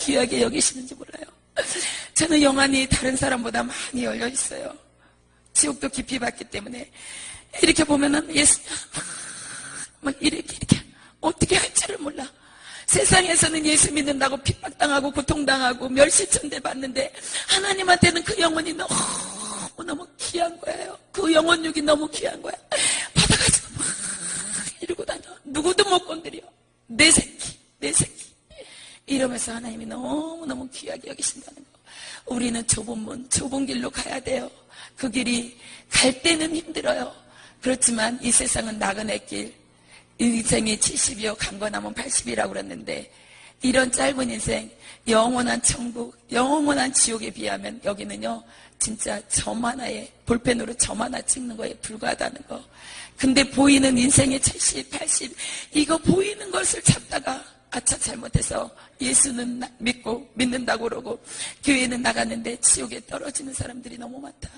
귀하게 여기시는지 몰라요. 저는 영안이 다른 사람보다 많이 열려 있어요. 지옥도 깊이 봤기 때문에. 이렇게 보면은 예수 막 이렇게 어떻게 할 줄을 몰라. 세상에서는 예수 믿는다고 핍박당하고 고통당하고 멸시천대 받는데 하나님한테는 그 영혼이 너무 귀한 거예요. 그 영혼육이 너무 귀한 거야. 받아가지고 막 이러고 다녀. 누구도 못 건드려. 내 새끼 이러면서 하나님이 너무너무 귀하게 여기신다는 거. 우리는 좁은 문, 좁은 길로 가야 돼요. 그 길이 갈 때는 힘들어요. 그렇지만 이 세상은 나그네 길, 인생이 70이요 강건하면 80이라고 그랬는데 이런 짧은 인생, 영원한 천국, 영원한 지옥에 비하면 여기는요 진짜 점 하나에, 볼펜으로 점 하나 찍는 거에 불과하다는 거. 근데 보이는 인생의 70, 80 이거 보이는 것을 잡다가 아차 잘못해서 예수는 믿고 믿는다고 그러고 교회는 나갔는데 지옥에 떨어지는 사람들이 너무 많다.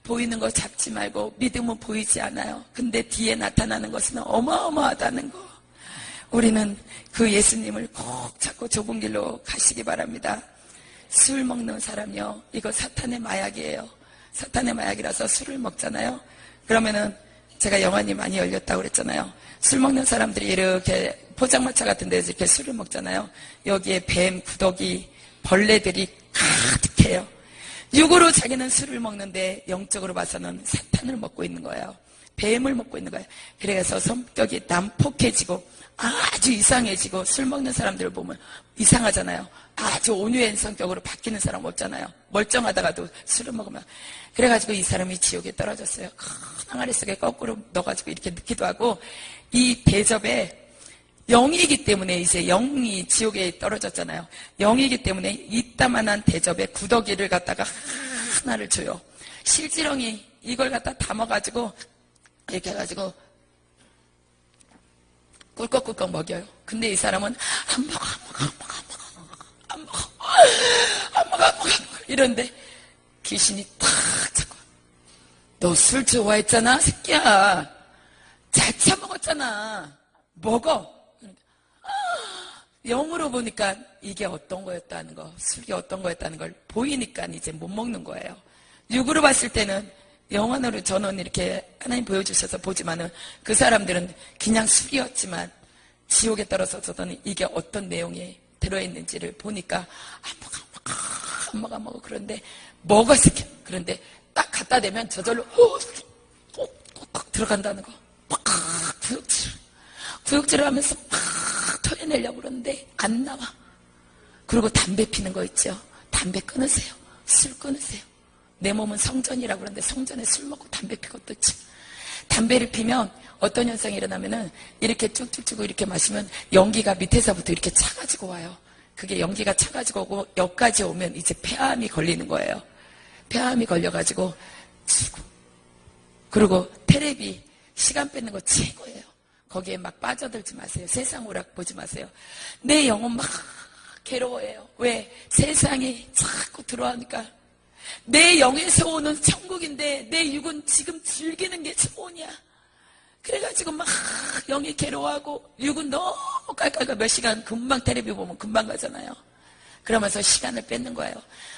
보이는 거 잡지 말고 믿음은 보이지 않아요. 근데 뒤에 나타나는 것은 어마어마하다는 거. 우리는 그 예수님을 꼭 잡고 좁은 길로 가시기 바랍니다. 술 먹는 사람이요, 이거 사탄의 마약이에요. 사탄의 마약이라서 술을 먹잖아요. 그러면은 제가 영안이 많이 열렸다고 그랬잖아요. 술 먹는 사람들이 이렇게 포장마차 같은 데서 이렇게 술을 먹잖아요. 여기에 뱀, 구더기, 벌레들이 가득해요. 육으로 자기는 술을 먹는데 영적으로 봐서는 사탄을 먹고 있는 거예요. 뱀을 먹고 있는 거예요. 그래서 성격이 난폭해지고 아주 이상해지고, 술 먹는 사람들을 보면 이상하잖아요. 아주 온유한 성격으로 바뀌는 사람 없잖아요. 멀쩡하다가도 술을 먹으면. 그래가지고 이 사람이 지옥에 떨어졌어요. 큰 항아리 속에 거꾸로 넣어가지고 이렇게 넣기도 하고, 이 대접에 영이기 때문에, 이제 영이 지옥에 떨어졌잖아요. 영이기 때문에 이따만한 대접에 구더기를 갖다가 하나를 줘요. 실지렁이 이걸 갖다 담아가지고 이렇게 해가지고 꿀꺽꿀꺽 먹여요. 근데 이 사람은 안 먹어 이런데 귀신이 탁 잡고, 너 술 좋아했잖아 새끼야, 잘 처먹었잖아, 먹어. 영으로 보니까 이게 어떤 거였다는 거, 술이 어떤 거였다는 걸 보이니까 이제 못 먹는 거예요. 육으로 봤을 때는, 영원으로 저는 이렇게 하나님 보여주셔서 보지만은 그 사람들은 그냥 술이었지만 지옥에 떨어져서는 이게 어떤 내용이 들어있는지를 보니까 안 먹어. 그런데 먹었을 게, 그런데 딱 갖다 대면 저절로 꼭 들어간다는 거. 구역질을 하면서 막 토해내려고 그러는데 안 나와. 그리고 담배 피는 거 있죠. 담배 끊으세요. 술 끊으세요. 내 몸은 성전이라고 그러는데 성전에 술 먹고 담배 피고 어떻지? 담배를 피면 어떤 현상이 일어나면은 이렇게 쭉쭉쭉 이렇게 마시면 연기가 밑에서부터 이렇게 차가지고 와요. 그게 연기가 차가지고 오고 여기까지 오면 이제 폐암이 걸리는 거예요. 폐암이 걸려가지고 죽고. 그리고 테레비 시간 뺏는 거 최고예요. 거기에 막 빠져들지 마세요. 세상 오락 보지 마세요. 내 영혼 막 괴로워해요. 왜? 세상이 자꾸 들어오니까. 내 영에서 오는 천국인데 내 육은 지금 즐기는 게 소원이야. 그래가지고 막 영이 괴로워하고 육은 너무 깔깔깔 몇 시간 금방 테레비 보면 금방 가잖아요. 그러면서 시간을 뺏는 거예요.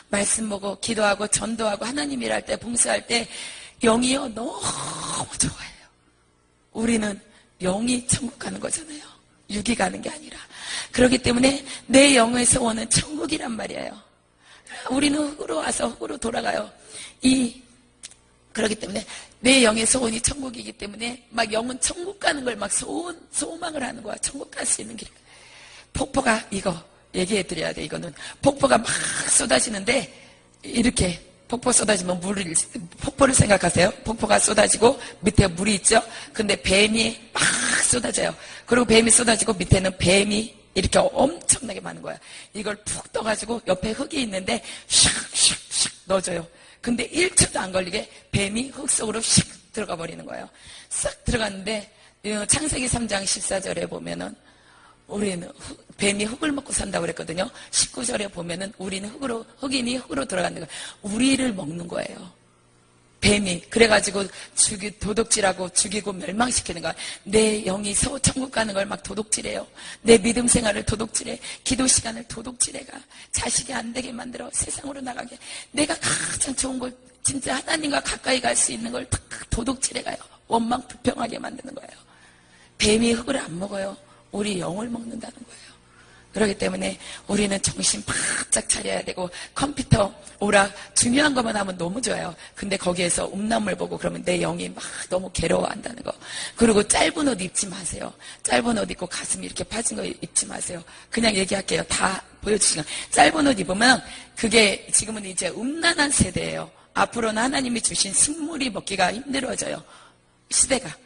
말씀 보고 기도하고 전도하고 하나님 일할 때 봉사할 때 영이요 너무 좋아해요. 우리는 영이 천국 가는 거잖아요. 육이 가는 게 아니라. 그렇기 때문에 내 영에서 오는 천국이란 말이에요. 우리는 흙으로 와서 흙으로 돌아가요. 그렇기 때문에 내 영의 소원이 천국이기 때문에 막 영은 천국 가는 걸 막 소망을 하는 거야. 천국 갈 수 있는 길. 폭포가, 이거 얘기해 드려야 돼. 이거는 폭포가 막 쏟아지는데, 이렇게 폭포 쏟아지면 폭포를 생각하세요. 폭포가 쏟아지고 밑에 물이 있죠. 근데 뱀이 막 쏟아져요. 그리고 뱀이 쏟아지고 밑에는 뱀이 이렇게 엄청나게 많은 거야. 이걸 푹 떠가지고 옆에 흙이 있는데 샥샥샥 넣어줘요. 근데 1초도 안 걸리게 뱀이 흙 속으로 샥 들어가 버리는 거예요. 싹 들어갔는데 창세기 3장 14절에 보면은 우리는 뱀이 흙을 먹고 산다고 그랬거든요. 19절에 보면은 우리는 흑인이 흙으로 들어가는 거예요. 우리를 먹는 거예요. 뱀이 그래가지고 도둑질하고 죽이고 멸망시키는 거야. 내 영이 천국 가는 걸 막 도둑질해요. 내 믿음 생활을 도둑질해. 기도 시간을 도둑질해가. 자식이 안 되게 만들어. 세상으로 나가게. 내가 가장 좋은 걸 진짜 하나님과 가까이 갈 수 있는 걸 다 도둑질해가요. 원망 불평하게 만드는 거예요. 뱀이 흙을 안 먹어요. 우리 영을 먹는다는 거예요. 그렇기 때문에 우리는 정신 바짝 차려야 되고, 컴퓨터 오락 중요한 것만 하면 너무 좋아요. 근데 거기에서 음란물 보고 그러면 내 영이 막 너무 괴로워한다는 거. 그리고 짧은 옷 입지 마세요. 짧은 옷 입고 가슴이 이렇게 파진 거 입지 마세요. 그냥 얘기할게요. 다 보여주시면. 짧은 옷 입으면 그게 지금은 이제 음란한 세대예요. 앞으로는 하나님이 주신 식물이 먹기가 힘들어져요. 시대가.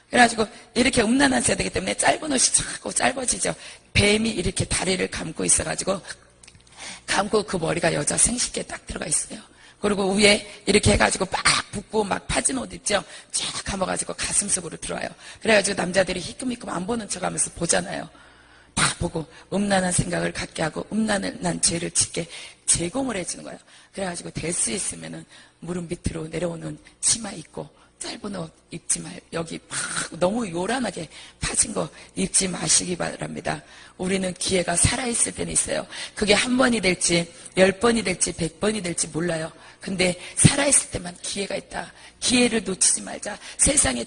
그래가지고 이렇게 음란한 세대이기 때문에 짧은 옷이 자꾸 짧아지죠. 뱀이 이렇게 다리를 감고 있어가지고 감고 그 머리가 여자 생식기에 딱 들어가 있어요. 그리고 위에 이렇게 해가지고 막 붓고 막 파진 옷 입죠. 쫙 감아가지고 가슴 속으로 들어와요. 그래가지고 남자들이 희끔희끔 안 보는 척하면서 보잖아요. 다 보고 음란한 생각을 갖게 하고 음란한 죄를 짓게 제공을 해주는 거예요. 그래가지고 될 수 있으면은 무릎 밑으로 내려오는 치마 입고 짧은 옷 입지 말, 여기 막 너무 요란하게 파진 거 입지 마시기 바랍니다. 우리는 기회가 살아있을 때는 있어요. 그게 한 번이 될지 10번이 될지 100번이 될지 몰라요. 근데 살아있을 때만 기회가 있다. 기회를 놓치지 말자. 세상에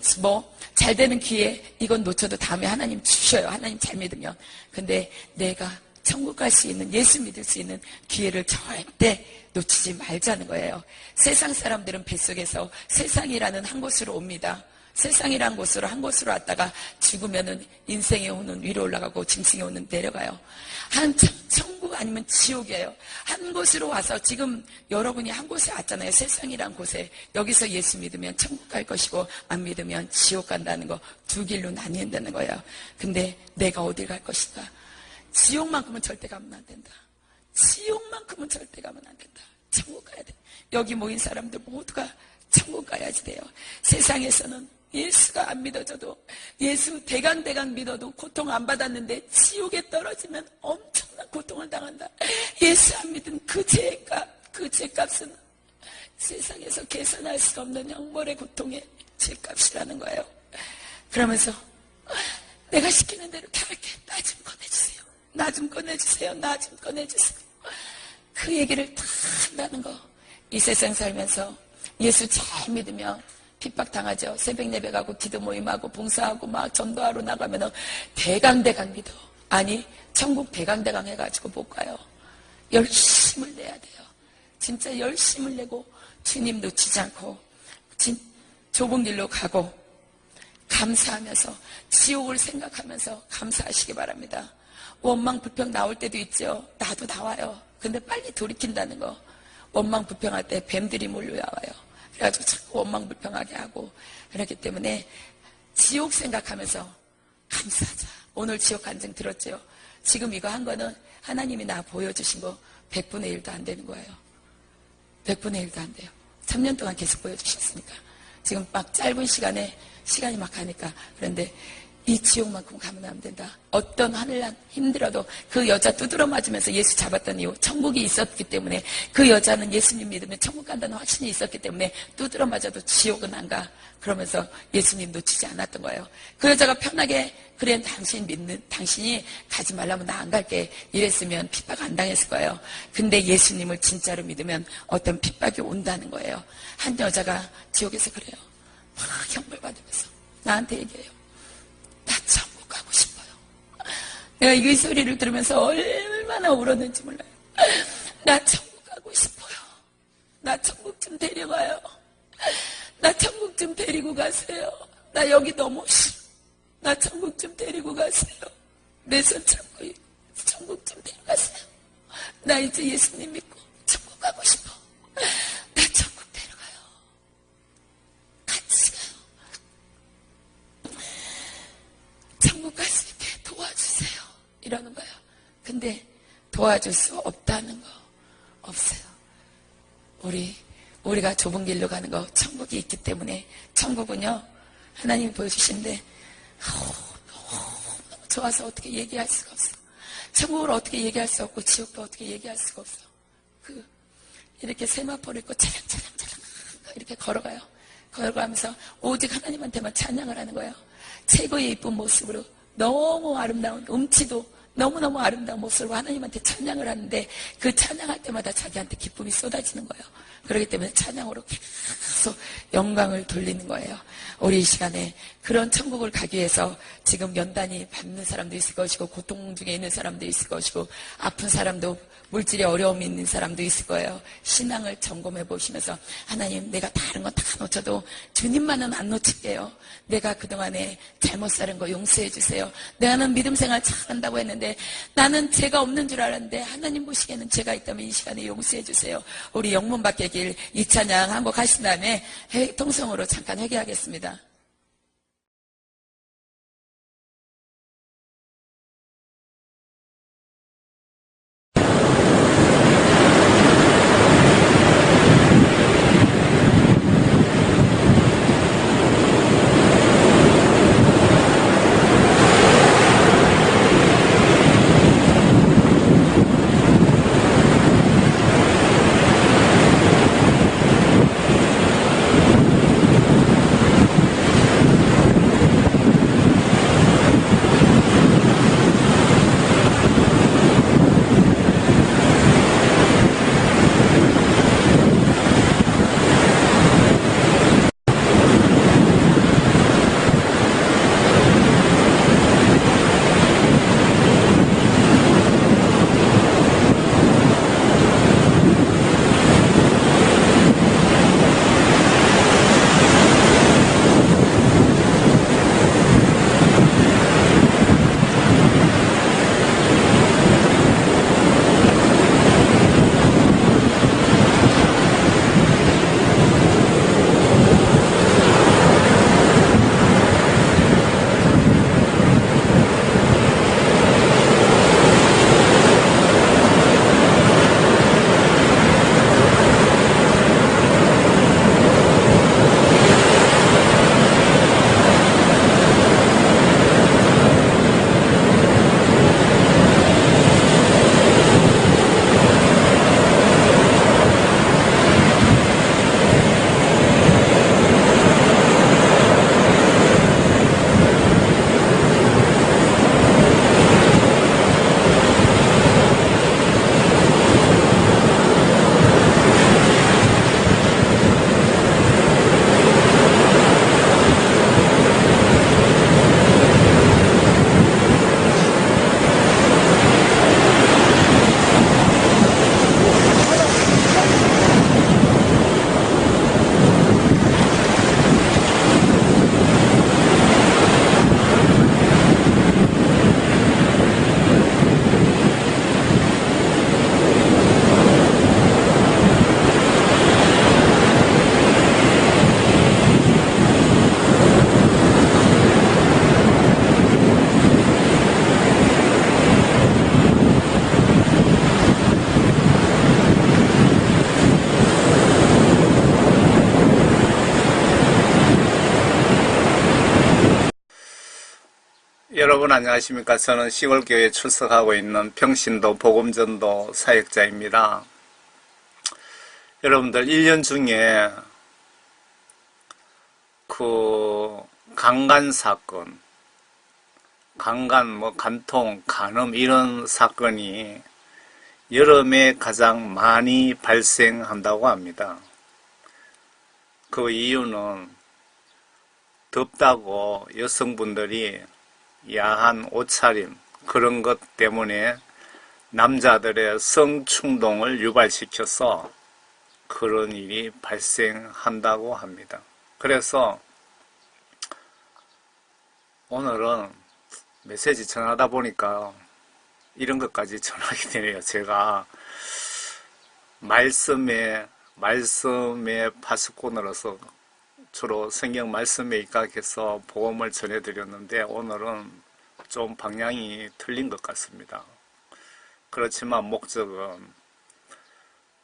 잘 되는 기회 이건 놓쳐도 다음에 하나님 주셔요. 하나님 잘 믿으면. 근데 내가 천국 갈 수 있는, 예수 믿을 수 있는 기회를 절대 놓치지 말자는 거예요. 세상 사람들은 뱃속에서 세상이라는 한 곳으로 옵니다. 세상이라는 곳으로 한 곳으로 왔다가 죽으면은 인생의 호는 위로 올라가고 짐승의 호는 내려가요. 천국 아니면 지옥이에요. 한 곳으로 와서 지금 여러분이 한 곳에 왔잖아요. 세상이란 곳에. 여기서 예수 믿으면 천국 갈 것이고 안 믿으면 지옥 간다는 거, 두 길로 나뉜다는 거예요. 근데 내가 어딜 갈 것인가? 지옥만큼은 절대 가면 안 된다. 지옥만큼은 절대 가면 안 된다. 천국 가야 돼. 여기 모인 사람들 모두가 천국 가야지 돼요. 세상에서는 예수가 안 믿어져도, 예수 대강 믿어도 고통 안 받았는데 지옥에 떨어지면 엄청난 고통을 당한다. 예수 안 믿은 그 죄값은 세상에서 계산할 수 없는 형벌의 고통의 죄값이라는 거예요. 그러면서 내가 시키는 대로 이렇게 할게. 나 좀 꺼내주세요. 나 좀 꺼내주세요. 나 좀 꺼내주세요. 그 얘기를 다 한다는 거. 이 세상 살면서 예수 잘 믿으면 핍박당하죠. 새벽 예배가고 기도 모임하고 봉사하고 막 전도하러 나가면 대강 믿어. 아니 천국 대강 해가지고 못 가요. 열심을 내야 돼요. 진짜 열심을 내고 주님 놓치지 않고 좁은 길로 가고 감사하면서 지옥을 생각하면서 감사하시기 바랍니다. 원망 불평 나올 때도 있죠. 나도 나와요. 근데 빨리 돌이킨다는 거. 원망 불평할 때 뱀들이 몰려와요. 그래가지고 자꾸 원망 불평하게 하고. 그렇기 때문에 지옥 생각하면서 감사하자. 오늘 지옥 간증 들었죠. 지금 이거 한 거는 하나님이 나 보여주신 거 100분의 1도 안 되는 거예요. 100분의 1도 안 돼요. 3년 동안 계속 보여주셨으니까. 지금 막 짧은 시간이 막 가니까. 그런데 이 지옥만큼 가면 안 된다. 어떤 하늘난 힘들어도 그 여자 두드러 맞으면서 예수 잡았던 이유, 천국이 있었기 때문에, 그 여자는 예수님 믿으면 천국 간다는 확신이 있었기 때문에 두드러 맞아도 지옥은 안 가. 그러면서 예수님 놓치지 않았던 거예요. 그 여자가 편하게 그래 당신이 가지 말라면 나 안 갈게 이랬으면 핍박 안 당했을 거예요. 근데 예수님을 진짜로 믿으면 어떤 핍박이 온다는 거예요. 한 여자가 지옥에서 그래요. 막 형벌 받으면서 나한테 얘기해요. 나 천국 가고 싶어요. 내가 이 소리를 들으면서 얼마나 울었는지 몰라요. 나 천국 가고 싶어요. 나 천국 좀 데려가요. 나 천국 좀 데리고 가세요. 나 여기 너무 싫어. 나 천국 좀 데리고 가세요. 내 손 잡고 천국 좀 데려가세요. 나 이제 예수님 믿고 천국 가고 싶어. 나 천국 데려가요. 같이 가요. 천국 갈 수 있게 도와주세요. 이러는 거예요. 근데 도와줄 수 없다는 거 없어요. 우리가 좁은 길로 가는 거 천국이 있기 때문에. 천국은요 하나님이 보여주시는데 너무 좋아서 어떻게 얘기할 수가 없어. 천국을 어떻게 얘기할 수 없고 지옥도 어떻게 얘기할 수가 없어. 이렇게 세마포를 입고 차량차량 이렇게 걸어가요. 걸어가면서 오직 하나님한테만 찬양을 하는 거예요. 최고의 이쁜 모습으로 너무 아름다운 음치도 너무너무 아름다운 모습으로 하나님한테 찬양을 하는데 그 찬양할 때마다 자기한테 기쁨이 쏟아지는 거예요. 그렇기 때문에 찬양으로 계속 영광을 돌리는 거예요. 우리 이 시간에 그런 천국을 가기 위해서 지금 연단이 받는 사람도 있을 것이고 고통 중에 있는 사람도 있을 것이고 아픈 사람도 물질에 어려움이 있는 사람도 있을 거예요. 신앙을 점검해 보시면서 하나님 내가 다른 거 다 놓쳐도 주님만은 안 놓칠게요. 내가 그동안에 잘못 살은 거 용서해 주세요. 나는 믿음 생활 잘한다고 했는데 나는 죄가 없는 줄 알았는데 하나님 보시기에는 죄가 있다면 이 시간에 용서해 주세요. 우리 영문 밖의 길 이 찬양 한 곡 하신 다음에 통성으로 잠깐 회개하겠습니다. 여러분 안녕하십니까. 저는 시골교회에 출석하고 있는 평신도 복음전도 사역자입니다. 여러분들 1년 중에 그 강간 사건, 간통, 간음 이런 사건이 여름에 가장 많이 발생한다고 합니다. 그 이유는 덥다고 여성분들이 야한 옷차림 그런 것 때문에 남자들의 성충동을 유발시켜서 그런 일이 발생한다고 합니다. 그래서 오늘은 메시지 전하다 보니까 이런 것까지 전하게 되네요. 제가 말씀의 파수꾼으로서 주로 성경 말씀에 입각해서 복음을 전해드렸는데 오늘은 좀 방향이 틀린 것 같습니다. 그렇지만 목적은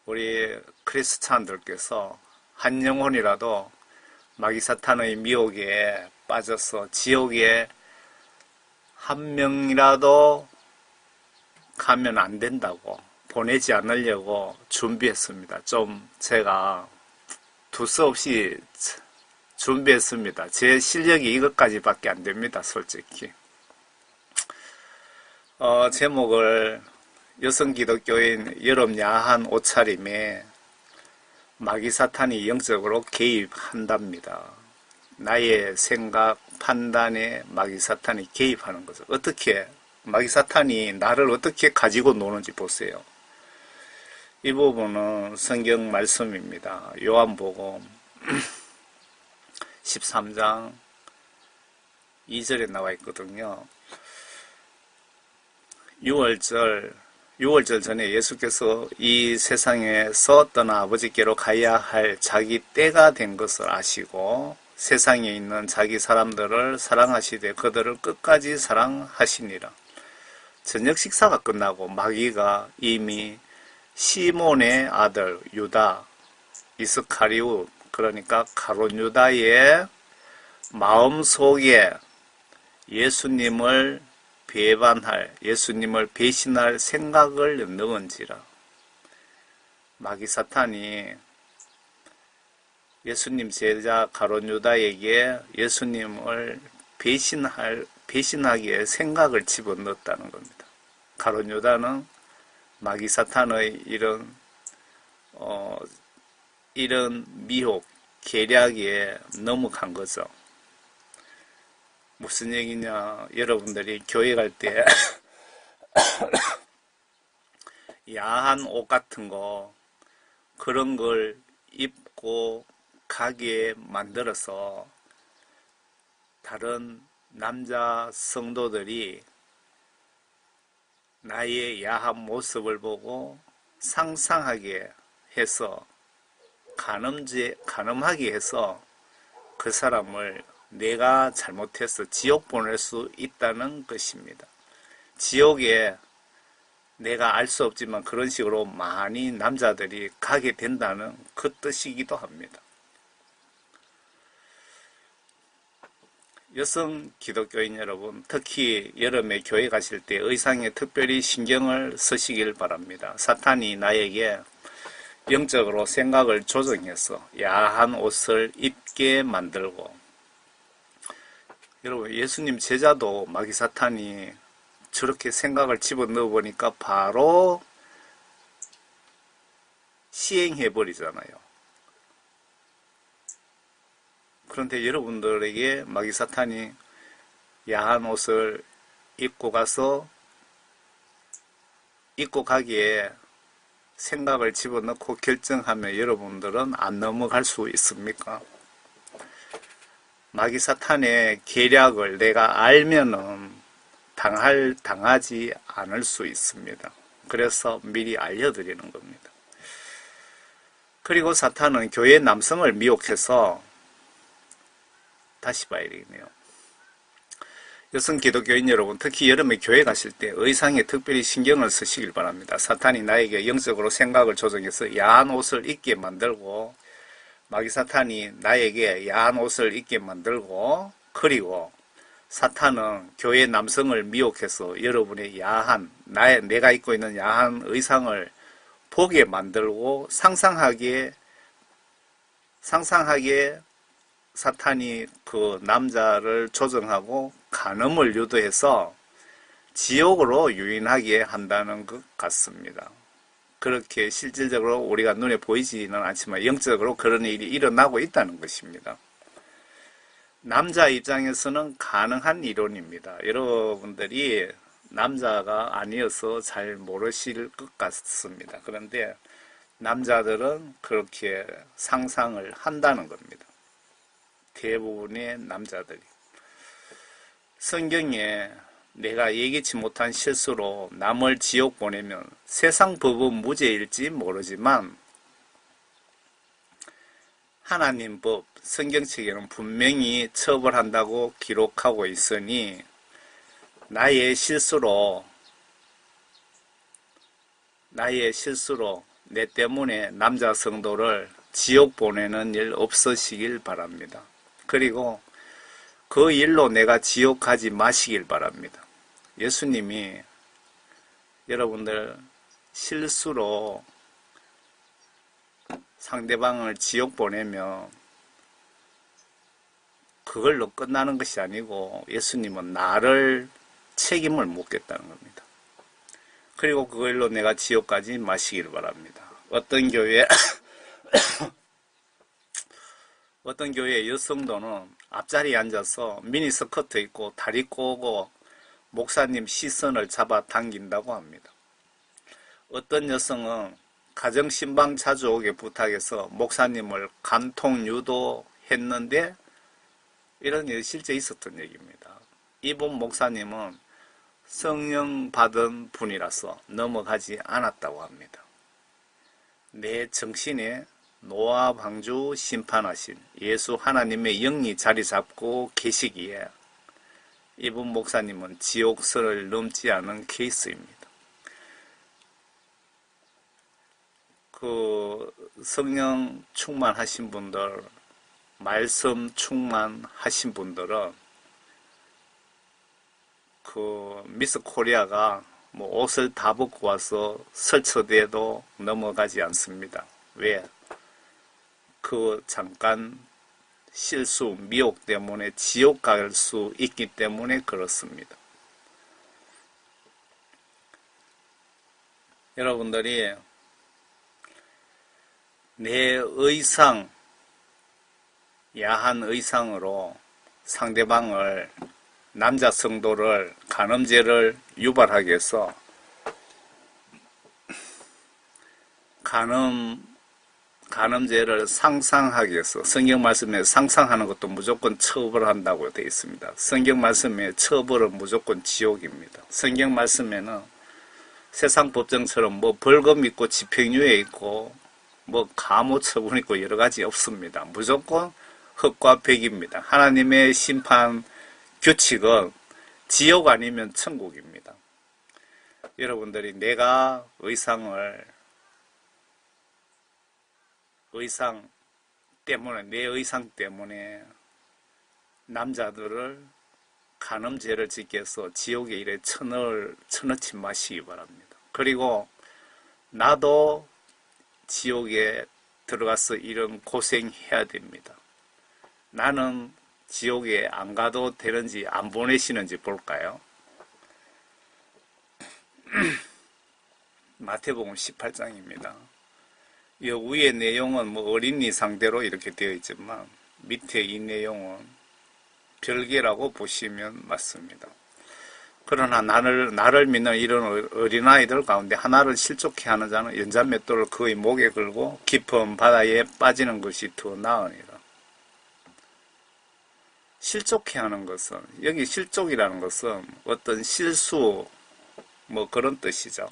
우리 크리스찬들께서 한 영혼이라도 마귀사탄의 미혹에 빠져서 지옥에 한 명이라도 가면 안 된다고 보내지 않으려고 준비했습니다. 좀 제가 두서없이 준비했습니다. 제 실력이 이것까지밖에 안 됩니다, 솔직히. 제목을 여성 기독교인 여름 야한 옷차림에 마귀 사탄이 영적으로 개입한답니다. 나의 생각, 판단에 마귀 사탄이 개입하는 거죠. 어떻게 마귀 사탄이 나를 어떻게 가지고 노는지 보세요. 이 부분은 성경 말씀입니다. 요한복음 13장 2절에 나와 있거든요. 6월절 전에 예수께서 이 세상에서 떠나 아버지께로 가야 할 자기 때가 된 것을 아시고 세상에 있는 자기 사람들을 사랑하시되 그들을 끝까지 사랑하시니라. 저녁 식사가 끝나고 마귀가 이미 시몬의 아들 유다 이스카리옷, 그러니까 가룟 유다의 마음속에 예수님을 배반할, 예수님을 배신할 생각을 넣은지라. 마귀 사탄이 예수님 제자 가룟 유다에게 예수님을 배신하기에 생각을 집어넣었다는 겁니다. 가룟 유다는 마귀 사탄의 이런 미혹, 계략에 넘어간 거죠. 무슨 얘기냐, 여러분들이 교회 갈 때 야한 옷 같은 거, 그런 걸 입고 가게 만들어서 다른 남자 성도들이 나의 야한 모습을 보고 상상하게 해서 가늠하게 해서 그 사람을 내가 잘못해서 지옥 보낼 수 있다는 것입니다. 지옥에 내가 알 수 없지만 그런 식으로 많이 남자들이 가게 된다는 그 뜻이기도 합니다. 여성 기독교인 여러분, 특히 여름에 교회 가실 때 의상에 특별히 신경을 쓰시길 바랍니다. 사탄이 나에게 영적으로 생각을 조정해서 야한 옷을 입게 만들고, 여러분 예수님 제자도 마귀 사탄이 저렇게 생각을 집어넣어 보니까 바로 시행해 버리잖아요. 그런데 여러분들에게 마귀 사탄이 야한 옷을 입고 가기에 생각을 집어넣고 결정하면 여러분들은 안 넘어갈 수 있습니까? 마귀 사탄의 계략을 내가 알면은 당하지 않을 수 있습니다. 그래서 미리 알려드리는 겁니다. 그리고 사탄은 교회 남성을 미혹해서, 다시 봐야 되겠네요. 여성 기독교인 여러분, 특히 여름에 교회 가실 때 의상에 특별히 신경을 쓰시길 바랍니다. 사탄이 나에게 영적으로 생각을 조정해서 야한 옷을 입게 만들고, 마귀 사탄이 나에게 야한 옷을 입게 만들고, 그리고 사탄은 교회 남성을 미혹해서 여러분의 내가 입고 있는 야한 의상을 보게 만들고, 상상하게 사탄이 그 남자를 조정하고 간음을 유도해서 지옥으로 유인하게 한다는 것 같습니다. 그렇게 실질적으로 우리가 눈에 보이지는 않지만 영적으로 그런 일이 일어나고 있다는 것입니다. 남자 입장에서는 가능한 이론입니다. 여러분들이 남자가 아니어서 잘 모르실 것 같습니다. 그런데 남자들은 그렇게 상상을 한다는 겁니다. 대부분의 남자들이. 성경에 내가 예기치 못한 실수로 남을 지옥 보내면 세상 법은 무죄일지 모르지만 하나님 법, 성경책에는 분명히 처벌한다고 기록하고 있으니 나의 실수로 내 때문에 남자 성도를 지옥 보내는 일 없으시길 바랍니다. 그리고 그 일로 내가 지옥 가지 마시길 바랍니다. 예수님이 여러분들 실수로 상대방을 지옥 보내면 그걸로 끝나는 것이 아니고 예수님은 나를 책임을 묻겠다는 겁니다. 그리고 그걸로 내가 지옥까지 마시기를 바랍니다. 어떤 교회 어떤 교회 여성도는 앞자리에 앉아서 미니스커트 입고 다리 꼬고 목사님 시선을 잡아 당긴다고 합니다. 어떤 여성은 가정신방 자주 오게 부탁해서 목사님을 간통 유도했는데 이런 일이 실제 있었던 얘기입니다. 이분 목사님은 성령 받은 분이라서 넘어가지 않았다고 합니다. 내 정신에 노아 방주 심판하신 예수 하나님의 영이 자리 잡고 계시기에 이분 목사님은 지옥선을 넘지 않은 케이스입니다. 그 성령 충만하신 분들, 말씀 충만하신 분들은 그 미스 코리아가 뭐 옷을 다 벗고 와서 설쳐대도 넘어가지 않습니다. 왜? 그 잠깐 실수, 미혹 때문에 지옥 갈 수 있기 때문에 그렇습니다. 여러분들이 내 의상, 야한 의상으로 상대방을, 남자 성도를 간음죄를 유발하게 해서 간음죄를 상상하게 해서 성경 말씀에 상상하는 것도 무조건 처벌한다고 되어 있습니다. 성경 말씀에 처벌은 무조건 지옥입니다. 성경 말씀에는 세상 법정처럼 뭐 벌금 있고 집행유예 있고 뭐 감호 처분 있고 여러 가지 없습니다. 무조건 흑과 백입니다. 하나님의 심판 규칙은 지옥 아니면 천국입니다. 여러분들이 내가 의상 때문에, 내 의상 때문에 남자들을 간음죄를 짓게 해서 지옥에 이래 쳐넣지 마시기 바랍니다. 그리고 나도 지옥에 들어가서 이런 고생해야 됩니다. 나는 지옥에 안 가도 되는지 안 보내시는지 볼까요? 마태복음 18장입니다. 이 위의 내용은 뭐 어린이 상대로 이렇게 되어 있지만 밑에 이 내용은 별개라고 보시면 맞습니다. 그러나 나를 믿는 이런 어린아이들 가운데 하나를 실족해 하는 자는 연자맷돌을 그의 목에 걸고 깊은 바다에 빠지는 것이 더 나으니라. 실족해 하는 것은, 여기 실족이라는 것은 어떤 실수 뭐 그런 뜻이죠.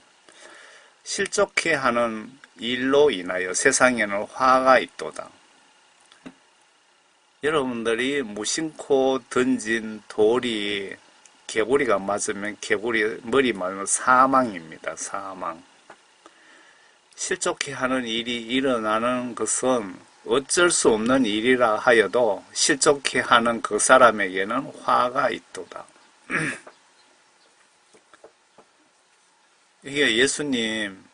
실족해 하는 일로 인하여 세상에는 화가 있도다. 여러분들이 무심코 던진 돌이 개구리가 맞으면 개구리 머리 맞으면 사망입니다. 사망. 실족해 하는 일이 일어나는 것은 어쩔 수 없는 일이라 하여도 실족해 하는 그 사람에게는 화가 있도다. 이게 예수님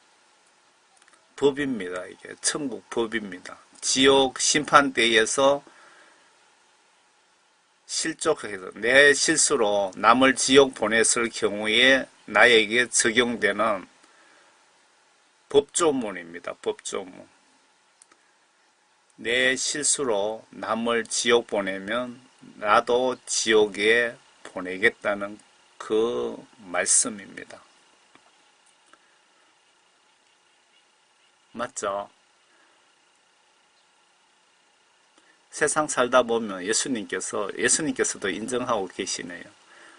법입니다. 이게 천국 법입니다. 지옥 심판대에서 실족해서 내 실수로 남을 지옥 보냈을 경우에 나에게 적용되는 법조문입니다. 법조문. 내 실수로 남을 지옥 보내면 나도 지옥에 보내겠다는 그 말씀입니다. 맞죠? 세상 살다 보면 예수님께서도 인정하고 계시네요.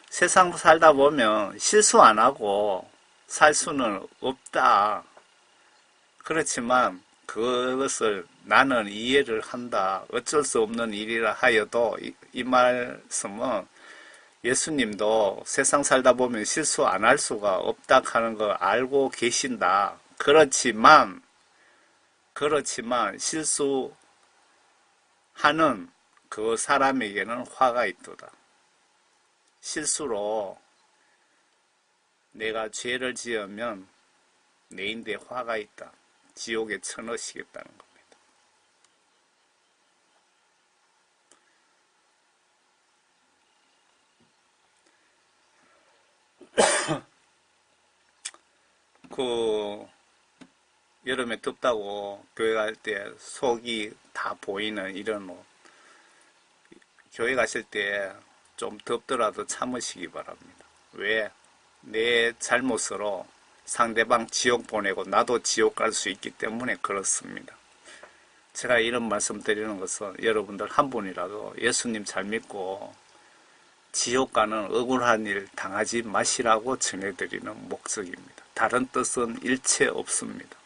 세상 살다 보면 실수 안 하고 살 수는 없다. 그렇지만 그것을 나는 이해를 한다. 어쩔 수 없는 일이라 하여도 이 말씀은 예수님도 세상 살다 보면 실수 안 할 수가 없다 하는 거 알고 계신다. 그렇지만 실수하는 그 사람에게는 화가 있도다. 실수로 내가 죄를 지으면 내 인대에 화가 있다. 지옥에 쳐넣으시겠다는 겁니다. 그 여름에 덥다고 교회 갈 때 속이 다 보이는 이런 옷. 교회 가실 때 좀 덥더라도 참으시기 바랍니다. 왜? 내 잘못으로 상대방 지옥 보내고 나도 지옥 갈 수 있기 때문에 그렇습니다. 제가 이런 말씀 드리는 것은 여러분들 한 분이라도 예수님 잘 믿고 지옥 가는 억울한 일 당하지 마시라고 전해드리는 목적입니다. 다른 뜻은 일체 없습니다.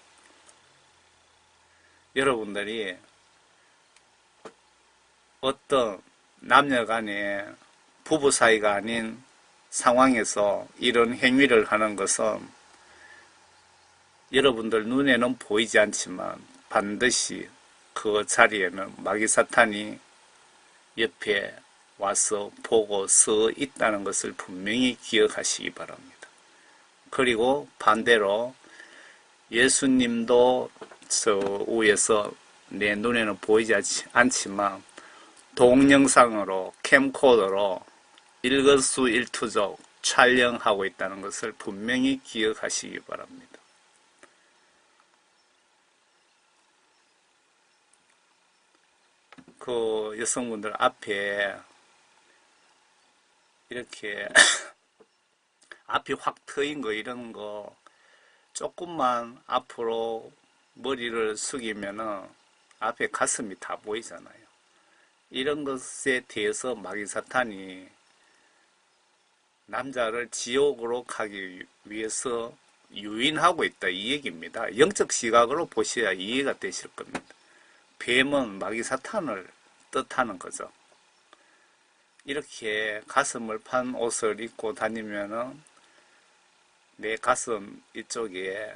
여러분들이 어떤 남녀 간에 부부 사이가 아닌 상황에서 이런 행위를 하는 것은 여러분들 눈에는 보이지 않지만 반드시 그 자리에는 마귀 사탄이 옆에 와서 보고 서 있다는 것을 분명히 기억하시기 바랍니다. 그리고 반대로 예수님도 저 위에서 내 눈에는 보이지 않지만 동영상으로 캠코더로 일거수일투족 촬영하고 있다는 것을 분명히 기억하시기 바랍니다. 그 여성분들 앞에 이렇게 앞이 확 트인 거 이런 거 조금만 앞으로 머리를 숙이면은 앞에 가슴이 다 보이잖아요. 이런 것에 대해서 마귀 사탄이 남자를 지옥으로 가기 위해서 유인하고 있다 이 얘기입니다. 영적 시각으로 보셔야 이해가 되실 겁니다. 뱀은 마귀 사탄을 뜻하는 거죠. 이렇게 가슴을 판 옷을 입고 다니면은 내 가슴 이쪽에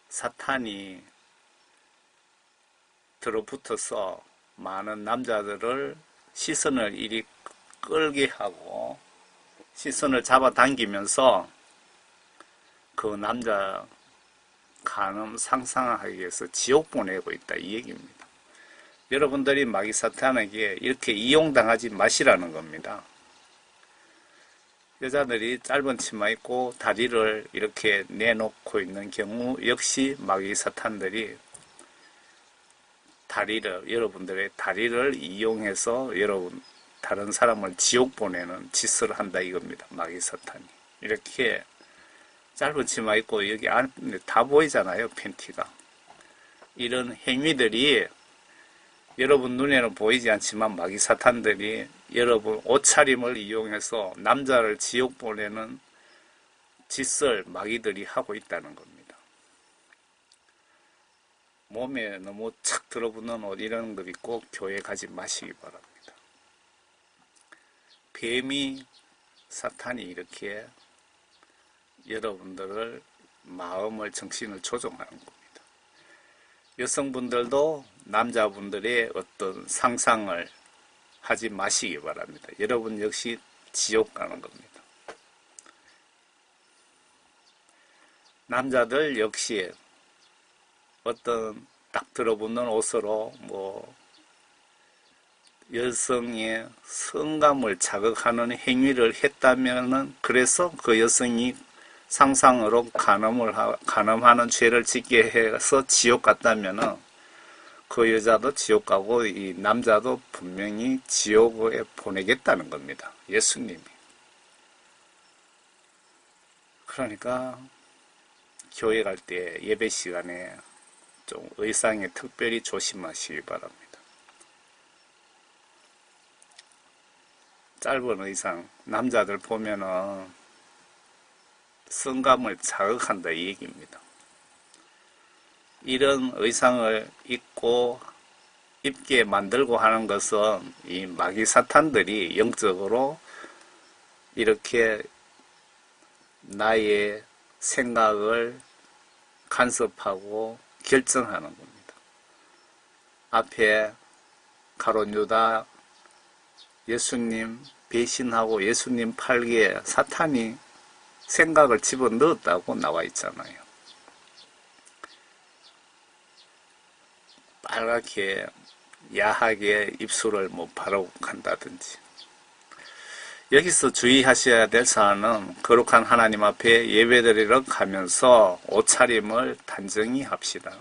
사탄이 들어붙어서 많은 남자들을 시선을 이리 끌게 하고 시선을 잡아당기면서 그 남자 간음 상상하기 위해서 지옥 보내고 있다 이 얘기입니다. 여러분들이 마귀 사탄에게 이렇게 이용당하지 마시라는 겁니다. 여자들이 짧은 치마 입고 다리를 이렇게 내놓고 있는 경우 역시 마귀 사탄들이 여러분들의 다리를 이용해서 다른 사람을 지옥 보내는 짓을 한다 이겁니다. 마귀 사탄이. 이렇게 짧은 치마 입고 여기 안에 다 보이잖아요. 팬티가. 이런 행위들이 여러분 눈에는 보이지 않지만 마귀 사탄들이 여러분 옷차림을 이용해서 남자를 지옥 보내는 짓을 마귀들이 하고 있다는 겁니다. 몸에 너무 착 들어붙는 옷 이런 거 입고 교회 가지 마시기 바랍니다. 뱀이 사탄이 이렇게 여러분들을 마음을 정신을 조종하는 겁니다. 여성분들도 남자분들의 어떤 상상을 하지 마시기 바랍니다. 여러분 역시 지옥 가는 겁니다. 남자들 역시 어떤 딱 들어붙는 옷으로 여성의 성감을 자극하는 행위를 했다면은 그래서 그 여성이 상상으로 간음하는 죄를 짓게 해서 지옥 갔다면은 그 여자도 지옥 가고 이 남자도 분명히 지옥에 보내겠다는 겁니다. 예수님이. 그러니까 교회 갈 때 예배 시간에 좀 의상에 특별히 조심하시기 바랍니다. 짧은 의상, 남자들 보면은 성감을 자극한다 이 얘기입니다. 이런 의상을 입게 만들고 하는 것은 이 마귀 사탄들이 영적으로 이렇게 나의 생각을 간섭하고 결정하는 겁니다. 앞에 가룟 유다 예수님 배신하고 예수님 팔기에 사탄이 생각을 집어넣었다고 나와 있잖아요. 빨갛게 야하게 입술을 바르고 간다든지 여기서 주의하셔야 될 사안은 거룩한 하나님 앞에 예배드리러 가면서 옷차림을 단정히 합시다.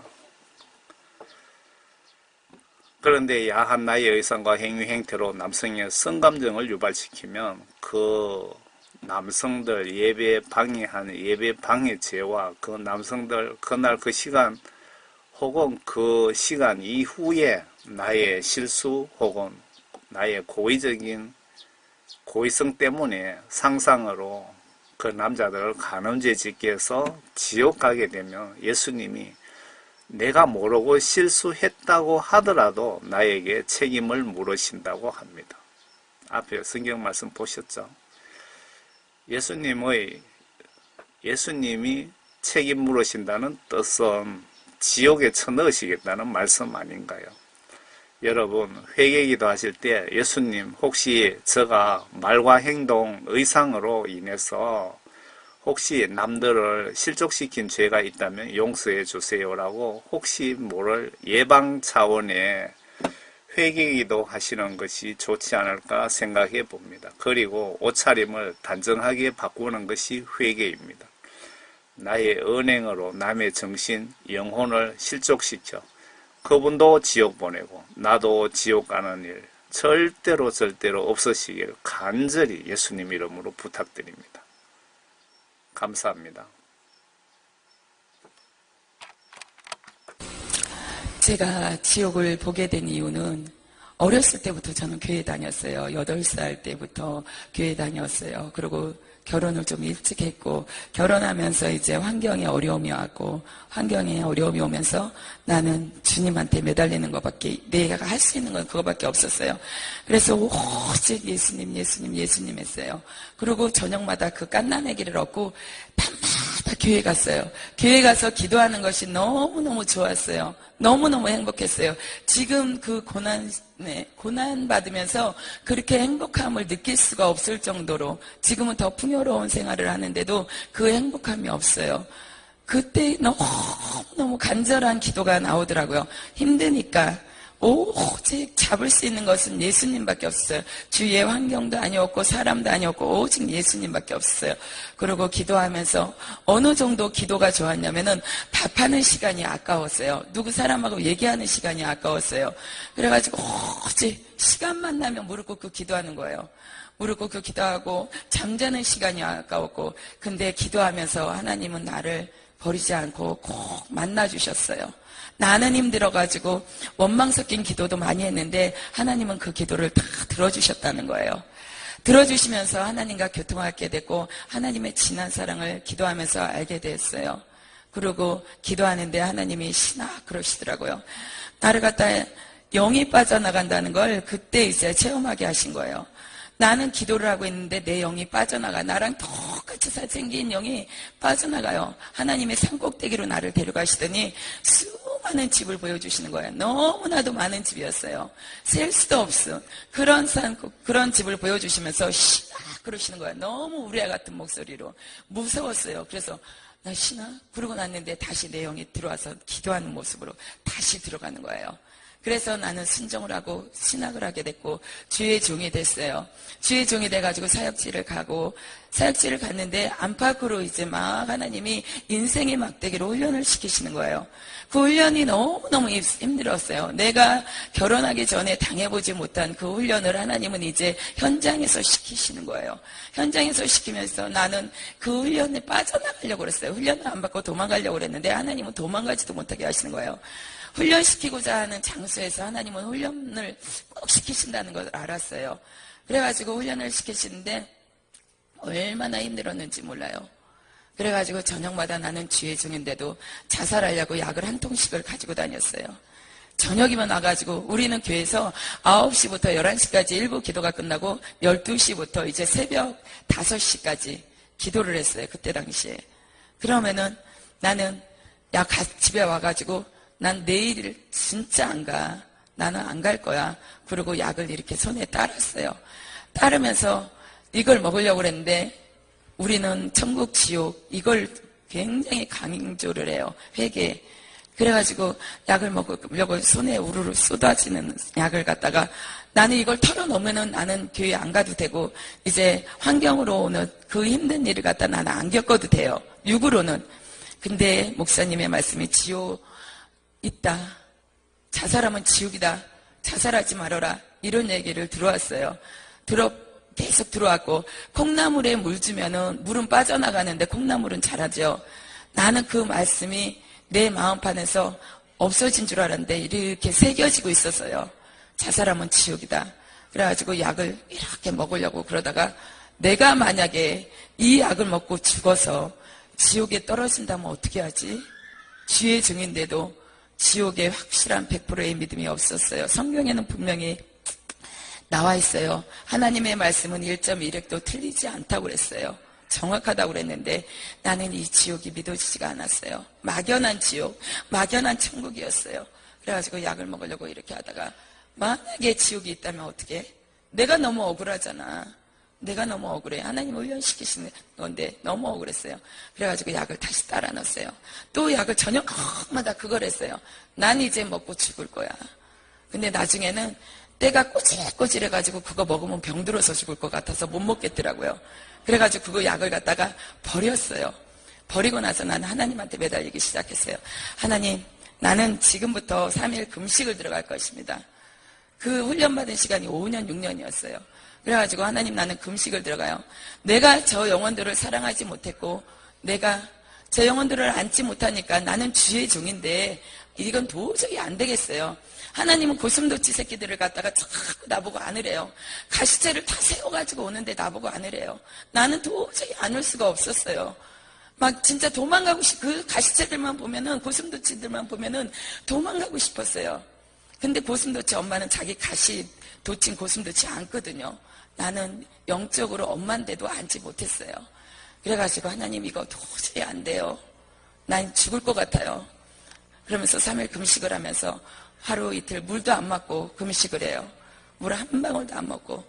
그런데 야한 나의 의상과 행위 행태로 남성의 성감정을 유발시키면 그 남성들 예배 방해하는 예배 방해죄와 그 남성들 그날 그 시간 혹은 그 시간 이후에 나의 실수 혹은 나의 고의성 때문에 상상으로 그 남자들을 간음죄 짓게 해서 지옥 가게 되면 예수님이 내가 모르고 실수했다고 하더라도 나에게 책임을 물으신다고 합니다. 앞에 성경 말씀 보셨죠? 예수님이 책임 물으신다는 뜻은 지옥에 쳐넣으시겠다는 말씀 아닌가요? 여러분, 회개기도 하실 때 예수님 혹시 제가 말과 행동, 의상으로 인해서 혹시 남들을 실족시킨 죄가 있다면 용서해 주세요라고 혹시 모를 예방 차원의 회개기도 하시는 것이 좋지 않을까 생각해 봅니다. 그리고 옷차림을 단정하게 바꾸는 것이 회개입니다. 나의 언행으로 남의 정신, 영혼을 실족시켜 그분도 지옥 보내고 나도 지옥 가는 일 절대로 없으시길 간절히 예수님 이름으로 부탁드립니다. 감사합니다. 제가 지옥을 보게 된 이유는 어렸을 때부터 저는 교회 다녔어요. 8살 때부터 교회 다녔어요. 그리고 결혼을 좀 일찍 했고 결혼하면서 이제 환경에 어려움이 왔고 환경에 어려움이 오면서 나는 주님한테 매달리는 것밖에 내가 할 수 있는 건 그거밖에 없었어요. 그래서 오직 예수님 했어요. 그리고 저녁마다 그 갓난아기를 얻고 밤마다 교회 갔어요. 교회 가서 기도하는 것이 너무너무 좋았어요. 너무너무 행복했어요. 지금 그 고난 받으면서 그렇게 행복함을 느낄 수가 없을 정도로 지금은 더 풍요로운 생활을 하는데도 그 행복함이 없어요. 그때 너무 간절한 기도가 나오더라고요. 힘드니까 오직 잡을 수 있는 것은 예수님밖에 없어요. 주위의 환경도 아니었고 사람도 아니었고 오직 예수님밖에 없어요. 그리고 기도하면서 어느 정도 기도가 좋았냐면은 답하는 시간이 아까웠어요. 누구 사람하고 얘기하는 시간이 아까웠어요. 그래가지고 오직 시간만 나면 무릎 꿇고 기도하는 거예요. 무릎 꿇고 기도하고 잠자는 시간이 아까웠고 근데 기도하면서 하나님은 나를 버리지 않고 꼭 만나주셨어요. 나는 힘들어가지고 원망 섞인 기도도 많이 했는데 하나님은 그 기도를 다 들어주셨다는 거예요. 들어주시면서 하나님과 교통하게 됐고 하나님의 진한 사랑을 기도하면서 알게 됐어요. 그리고 기도하는데 하나님이 신아 그러시더라고요. 나를 갖다 영이 빠져나간다는 걸 그때 이제 체험하게 하신 거예요. 나는 기도를 하고 있는데 내 영이 빠져나가. 나랑 똑같이 생긴 영이 빠져나가요. 하나님의 산꼭대기로 나를 데려가시더니 수많은 집을 보여주시는 거예요. 너무나도 많은 집이었어요. 셀 수도 없어. 그런 집을 보여주시면서 시나 그러시는 거예요. 너무 우리와 같은 목소리로. 무서웠어요. 그래서 나 쉬나? 그러고 났는데 다시 내 영이 들어와서 기도하는 모습으로 다시 들어가는 거예요. 그래서 나는 순종을 하고 신학을 하게 됐고 주의 종이 됐어요. 주의 종이 돼가지고 사역지를 가고 사역지를 갔는데 안팎으로 이제 막 하나님이 인생의 막대기로 훈련을 시키시는 거예요. 그 훈련이 너무너무 힘들었어요. 내가 결혼하기 전에 당해보지 못한 그 훈련을 하나님은 이제 현장에서 시키시는 거예요. 현장에서 시키면서 나는 그 훈련에 빠져나가려고 그랬어요. 훈련을 안 받고 도망가려고 그랬는데 하나님은 도망가지도 못하게 하시는 거예요. 훈련시키고자 하는 장소에서 하나님은 훈련을 꼭 시키신다는 걸 알았어요. 그래가지고 훈련을 시키시는데 얼마나 힘들었는지 몰라요. 그래가지고 저녁마다 나는 주의 중인데도 자살하려고 약을 한 통씩을 가지고 다녔어요. 저녁이면 와가지고 우리는 교회에서 9시부터 11시까지 일부 기도가 끝나고 12시부터 이제 새벽 5시까지 기도를 했어요. 그때 당시에. 그러면은 나는 집에 와가지고 난 내일 진짜 안 가. 나는 안 갈 거야. 그리고 약을 이렇게 손에 따랐어요. 따르면서 이걸 먹으려고 그랬는데 우리는 천국 지옥 이걸 굉장히 강조를 해요. 회개. 그래가지고 약을 먹으려고 손에 우르르 쏟아지는 약을 갖다가 나는 이걸 털어놓으면은 나는 교회 안 가도 되고 이제 환경으로 오는 그 힘든 일을 갖다 나는 안 겪어도 돼요. 육으로는. 근데 목사님의 말씀이 지옥 있다. 자살하면 지옥이다. 자살하지 말아라. 이런 얘기를 들어왔어요. 계속 들어왔고 콩나물에 물 주면은 물은 빠져나가는데 콩나물은 자라죠. 나는 그 말씀이 내 마음판에서 없어진 줄 알았는데 이렇게 새겨지고 있었어요. 자살하면 지옥이다. 그래가지고 약을 이렇게 먹으려고 그러다가 내가 만약에 이 약을 먹고 죽어서 지옥에 떨어진다면 어떻게 하지? 주의 증인데도 지옥에 확실한 100%의 믿음이 없었어요. 성경에는 분명히 나와 있어요. 하나님의 말씀은 1.1획도 틀리지 않다고 그랬어요. 정확하다고 그랬는데 나는 이 지옥이 믿어지지가 않았어요. 막연한 지옥, 막연한 천국이었어요. 그래가지고 약을 먹으려고 이렇게 하다가 만약에 지옥이 있다면 어떻게? 내가 너무 억울하잖아. 내가 너무 억울해. 하나님 훈련시키시는 건데 너무 억울했어요. 그래가지고 약을 다시 따라 넣었어요. 또 약을 저녁마다 그걸 했어요. 난 이제 먹고 죽을 거야. 근데 나중에는 때가 꼬질꼬질해가지고 그거 먹으면 병들어서 죽을 것 같아서 못 먹겠더라고요. 그래가지고 그거 약을 갖다가 버렸어요. 버리고 나서 나는 하나님한테 매달리기 시작했어요. 하나님, 나는 지금부터 3일 금식을 들어갈 것입니다. 그 훈련받은 시간이 5년, 6년이었어요. 그래가지고 하나님 나는 금식을 들어가요. 내가 저 영혼들을 사랑하지 못했고 내가 저 영혼들을 안지 못하니까 나는 주의 종인데 이건 도저히 안 되겠어요. 하나님은 고슴도치 새끼들을 갖다가 자꾸 나보고 안으래요. 가시채를 다 세워가지고 오는데 나보고 안으래요. 나는 도저히 안을 수가 없었어요. 막 진짜 도망가고 그 가시채들만 보면은 고슴도치들만 보면은 도망가고 싶었어요. 근데 고슴도치 엄마는 자기 가시 도친 고슴도치 안거든요. 나는 영적으로 엄마인데도 안지 못했어요. 그래가지고 하나님 이거 도저히 안 돼요. 난 죽을 것 같아요. 그러면서 3일 금식을 하면서 하루 이틀 물도 안 맞고 금식을 해요. 물 한 방울도 안 먹고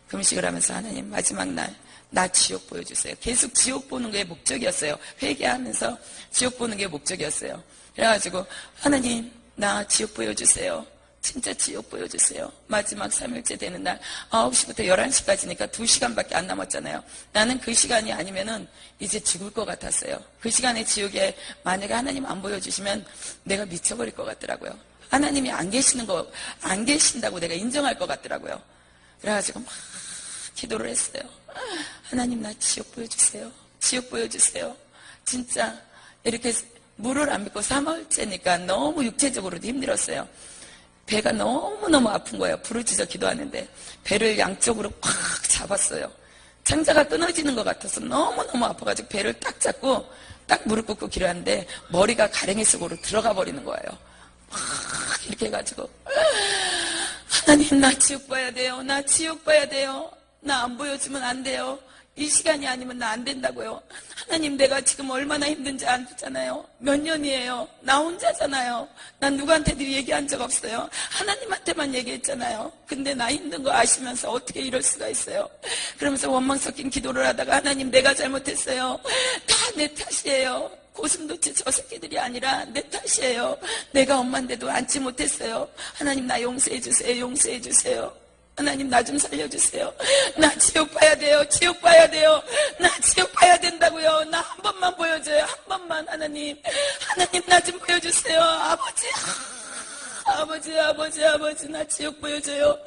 금식을 하면서 하나님 마지막 날 나 지옥 보여주세요. 계속 지옥 보는 게 목적이었어요. 회개하면서 지옥 보는 게 목적이었어요. 그래가지고 하나님 나 지옥 보여주세요. 진짜 지옥 보여주세요. 마지막 3일째 되는 날 9시부터 11시까지니까 2시간밖에 안 남았잖아요. 나는 그 시간이 아니면은 이제 죽을 것 같았어요. 그 시간에 지옥에 만약에 하나님 안 보여주시면 내가 미쳐버릴 것 같더라고요. 하나님이 안 계신다고 내가 인정할 것 같더라고요. 그래가지고 막 기도를 했어요. 하나님 나 지옥 보여주세요. 지옥 보여주세요. 진짜 이렇게 물을 안 믿고 3월째니까 너무 육체적으로도 힘들었어요. 배가 너무너무 아픈 거예요. 부르짖어 기도하는데 배를 양쪽으로 꽉 잡았어요. 창자가 끊어지는 것 같아서 너무너무 아파가지고 배를 딱 잡고 딱 무릎 꿇고 기도하는데 머리가 가랭이 속으로 들어가 버리는 거예요. 막 이렇게 해가지고 하나님 나 지옥 봐야 돼요. 나 지옥 봐야 돼요. 나 안 보여주면 안 돼요. 이 시간이 아니면 나 안 된다고요. 하나님 내가 지금 얼마나 힘든지 아잖아요. 몇 년이에요. 나 혼자잖아요. 난 누구한테도 얘기한 적 없어요. 하나님한테만 얘기했잖아요. 근데 나 힘든 거 아시면서 어떻게 이럴 수가 있어요. 그러면서 원망 섞인 기도를 하다가 하나님 내가 잘못했어요. 다 내 탓이에요. 고슴도치 저 새끼들이 아니라 내 탓이에요. 내가 엄마인데도 안지 못했어요. 하나님 나 용서해 주세요. 용서해 주세요. 하나님 나 좀 살려주세요. 나 지옥 봐야 돼요. 지옥 봐야 돼요. 나 지옥 봐야 된다고요. 나 한 번만 보여줘요. 한 번만 하나님. 하나님 나 좀 보여주세요. 아버지 나 지옥 보여줘요.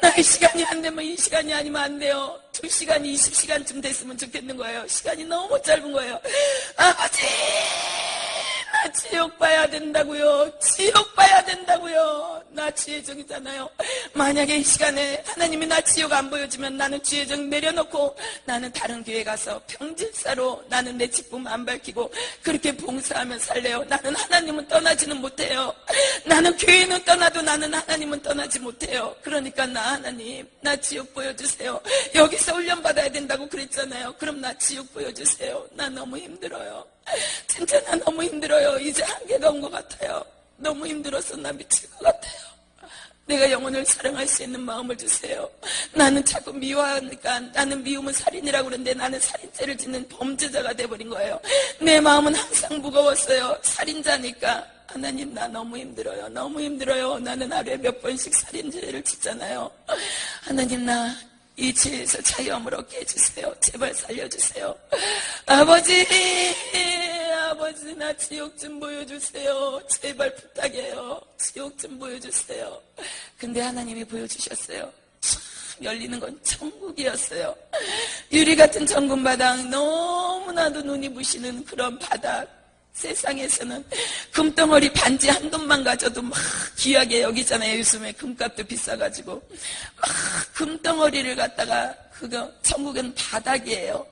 나 이 시간이 안 되면 이 시간이 아니면 안 돼요. 2시간이 20시간쯤 됐으면 좋겠는 거예요. 시간이 너무 짧은 거예요. 아버지 나 지옥 봐야 된다고요. 지옥 봐야 된다고요. 나 지혜정이잖아요. 만약에 이 시간에 하나님이 나 지옥 안 보여주면 나는 지혜정 내려놓고 나는 다른 교회 가서 평질사로 나는 내 직분 안 밝히고 그렇게 봉사하며 살래요. 나는 하나님은 떠나지는 못해요. 나는 교회는 떠나도 나는 하나님은 떠나지 못해요. 그러니까 나 하나님 나 지옥 보여주세요. 여기서 훈련받아야 된다고 그랬잖아요. 그럼 나 지옥 보여주세요. 나 너무 힘들어요. 진짜 나 너무 힘들어요. 이제 한계가 온 것 같아요. 너무 힘들어서 나 미칠 것 같아요. 내가 영혼을 사랑할 수 있는 마음을 주세요. 나는 자꾸 미워하니까 나는 미우면 살인이라고 그러는데 나는 살인죄를 짓는 범죄자가 돼버린 거예요. 내 마음은 항상 무거웠어요. 살인자니까. 하나님, 나 너무 힘들어요. 너무 힘들어요. 나는 하루에 몇 번씩 살인죄를 짓잖아요. 하나님, 나 이 죄에서 자유함을 얻게 해주세요. 제발 살려주세요. 아버지, 아버지, 나 지옥 좀 보여주세요. 제발 부탁해요. 지옥 좀 보여주세요. 근데 하나님이 보여주셨어요. 참 열리는 건 천국이었어요. 유리 같은 정금 바닥, 너무나도 눈이 부시는 그런 바닥. 세상에서는 금덩어리 반지 한 돈만 가져도 막 귀하게 여기잖아요. 요즘에 금값도 비싸가지고 막 금덩어리를 갖다가 그거 천국은 바닥이에요.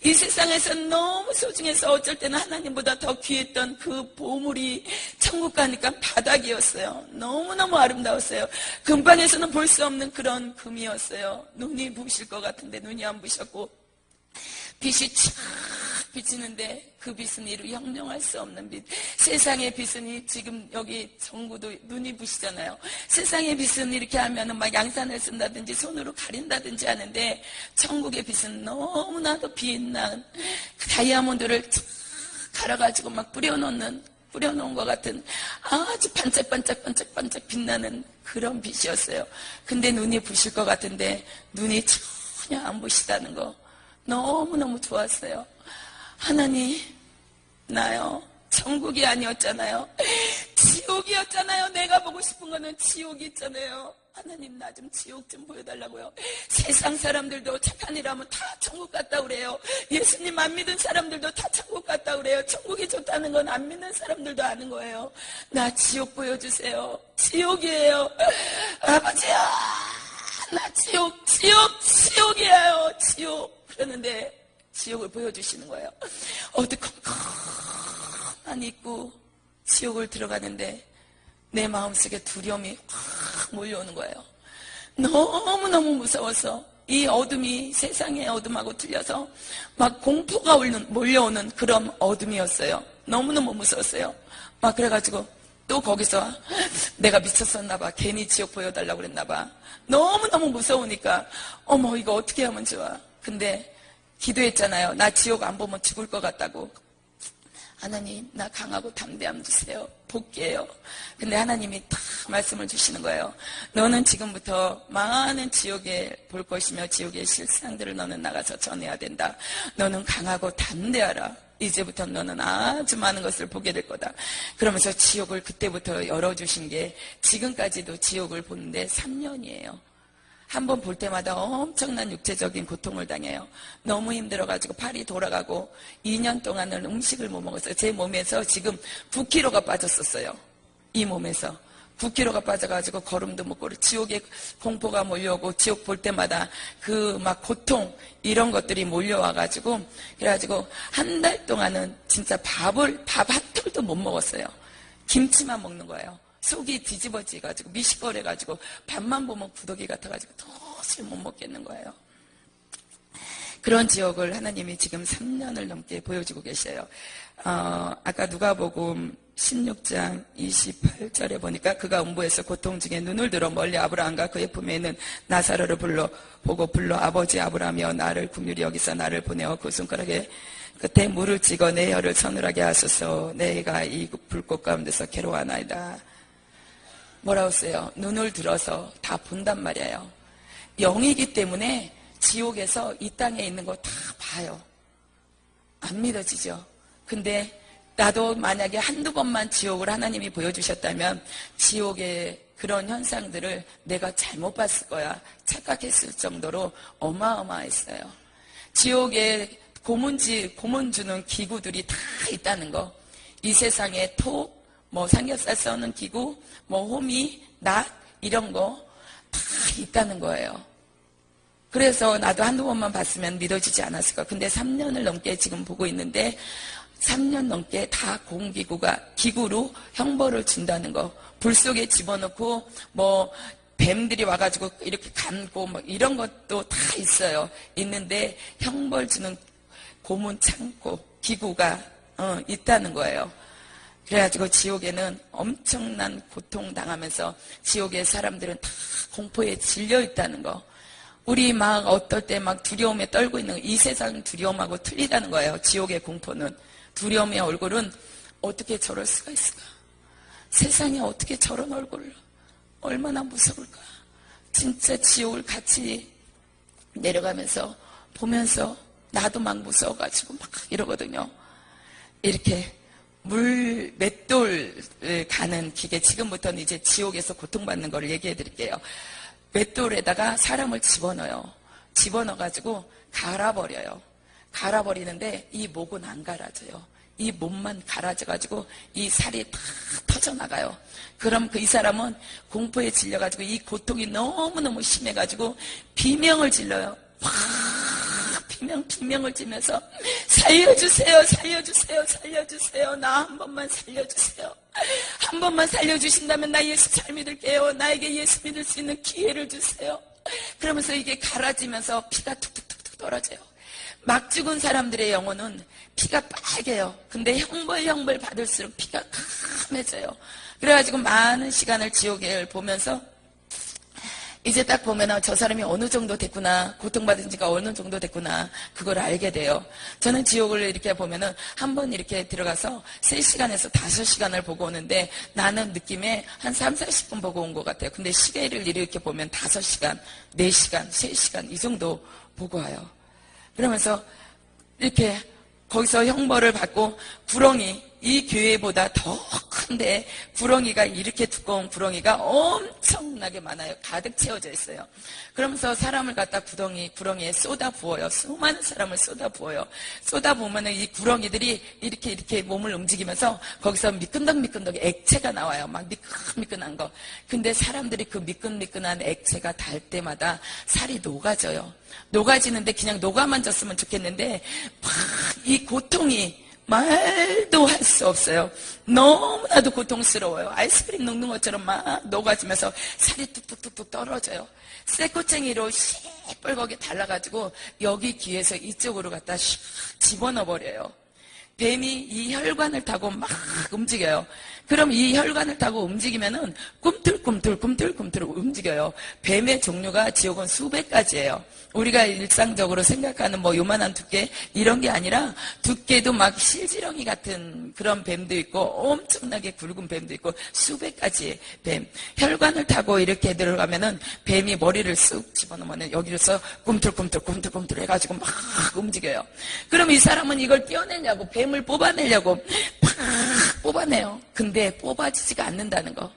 이 세상에서는 너무 소중해서 어쩔 때는 하나님보다 더 귀했던 그 보물이 천국 가니까 바닥이었어요. 너무너무 아름다웠어요. 금방에서는 볼 수 없는 그런 금이었어요. 눈이 부실 것 같은데 눈이 안 부셨고 빛이 촥 비치는데 그 빛은 이루 형용할 수 없는 빛. 세상의 빛은 지금 여기 전구도 눈이 부시잖아요. 세상의 빛은 이렇게 하면은 막 양산을 쓴다든지 손으로 가린다든지 하는데 천국의 빛은 너무나도 빛난 그 다이아몬드를 쫙 갈아가지고 막 뿌려놓은 것 같은 아주 반짝반짝 빛나는 그런 빛이었어요. 근데 눈이 부실 것 같은데 눈이 전혀 안 부시다는 거 너무너무 좋았어요. 하나님, 나요 천국이 아니었잖아요. 지옥이었잖아요. 내가 보고 싶은 거는 지옥이 있잖아요. 하나님, 나 좀 지옥 좀 보여달라고요. 세상 사람들도 착한 일 하면 다 천국 갔다 그래요. 예수님 안 믿은 사람들도 다 천국 갔다 그래요. 천국이 좋다는 건 안 믿는 사람들도 아는 거예요. 나 지옥 보여주세요. 지옥이에요. 아버지야, 나 지옥이에요. 지옥. 그러는데 지옥을 보여주시는 거예요. 어두컴컴한 입구 지옥을 들어가는데 내 마음속에 두려움이 확 몰려오는 거예요. 너무너무 무서워서 이 어둠이 세상의 어둠하고 틀려서 막 공포가 몰려오는 그런 어둠이었어요. 너무너무 무서웠어요. 막 그래가지고 또 거기서 내가 미쳤었나 봐. 괜히 지옥 보여달라고 그랬나 봐. 너무너무 무서우니까 어머 이거 어떻게 하면 좋아. 근데 기도했잖아요. 나 지옥 안 보면 죽을 것 같다고. 하나님, 나 강하고 담대함 주세요. 복귀해요. 근데 하나님이 딱 말씀을 주시는 거예요. 너는 지금부터 많은 지옥에 볼 것이며 지옥의 실상들을 너는 나가서 전해야 된다. 너는 강하고 담대하라. 이제부터 너는 아주 많은 것을 보게 될 거다. 그러면서 지옥을 그때부터 열어주신 게 지금까지도 지옥을 보는데 3년이에요. 한 번 볼 때마다 엄청난 육체적인 고통을 당해요. 너무 힘들어가지고 팔이 돌아가고 2년 동안은 음식을 못 먹었어요. 제 몸에서 지금 9kg가 빠졌었어요. 이 몸에서 9kg가 빠져가지고 걸음도 못 걸어. 지옥의 공포가 몰려오고 지옥 볼 때마다 그 막 고통 이런 것들이 몰려와가지고 그래가지고 한 달 동안은 진짜 밥 한 톨도 못 먹었어요. 김치만 먹는 거예요. 속이 뒤집어지가지고 미식거려가지고 밥만 보면 구더기 같아가지고 도저히 못 먹겠는 거예요. 그런 지옥을 하나님이 지금 3년을 넘게 보여주고 계셔요. 아까 누가복음 16장 28절에 보니까 그가 음부에서 고통 중에 눈을 들어 멀리 아브라함과 그의 품에 있는 나사로를 불러 아버지 아브라함이여 나를 긍휼히 여기서 나를 보내어 그 손가락에 그때 물을 찍어 내 혀를 서늘하게 하소서. 내가 이 불꽃 가운데서 괴로워하나이다. 뭐라고 써요? 눈을 들어서 다 본단 말이에요. 영이기 때문에 지옥에서 이 땅에 있는 거 다 봐요. 안 믿어지죠? 근데 나도 만약에 한두 번만 지옥을 하나님이 보여주셨다면 지옥의 그런 현상들을 내가 잘못 봤을 거야 착각했을 정도로 어마어마했어요. 지옥에 고문 주는 기구들이 다 있다는 거. 이 세상에 삼겹살 써는 기구, 호미, 낫 이런 거 다 있다는 거예요. 그래서 나도 한두 번만 봤으면 믿어지지 않았을 거야. 근데 3년을 넘게 지금 보고 있는데 3년 넘게 다 기구로 형벌을 준다는 거. 불 속에 집어넣고 뱀들이 와가지고 이렇게 감고 이런 것도 다 있어요. 있는데 형벌 주는 고문 창고 기구가 있다는 거예요. 그래가지고 지옥에는 엄청난 고통당하면서 지옥의 사람들은 다 공포에 질려 있다는 거. 우리 막 어떨 때 막 두려움에 떨고 있는 이 세상 두려움하고 틀리다는 거예요. 지옥의 공포는. 두려움의 얼굴은 어떻게 저럴 수가 있을까? 세상에 어떻게 저런 얼굴을, 얼마나 무서울까? 진짜 지옥을 같이 내려가면서 보면서 나도 막 무서워가지고 막 이러거든요. 이렇게 물 맷돌을 가는 기계, 지금부터는 이제 지옥에서 고통받는 걸 얘기해 드릴게요. 맷돌에다가 사람을 집어넣어요. 집어넣어가지고 갈아버려요. 갈아버리는데 이 목은 안 갈아져요. 이 몸만 갈아져가지고 이 살이 다 터져나가요. 그럼 이 사람은 공포에 질려가지고 이 고통이 너무너무 심해가지고 비명을 질러요. 와, 비명을 지면서 살려주세요, 살려주세요, 살려주세요. 나 한 번만 살려주세요. 한 번만 살려주신다면 나 예수 잘 믿을게요. 나에게 예수 믿을 수 있는 기회를 주세요. 그러면서 이게 갈아지면서 피가 툭툭툭툭 떨어져요. 막 죽은 사람들의 영혼은 피가 빨개요. 근데 형벌 받을수록 피가 까매져요. 그래가지고 많은 시간을 지옥을 보면서 이제 딱 보면 저 사람이 어느 정도 됐구나, 고통받은 지가 어느 정도 됐구나, 그걸 알게 돼요. 저는 지옥을 이렇게 보면은 한번 이렇게 들어가서 3시간에서 5시간을 보고 오는데 나는 느낌에 한 3, 40분 보고 온 것 같아요. 근데 시계를 이렇게 보면 5시간, 4시간, 3시간 이 정도 보고 와요. 그러면서 이렇게 거기서 형벌을 받고 구렁이, 이 교회보다 더 큰데 구렁이가 이렇게 두꺼운 구렁이가 엄청나게 많아요. 가득 채워져 있어요. 그러면서 사람을 갖다 구렁이에 쏟아 부어요. 수많은 사람을 쏟아 부어요. 쏟아 부으면 이 구렁이들이 이렇게 몸을 움직이면서 거기서 미끈덕미끈덕 액체가 나와요. 막 미끈미끈한 거. 근데 사람들이 그 미끈미끈한 액체가 닿을 때마다 살이 녹아져요. 녹아지는데 그냥 녹아만 졌으면 좋겠는데 막 이 고통이 말도 할 수 없어요. 너무나도 고통스러워요. 아이스크림 녹는 것처럼 막 녹아지면서 살이 뚝뚝뚝뚝 떨어져요. 쇠꼬챙이로 시뻘겋게 달라가지고 여기 귀에서 이쪽으로 갖다 슉 집어넣어버려요. 뱀이 이 혈관을 타고 막 움직여요. 그럼 이 혈관을 타고 움직이면은 꿈틀꿈틀 움직여요. 뱀의 종류가 지옥은 수백 가지예요. 우리가 일상적으로 생각하는 뭐 요만한 두께 이런 게 아니라 두께도 막 실지렁이 같은 그런 뱀도 있고 엄청나게 굵은 뱀도 있고 수백 가지의 뱀. 혈관을 타고 이렇게 들어가면은 뱀이 머리를 쑥 집어넣으면 여기로서 꿈틀꿈틀 해가지고 막 움직여요. 그럼 이 사람은 이걸 떼어내려고 뱀을 뽑아내려고 팍 뽑아내요. 근데 뽑아지지가 않는다는 거.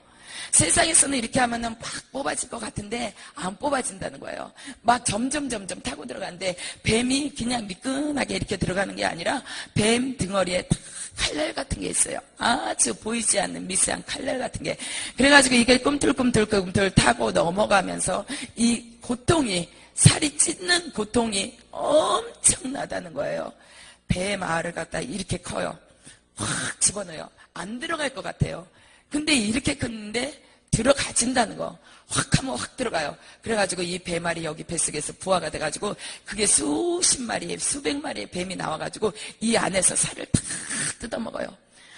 세상에서는 이렇게 하면은 팍 뽑아질 것 같은데 안 뽑아진다는 거예요. 막 점점 타고 들어가는데 뱀이 그냥 미끈하게 이렇게 들어가는 게 아니라 뱀 등어리에 칼날 같은 게 있어요. 아주 보이지 않는 미세한 칼날 같은 게. 그래가지고 이게 꿈틀꿈틀 타고 넘어가면서 이 고통이, 살이 찢는 고통이 엄청나다는 거예요. 뱀 알을 갖다 이렇게 커요. 확 집어넣어요. 안 들어갈 것 같아요. 근데 이렇게 컸는데 들어가진다는 거. 확 하면 확 들어가요. 그래가지고 이 뱀알이 여기 뱃속에서 부화가 돼가지고 그게 수십 마리, 수백 마리의 뱀이 나와가지고 이 안에서 살을 다 뜯어먹어요.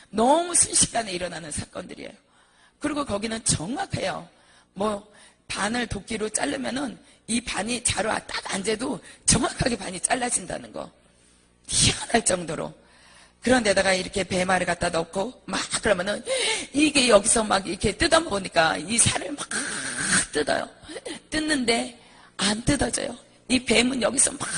너무 순식간에 일어나는 사건들이에요. 그리고 거기는 정확해요. 뭐 반을 도끼로 자르면은 이 반이 자루 딱 앉아도 정확하게 반이 잘라진다는 거. 희한할 정도로. 그런 데다가 이렇게 뱀알을 갖다 넣고 막 그러면은 이게 여기서 막 이렇게 뜯어먹으니까 이 살을 막 뜯어요. 뜯는데 안 뜯어져요. 이 뱀은 여기서 막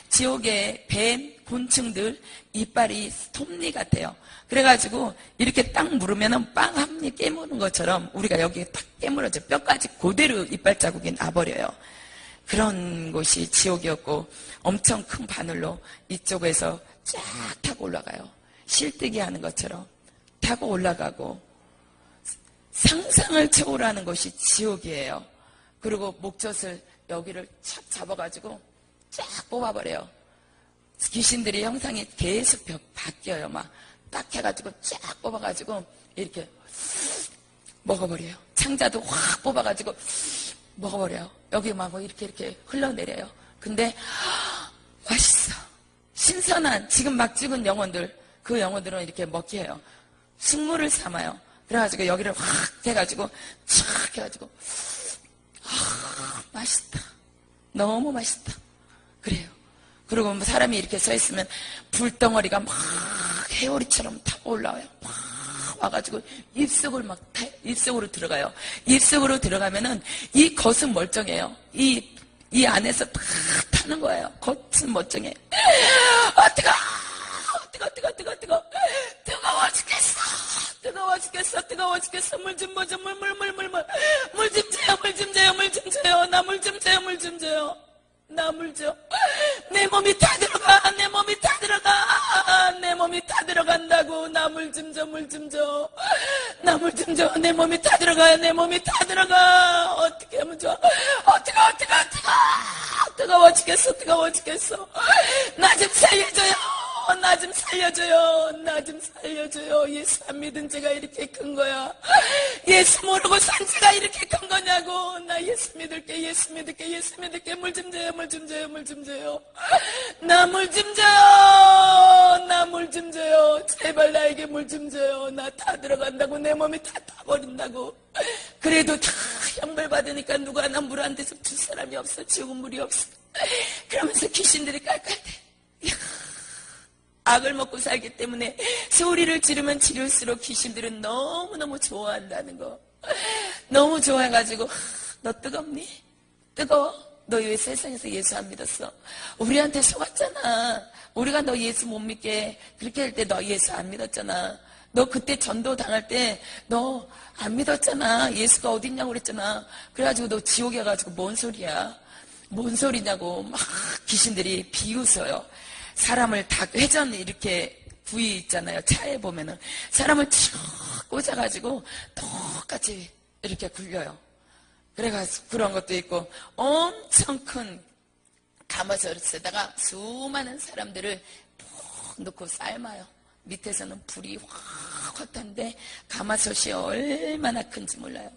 지옥의 뱀 곤충들 이빨이 톱니 같아요. 그래가지고 이렇게 딱 물으면은 빵 한 입 깨무는 것처럼 우리가 여기 딱 깨물어져 뼈까지 그대로 이빨 자국이 나버려요. 그런 곳이 지옥이었고 엄청 큰 바늘로 이쪽에서 쫙 타고 올라가요. 실뜨기 하는 것처럼 타고 올라가고 상상을 초월하는 것이 지옥이에요. 그리고 목젖을 여기를 착 잡아가지고 쫙 뽑아버려요. 귀신들이 형상이 계속 바뀌어요. 막 딱 해가지고 쫙 뽑아가지고 이렇게 먹어버려요. 창자도 확 뽑아가지고 먹어버려요. 여기 막 이렇게 흘러내려요. 근데 맛있어. 신선한 지금 막 죽은 영혼들, 그 영혼들은 이렇게 먹게 해요. 식물을 삼아요. 그래가지고 여기를 확 해가지고 촥 해가지고 맛있다. 너무 맛있다. 그래요. 그리고 뭐 사람이 이렇게 서 있으면 불덩어리가 막 해오리처럼 타고 올라와요. 막 와가지고 입속으로 들어가요. 입속으로 들어가면은 이 겉은 멀쩡해요. 이 안에서 다 타는 거예요. 겉은 멀쩡해. 뜨거워 죽겠어. 물 좀 보자. 물 좀 줘요. 나 물 좀 줘요. 나 물 줘. 내 몸이 다 들어간다고. 나 물 좀 줘. 나 물 좀 줘. 내 몸이 다 들어가. 어떻게 하면 좋아? 뜨거워 죽겠어. 나 좀 살려줘요. 예수 안 믿은 제가 이렇게 큰 거야. 예수 모르고 산 제가 이렇게 큰 거냐고. 나 예수 믿을게. 물 좀 줘요. 나 물 좀 줘요. 제발 나에게 물 좀 줘요. 나 다 들어간다고. 내 몸이 다 타버린다고. 그래도 다 형벌 받으니까 누가 나 물 한 대서 줄 사람이 없어. 지옥은 물이 없어. 그러면서 귀신들이 깔깔대. 악을 먹고 살기 때문에 소리를 지르면 지를수록 귀신들은 너무너무 좋아한다는 거. 너무 좋아해가지고 너 뜨겁니? 뜨거워? 너 왜 세상에서 예수 안 믿었어? 우리한테 속았잖아. 우리가 너 예수 못 믿게 그렇게 할 때 너 예수 안 믿었잖아. 너 그때 전도 당할 때 너 안 믿었잖아. 예수가 어딨냐고 그랬잖아. 그래가지고 너 지옥에 가지고 뭔 소리냐고 막 귀신들이 비웃어요. 사람을 닭 회전 이렇게 부위 있잖아요. 차에 보면은 사람을 쭉 꽂아가지고 똑같이 이렇게 굴려요. 그래가지고 그런 것도 있고 엄청 큰 가마솥에다가 수많은 사람들을 푹 넣고 삶아요. 밑에서는 불이 확 탄데 가마솥이 얼마나 큰지 몰라요.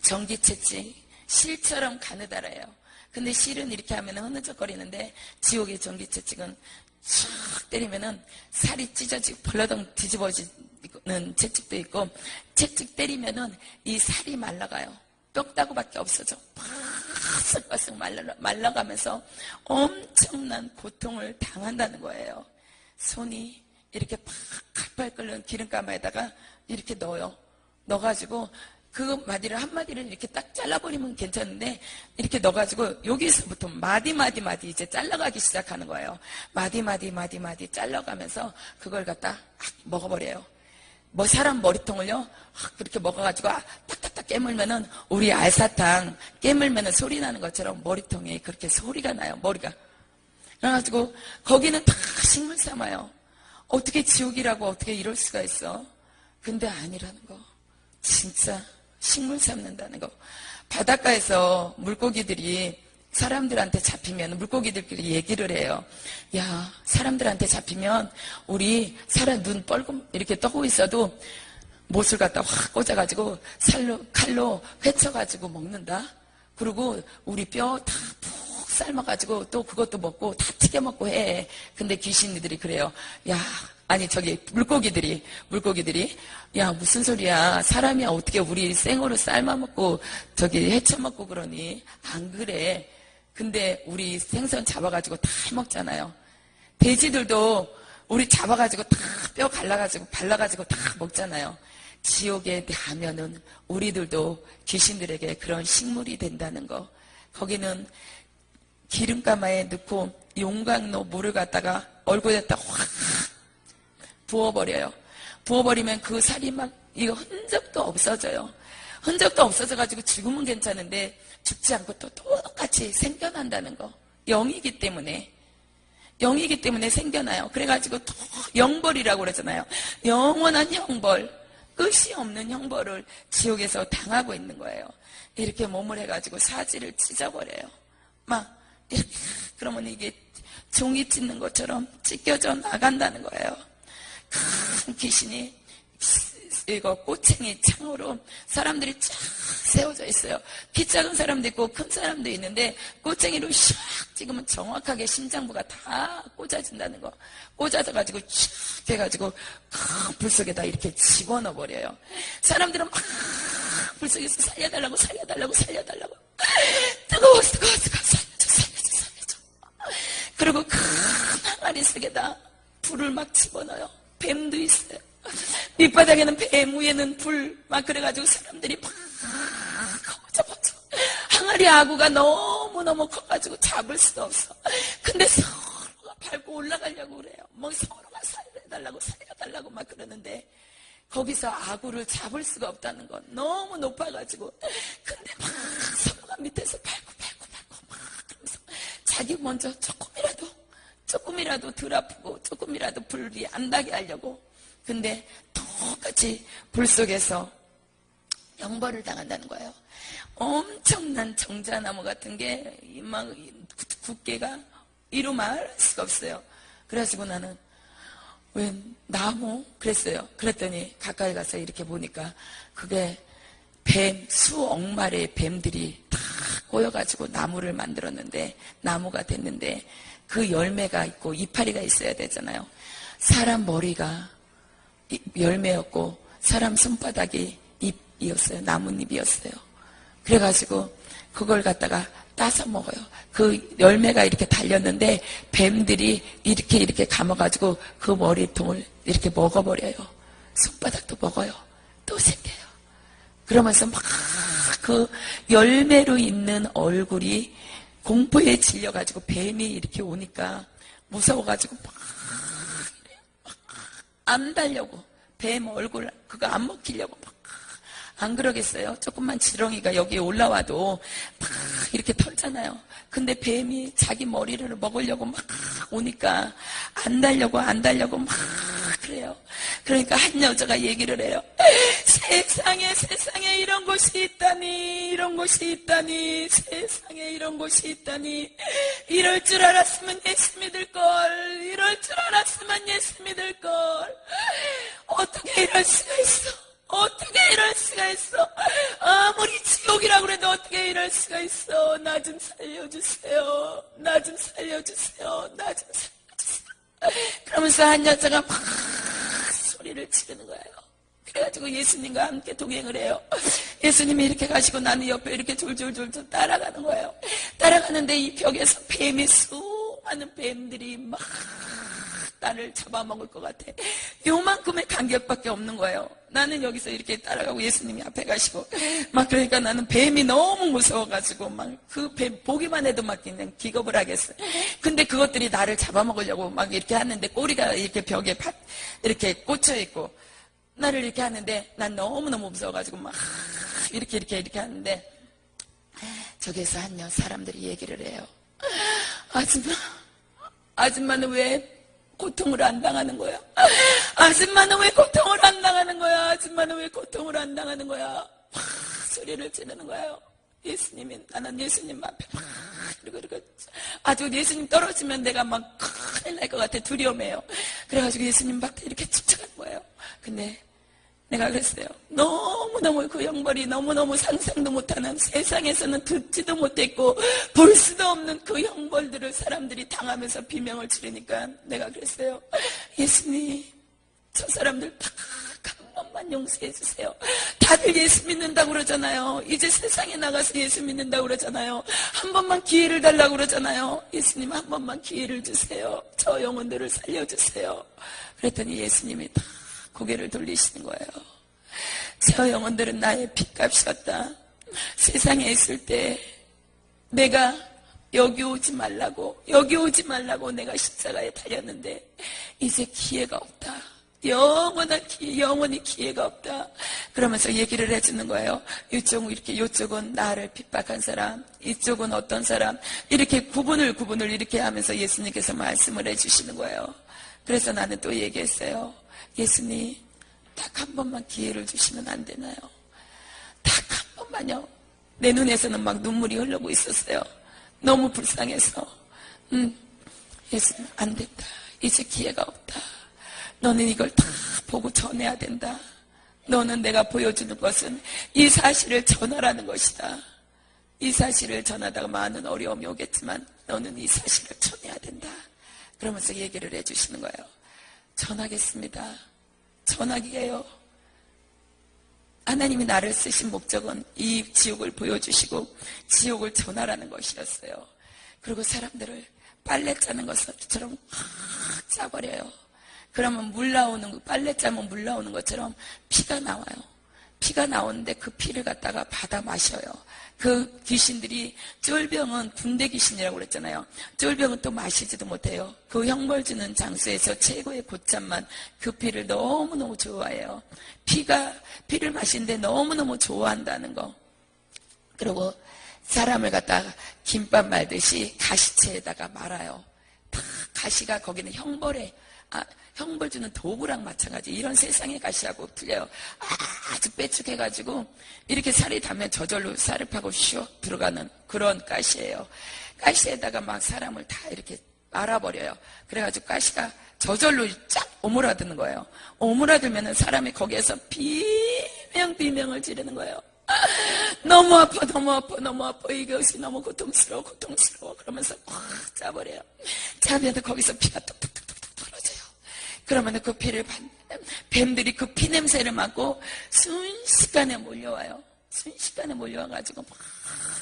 전기채찍 실처럼 가느다라요. 근데 실은 이렇게 하면 흐느적거리는데 지옥의 전기채찍은 촥 때리면은 살이 찢어지고 벌러덩 뒤집어지는 채찍도 있고 채찍 때리면은 이 살이 말라가요. 뼈다구밖에 없어져. 바싹바싹 말라가면서 엄청난 고통을 당한다는 거예요. 손이 이렇게 팔팔 끓는 기름가마에다가 이렇게 넣어요. 넣어가지고 그 마디를 한마디를 이렇게 딱 잘라버리면 괜찮은데 이렇게 넣어가지고 여기서부터 마디 이제 잘라가기 시작하는 거예요. 마디 잘라가면서 그걸 갖다 먹어버려요. 뭐 사람 머리통을요 그렇게 먹어가지고 딱딱딱 깨물면은 우리 알사탕 깨물면은 소리 나는 것처럼 머리통에 그렇게 소리가 나요. 머리가. 그래가지고 거기는 다 식물 삼아요. 어떻게 지옥이라고 어떻게 이럴 수가 있어. 근데 아니라는 거. 진짜 식물 삼는다는 거. 바닷가에서 물고기들이 사람들한테 잡히면 물고기들끼리 얘기를 해요. 야, 사람들한테 잡히면 우리 사람 눈 뻘겋 이렇게 떠고 있어도 못을 갖다 확 꽂아가지고 칼로 회쳐가지고 먹는다. 그리고 우리 뼈 다 푹 삶아가지고 또 그것도 먹고 다 튀겨 먹고 해. 근데 귀신들이 그래요. 야, 아니 저기 물고기들이 야 무슨 소리야. 사람이 어떻게 우리 생으로 삶아먹고 저기 헤쳐먹고 그러니. 안 그래. 근데 우리 생선 잡아가지고 다 해먹잖아요. 돼지들도 우리 잡아가지고 다 뼈 갈라가지고 발라가지고 다 먹잖아요. 지옥에 가면은 우리들도 귀신들에게 그런 식물이 된다는 거. 거기는 기름가마에 넣고 용광로 물을 갖다가 얼굴에다 확 부어버려요. 부어버리면 그 살이 막 이거 흔적도 없어져요. 흔적도 없어져가지고 죽으면 괜찮은데 죽지 않고 또 똑같이 생겨난다는 거. 영이기 때문에 생겨나요. 그래가지고 또 영벌이라고 그러잖아요. 영원한 형벌, 끝이 없는 형벌을 지옥에서 당하고 있는 거예요. 이렇게 몸을 해가지고 사지를 찢어버려요. 막 이렇게. 그러면 이게 종이 찢는 것처럼 찢겨져 나간다는 거예요. 큰 귀신이 이거 꼬챙이 창으로 사람들이 쫙 세워져 있어요. 키 작은 사람도 있고 큰 사람도 있는데 꼬챙이로 샥 찍으면 정확하게 심장부가 다 꽂아진다는 거. 꽂아져가지고 쫙 해가지고 큰 불 속에다 이렇게 집어넣어 버려요. 사람들은 막 불 속에서 살려달라고 뜨거워 살려줘. 그리고 큰 항아리 속에다 불을 막 집어넣어요. 뱀도 있어요. 밑바닥에는 뱀, 위에는 불, 막 그래가지고 사람들이 막 커져. 항아리 아구가 너무너무 커가지고 잡을 수도 없어. 근데 서로가 밟고 올라가려고 그래요. 뭐 서로가 살려달라고 막 그러는데 거기서 아구를 잡을 수가 없다는 건 너무 높아가지고. 근데 막 서로가 밑에서 밟고 막 그러면서 자기 먼저 조금이라도 덜 아프고 조금이라도 불이 안 나게 하려고. 근데 똑같이 불 속에서 영벌을 당한다는 거예요. 엄청난 정자나무 같은 게 막 두께가 이루 말할 수가 없어요. 그래가지고 나는 왜 나무? 그랬어요. 그랬더니 가까이 가서 이렇게 보니까 그게 뱀, 수억 마리의 뱀들이 다 꼬여가지고 나무를 만들었는데, 나무가 됐는데 그 열매가 있고 이파리가 있어야 되잖아요. 사람 머리가 열매였고 사람 손바닥이 잎이었어요. 나뭇잎이었어요. 그래가지고 그걸 갖다가 따서 먹어요. 그 열매가 이렇게 달렸는데 뱀들이 이렇게 감아가지고 그 머리통을 이렇게 먹어버려요. 손바닥도 먹어요. 또 생겨요. 그러면서 막 그 열매로 있는 얼굴이 공포에 질려가지고 뱀이 이렇게 오니까 무서워가지고 막 안 달려고, 뱀 얼굴 그거 안 먹히려고 막 안 그러겠어요? 조금만 지렁이가 여기에 올라와도 막 이렇게 털잖아요. 근데 뱀이 자기 머리를 먹으려고 막 오니까 안 달려고 막 그래요. 그러니까 한 여자가 얘기를 해요. 세상에 이런 곳이 있다니, 세상에 이런 곳이 있다니. 이럴 줄 알았으면 예수 믿을걸. 어떻게 이럴 수가 있어. 아무리 지옥이라고 그래도 어떻게 이럴 수가 있어. 나 좀 살려주세요. 그러면서 한 여자가 막 소리를 지르는 거예요. 그래가지고 예수님과 함께 동행을 해요. 예수님이 이렇게 가시고 나는 옆에 이렇게 졸졸 따라가는 거예요. 따라가는데 이 벽에서 뱀이 수많은 뱀들이 막 나를 잡아먹을 것 같아. 요만큼의 간격밖에 없는 거예요. 나는 여기서 이렇게 따라가고 예수님이 앞에 가시고 막 그러니까 나는 뱀이 너무 무서워가지고 막 그 뱀 보기만 해도 막 그냥 기겁을 하겠어요. 근데 그것들이 나를 잡아먹으려고 막 이렇게 하는데 꼬리가 이렇게 벽에 이렇게 꽂혀 있고 나를 이렇게 하는데 난 너무너무 무서워가지고 막 이렇게 하는데 저기서 한 사람들이 얘기를 해요. 아줌마는 왜 고통을 안 당하는 거야? 아줌마는 왜 고통을 안 당하는 거야? 소리를 지르는 거예요. 나는 예수님 앞에 막 이러고 아주 예수님 떨어지면 내가 막 큰일 날 것 같아. 두려움해요. 그래가지고 예수님 밖에 이렇게 집착하는 거예요. 근데 내가 그랬어요. 너무너무 그 형벌이 너무너무 상상도 못하는, 세상에서는 듣지도 못했고 볼 수도 없는 그 형벌들을 사람들이 당하면서 비명을 지르니까 내가 그랬어요. 예수님, 저 사람들 다 한 번만 용서해 주세요. 다들 예수 믿는다고 그러잖아요. 이제 세상에 나가서 예수 믿는다고 그러잖아요. 한 번만 기회를 달라고 그러잖아요. 예수님 한 번만 기회를 주세요. 저 영혼들을 살려주세요. 그랬더니 예수님이 다 고개를 돌리시는 거예요. 저 영혼들은 나의 핏값이었다. 세상에 있을 때 내가 여기 오지 말라고 내가 십자가에 달렸는데 이제 기회가 없다. 영원히 기회가 없다. 그러면서 얘기를 해주는 거예요. 이쪽은 나를 핍박한 사람, 이쪽은 어떤 사람, 이렇게 구분을 이렇게 하면서 예수님께서 말씀을 해주시는 거예요. 그래서 나는 또 얘기했어요. 예수님, 딱 한 번만 기회를 주시면 안 되나요? 딱 한 번만요. 내 눈에서는 막 눈물이 흐르고 있었어요. 너무 불쌍해서. 예수님, 안 된다. 이제 기회가 없다. 너는 이걸 다 보고 전해야 된다. 너는 내가 보여주는 것은 이 사실을 전하라는 것이다. 이 사실을 전하다가 많은 어려움이 오겠지만 너는 이 사실을 전해야 된다. 그러면서 얘기를 해주시는 거예요. 전하겠습니다. 전하기예요. 하나님이 나를 쓰신 목적은 이 지옥을 보여주시고 지옥을 전하라는 것이었어요. 그리고 사람들을 빨래 짜는 것처럼 확 짜버려요. 그러면 물 나오는, 빨래 짜면 물 나오는 것처럼 피가 나와요. 피가 나오는데 그 피를 갖다가 받아 마셔요. 그 귀신들이, 쫄병은 군대 귀신이라고 그랬잖아요. 쫄병은 또 마시지도 못해요. 그 형벌 주는 장소에서 최고의 고참만 그 피를 너무너무 좋아해요. 피를 마시는데 너무너무 좋아한다는 거. 그리고 사람을 갖다가 김밥 말듯이 가시채에다가 말아요. 다 가시가 거기는 형벌 주는 도구랑 마찬가지. 이런 세상의 가시하고 틀려요. 아주 빼쭉해가지고 이렇게 살이 닿으면 저절로 쌀을 파고 슉 들어가는 그런 가시예요. 가시에다가 막 사람을 다 이렇게 말아버려요. 그래가지고 가시가 저절로 쫙 오므라드는 거예요. 오므라들면은 사람이 거기에서 비명을 지르는 거예요. 너무 아파, 너무 아파, 너무 아파. 이것이 너무 고통스러워, 고통스러워. 그러면서 확 짜버려요. 짜면 거기서 피가 뚝뚝뚝뚝 떨어져요. 그러면 그 피를 뱀들이 그 피 냄새를 맡고 순식간에 몰려와요. 순식간에 몰려와가지고 막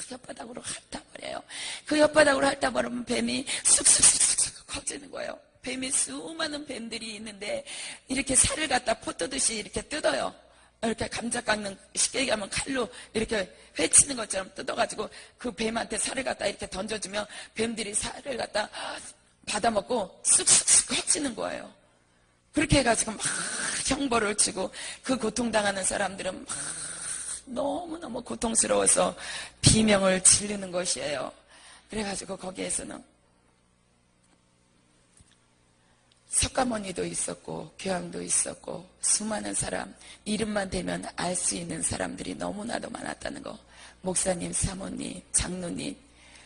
혓바닥으로 핥아버려요. 그 혓바닥으로 핥아버리면 뱀이 쑥쑥쑥쑥 커지는 거예요. 뱀이 수많은 뱀들이 있는데 이렇게 살을 갖다 포 뜨듯이 이렇게 뜯어요. 이렇게 감자 깎는, 쉽게 얘기하면 칼로 이렇게 회치는 것처럼 뜯어가지고 그 뱀한테 살을 갖다 이렇게 던져주면 뱀들이 살을 갖다 받아먹고 쑥쑥쑥 커지는 거예요. 그렇게 해가지고 막 형벌을 치고 그 고통당하는 사람들은 막 너무너무 고통스러워서 비명을 지르는 것이에요. 그래가지고 거기에서는 석가모니도 있었고 교황도 있었고 수많은 사람, 이름만 대면 알 수 있는 사람들이 너무나도 많았다는 거. 목사님, 사모님, 장로님,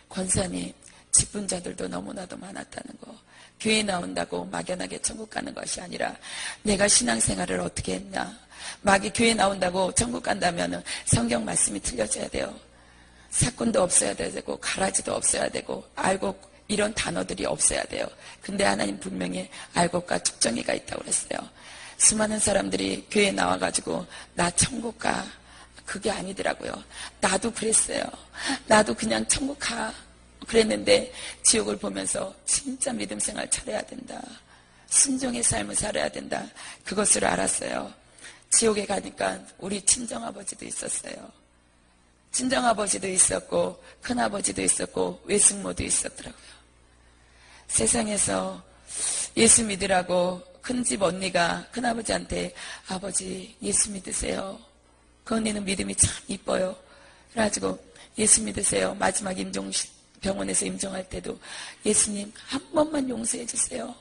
권사님, 직분자들도 너무나도 많았다는 거. 교회 나온다고 막연하게 천국 가는 것이 아니라 내가 신앙생활을 어떻게 했냐. 막이 교회 나온다고 천국 간다면 성경 말씀이 틀려져야 돼요. 사건도 없어야 되고 가라지도 없어야 되고 알고 이런 단어들이 없어야 돼요. 근데 하나님 분명히 알곡과 축정이가 있다고 그랬어요. 수많은 사람들이 교회에 나와가지고 나 천국 가. 그게 아니더라고요. 나도 그랬어요. 나도 그냥 천국 가. 그랬는데 지옥을 보면서 진짜 믿음 생활 잘해야 된다. 순종의 삶을 살아야 된다. 그것을 알았어요. 지옥에 가니까 우리 친정아버지도 있었어요. 친정아버지도 있었고 큰아버지도 있었고 외숙모도 있었더라고요. 세상에서 예수 믿으라고 큰집 언니가 큰아버지한테 아버지 예수 믿으세요. 그 언니는 믿음이 참 이뻐요. 그래가지고 예수 믿으세요. 마지막 병원에서 임종할 때도 예수님 한 번만 용서해 주세요.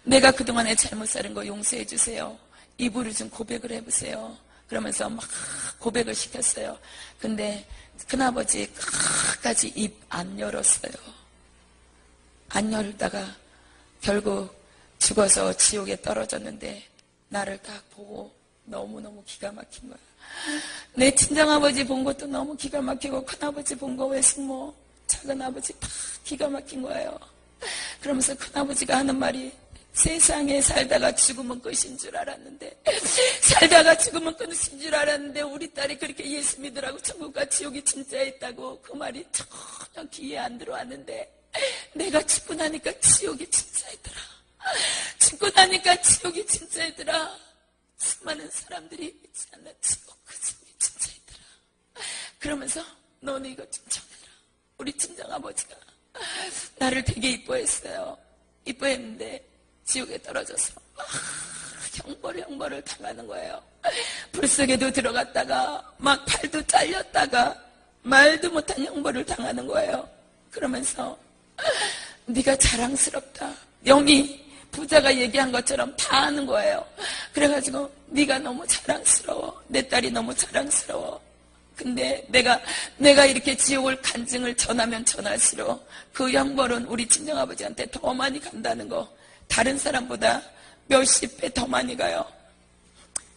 내가 그동안에 잘못 살은 거 용서해 주세요. 입으로 좀 고백을 해보세요. 그러면서 막 고백을 시켰어요. 근데 큰아버지 끝까지 입 안 열었어요. 안 열다가 결국 죽어서 지옥에 떨어졌는데 나를 딱 보고 너무너무 기가 막힌 거야. 내 친정아버지 본 것도 너무 기가 막히고 큰아버지 본 거 외숙모 작은아버지 다 기가 막힌 거예요. 그러면서 큰아버지가 하는 말이 세상에 살다가 죽으면 끝인 줄 알았는데 살다가 죽으면 끝인 줄 알았는데 우리 딸이 그렇게 예수 믿으라고 천국과 지옥이 진짜 있다고 그 말이 전혀 귀에 안 들어왔는데 내가 죽고 나니까 지옥이 진짜 있더라. 죽고 나니까 지옥이 진짜 있더라. 수많은 사람들이 믿지 않는 지옥 그 지옥이 진짜 있더라. 그러면서 너는 이거 좀 전해라. 우리 친정아버지가 나를 되게 이뻐했어요. 이뻐했는데 지옥에 떨어져서 형벌을 당하는 거예요. 불속에도 들어갔다가 막 팔도 잘렸다가 말도 못한 형벌을 당하는 거예요. 그러면서 네가 자랑스럽다. 영이 부자가 얘기한 것처럼 다 아는 거예요. 그래가지고 네가 너무 자랑스러워. 내 딸이 너무 자랑스러워. 근데 내가 이렇게 지옥을 간증을 전하면 전할수록 그 형벌은 우리 친정아버지한테 더 많이 간다는 거. 다른 사람보다 몇십 배 더 많이 가요.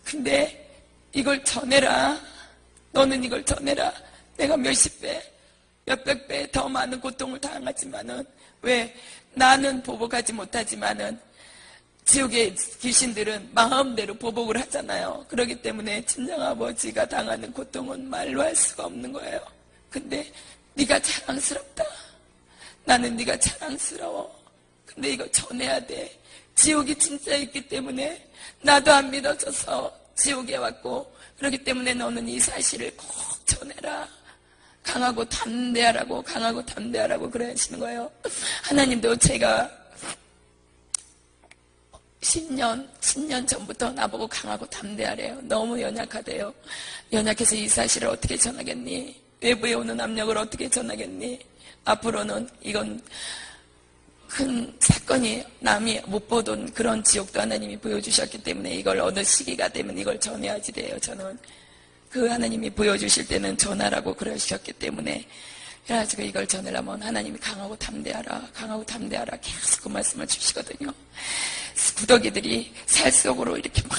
근데 이걸 전해라. 너는 이걸 전해라. 내가 몇십 배, 몇백 배 더 많은 고통을 당하지만은, 왜? 나는 보복하지 못하지만은, 지옥의 귀신들은 마음대로 보복을 하잖아요. 그렇기 때문에 친정아버지가 당하는 고통은 말로 할 수가 없는 거예요. 근데 네가 자랑스럽다. 나는 네가 자랑스러워. 근데 이거 전해야 돼. 지옥이 진짜 있기 때문에 나도 안 믿어져서 지옥에 왔고, 그렇기 때문에 너는 이 사실을 꼭 전해라. 강하고 담대하라고, 강하고 담대하라고 그래 하시는 거예요. 하나님도 제가 10년 전부터 나보고 강하고 담대하래요. 너무 연약하대요. 연약해서 이 사실을 어떻게 전하겠니? 외부에 오는 압력을 어떻게 전하겠니? 앞으로는 이건 큰 사건이 남이 못 보던 그런 지옥도 하나님이 보여주셨기 때문에 이걸 어느 시기가 되면 이걸 전해야지 돼요. 저는 그 하나님이 보여주실 때는 전하라고 그러셨기 때문에, 그래가지고 이걸 전하려면 하나님이 강하고 담대하라, 강하고 담대하라 계속 그 말씀을 주시거든요. 구더기들이 살 속으로 이렇게 막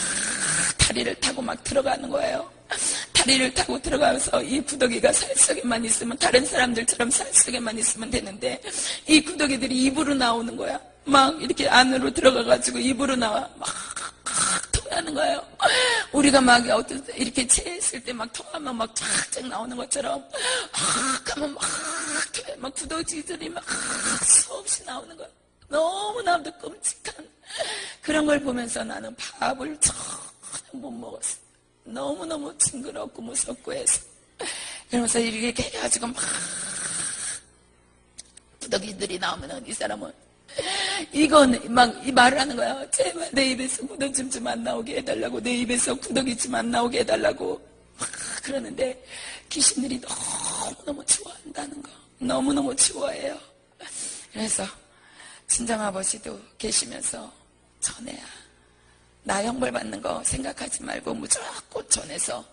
다리를 타고 막 들어가는 거예요. 다리를 타고 들어가서 이 구더기가 살 속에만 있으면, 다른 사람들처럼 살 속에만 있으면 되는데, 이 구더기들이 입으로 나오는 거야. 막 이렇게 안으로 들어가가지고 입으로 나와. 막 토하는 거예요. 우리가 막 이렇게 체했을 때 막 토하면 막 쫙쫙 나오는 것처럼, 하면 막 구더기들이 막 수없이 나오는 거야. 너무나도 끔찍한 그런 걸 보면서 나는 밥을 전혀 못 먹었어. 너무너무 징그럽고 무섭고 해서. 그러면서 이렇게 해가지고 막 구더기들이 나오면은 이 사람은 이건 막 이 말을 하는 거야. 제발 내 입에서 구더기 좀 안 나오게 해달라고, 내 입에서 구더기 좀 안 나오게 해달라고 막 그러는데, 귀신들이 너무너무 좋아한다는 거. 너무너무 좋아해요. 그래서 친정아버지도 계시면서 전해야. 나 형벌 받는 거 생각하지 말고 무조건 전해서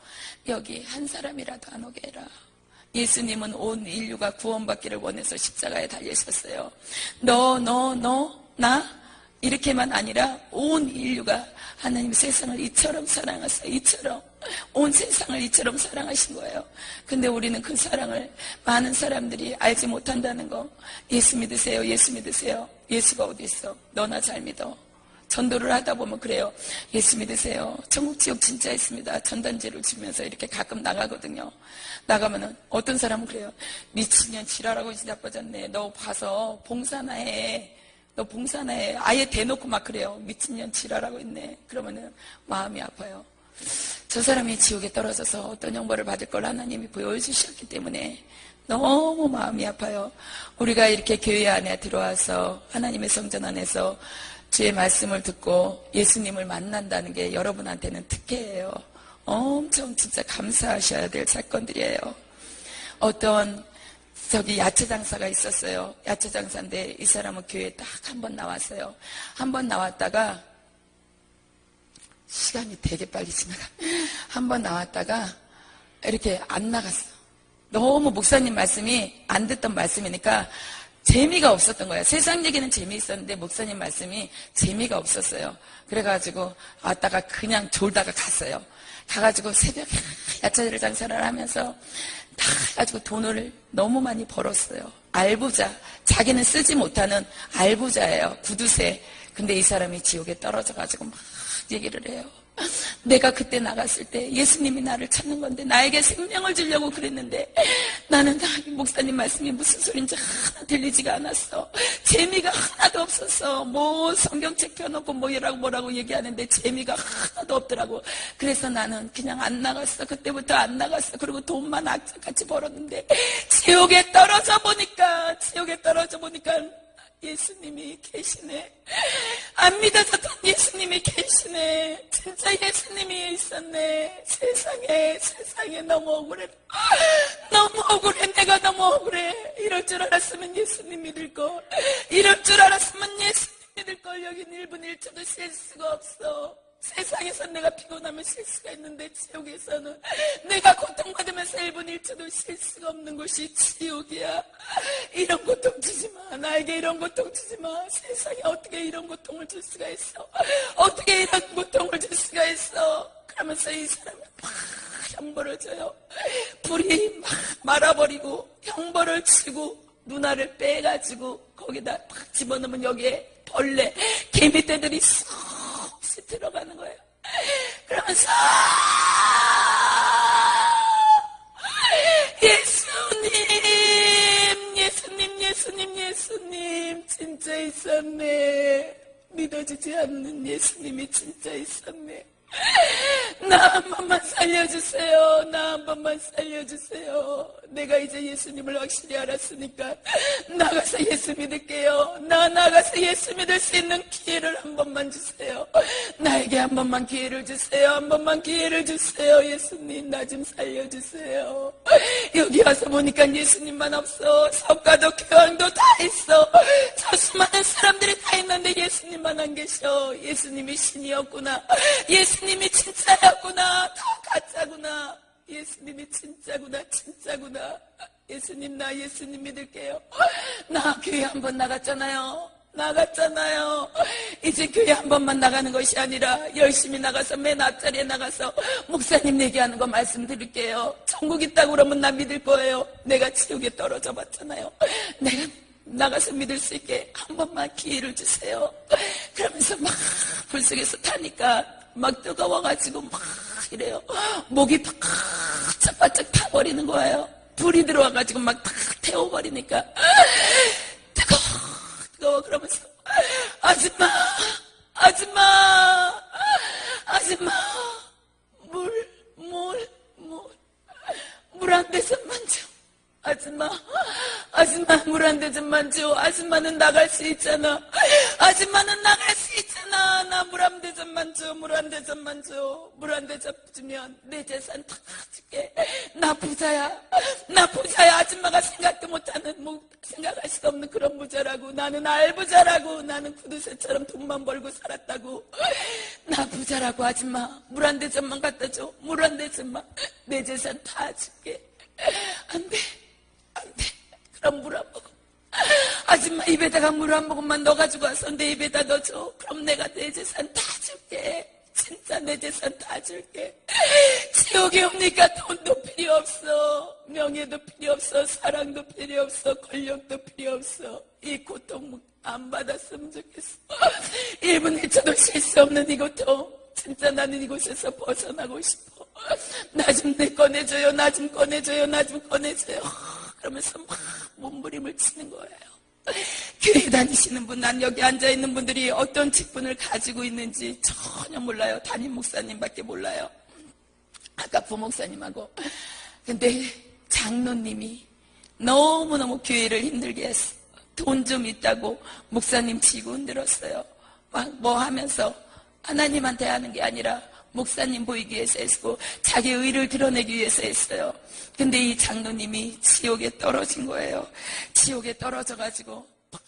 여기 한 사람이라도 안 오게 해라. 예수님은 온 인류가 구원받기를 원해서 십자가에 달리셨어요. 나 이렇게만 아니라 온 인류가 하나님 세상을 이처럼 사랑하셨어요. 이처럼 온 세상을 이처럼 사랑하신 거예요. 근데 우리는 그 사랑을 많은 사람들이 알지 못한다는 거. 예수 믿으세요. 예수 믿으세요. 예수가 어디 있어? 너나 잘 믿어. 전도를 하다 보면 그래요. 예수 믿으세요. 천국 지옥 진짜 있습니다. 전단지를 주면서 이렇게 가끔 나가거든요. 나가면은 어떤 사람은 그래요. 미친년 지랄하고 진짜 빠졌네. 너 봐서 봉사나 해. 너 봉사나 해. 아예 대놓고 막 그래요. 미친년 지랄하고 있네. 그러면은 마음이 아파요. 저 사람이 지옥에 떨어져서 어떤 형벌을 받을 걸 하나님이 보여주셨기 때문에 너무 마음이 아파요. 우리가 이렇게 교회 안에 들어와서 하나님의 성전 안에서 주의 말씀을 듣고 예수님을 만난다는 게 여러분한테는 특혜예요. 엄청 진짜 감사하셔야 될 사건들이에요. 어떤 야채 장사가 있었어요. 야채 장사인데 이 사람은 교회에 딱 한 번 나왔어요. 한 번 나왔다가 시간이 되게 빨리 지나가. 한 번 나왔다가 이렇게 안 나갔어. 너무 목사님 말씀이 안 듣던 말씀이니까 재미가 없었던 거예요. 세상 얘기는 재미있었는데 목사님 말씀이 재미가 없었어요. 그래가지고 왔다가 그냥 졸다가 갔어요. 가가지고 새벽에 야채를 장사를 하면서 다 가지고 돈을 너무 많이 벌었어요. 알부자. 자기는 쓰지 못하는 알부자예요. 구두쇠. 근데 이 사람이 지옥에 떨어져가지고 막 얘기를 해요. 내가 그때 나갔을 때 예수님이 나를 찾는 건데 나에게 생명을 주려고 그랬는데 나는 목사님 말씀이 무슨 소린지 하나 들리지가 않았어. 재미가 하나도 없었어. 뭐 성경책 펴놓고 뭐라고 얘기하는데 재미가 하나도 없더라고. 그래서 나는 그냥 안 나갔어. 그때부터 안 나갔어. 그리고 돈만 악착같이 벌었는데 지옥에 떨어져 보니까 예수님이 계시네. 안 믿어졌던 예수님이 계시네. 진짜 예수님이 있었네. 세상에 너무 억울해. 너무 억울해. 내가 너무 억울해. 이럴 줄 알았으면 예수님 믿을 걸. 이럴 줄 알았으면 예수님 믿을 걸. 여긴 1분 1초도 쉴 수가 없어. 세상에서 내가 피곤하면 쉴 수가 있는데 지옥에서는 내가 고통받으면서 1분 1초도 쉴 수가 없는 곳이 지옥이야. 이런 고통 주지 마. 나에게 이런 고통 주지 마. 세상에 어떻게 이런 고통을 줄 수가 있어. 어떻게 이런 고통을 줄 수가 있어. 그러면서 이 사람을 막 형벌을 줘요. 불이 막 말아버리고 형벌을 치고 누나를 빼가지고 거기다 막 집어넣으면 여기에 벌레, 개미떼들이 수없이 들어가는 거예요. 그러면서 예수님 진짜 있었네. 믿어지지 않는 예수님이 진짜 있었네. 나 한 번만 살려주세요. 나 한 번만 살려주세요. 내가 이제 예수님을 확실히 알았으니까 나가서 예수 믿을게요. 나가서 예수 믿을 수 있는 기회를 한 번만 주세요. 나에게 한 번만 기회를 주세요. 한 번만 기회를 주세요. 예수님, 나 좀 살려주세요. 여기 와서 보니까 예수님만 없어. 석가도 교황도 다 있어. 저 수많은 사람들이 다 있는데 예수님만 안 계셔. 예수님이 신이었구나. 예수님이 진짜였구나. 다 가짜구나. 예수님이 진짜구나. 예수님, 나 예수님 믿을게요. 나 교회 한 번 나갔잖아요. 이제 교회 한 번만 나가는 것이 아니라 열심히 나가서 맨 앞자리에 나가서 목사님 얘기하는 거 말씀드릴게요. 천국 있다고 그러면 나 믿을 거예요. 내가 지옥에 떨어져 봤잖아요. 내가 나가서 믿을 수 있게 한 번만 기회를 주세요. 그러면서 막 불 속에서 타니까 막 뜨거워가지고 막 이래요. 목이 바짝바짝 타버리는 거예요. 불이 들어와가지고 막 탁 태워버리니까 뜨거워. 그러면서 아줌마 물 한 대접만 줘. 아줌마 물 한 대접만 줘. 아줌마는 나갈 수 있잖아. 나 물 한 대접만 줘. 물 한 대접 주면 내 재산 다 줄게. 나 부자야. 아줌마가 생각도 못하는, 생각할 수 없는 그런 부자라고. 나는 알부자라고. 나는 구두쇠처럼 돈만 벌고 살았다고. 나 부자라고. 아줌마 물 한 대접만 갖다 줘. 물 한 대접만. 내 재산 다 줄게. 안 돼. 그럼 물 한 모금. 아줌마 입에다가 물 한 모금만 넣어가지고 와서 내 입에다 넣어줘. 그럼 내가 내 재산 다 줄게. 진짜 내 재산 다 줄게. 지옥에 옵니까? 돈도 필요 없어. 명예도 필요 없어. 사랑도 필요 없어. 권력도 필요 없어. 이 고통 안 받았으면 좋겠어. 1분 1초도 쉴 수 없는 이 고통. 진짜 나는 이곳에서 벗어나고 싶어. 나 좀 꺼내줘요. 그러면서 막 몸부림을 치는 거예요. 교회 다니시는 분, 난 여기 앉아있는 분들이 어떤 직분을 가지고 있는지 전혀 몰라요. 담임 목사님밖에 몰라요. 아까 부목사님하고. 근데 장로님이 너무너무 교회를 힘들게 했어. 돈 좀 있다고 목사님 치고 흔들었어요. 막 뭐 하면서 하나님한테 하는 게 아니라 목사님 보이기 위해서 했고 자기 의를 드러내기 위해서 했어요. 근데 이 장로님이 지옥에 떨어진 거예요. 지옥에 떨어져가지고 막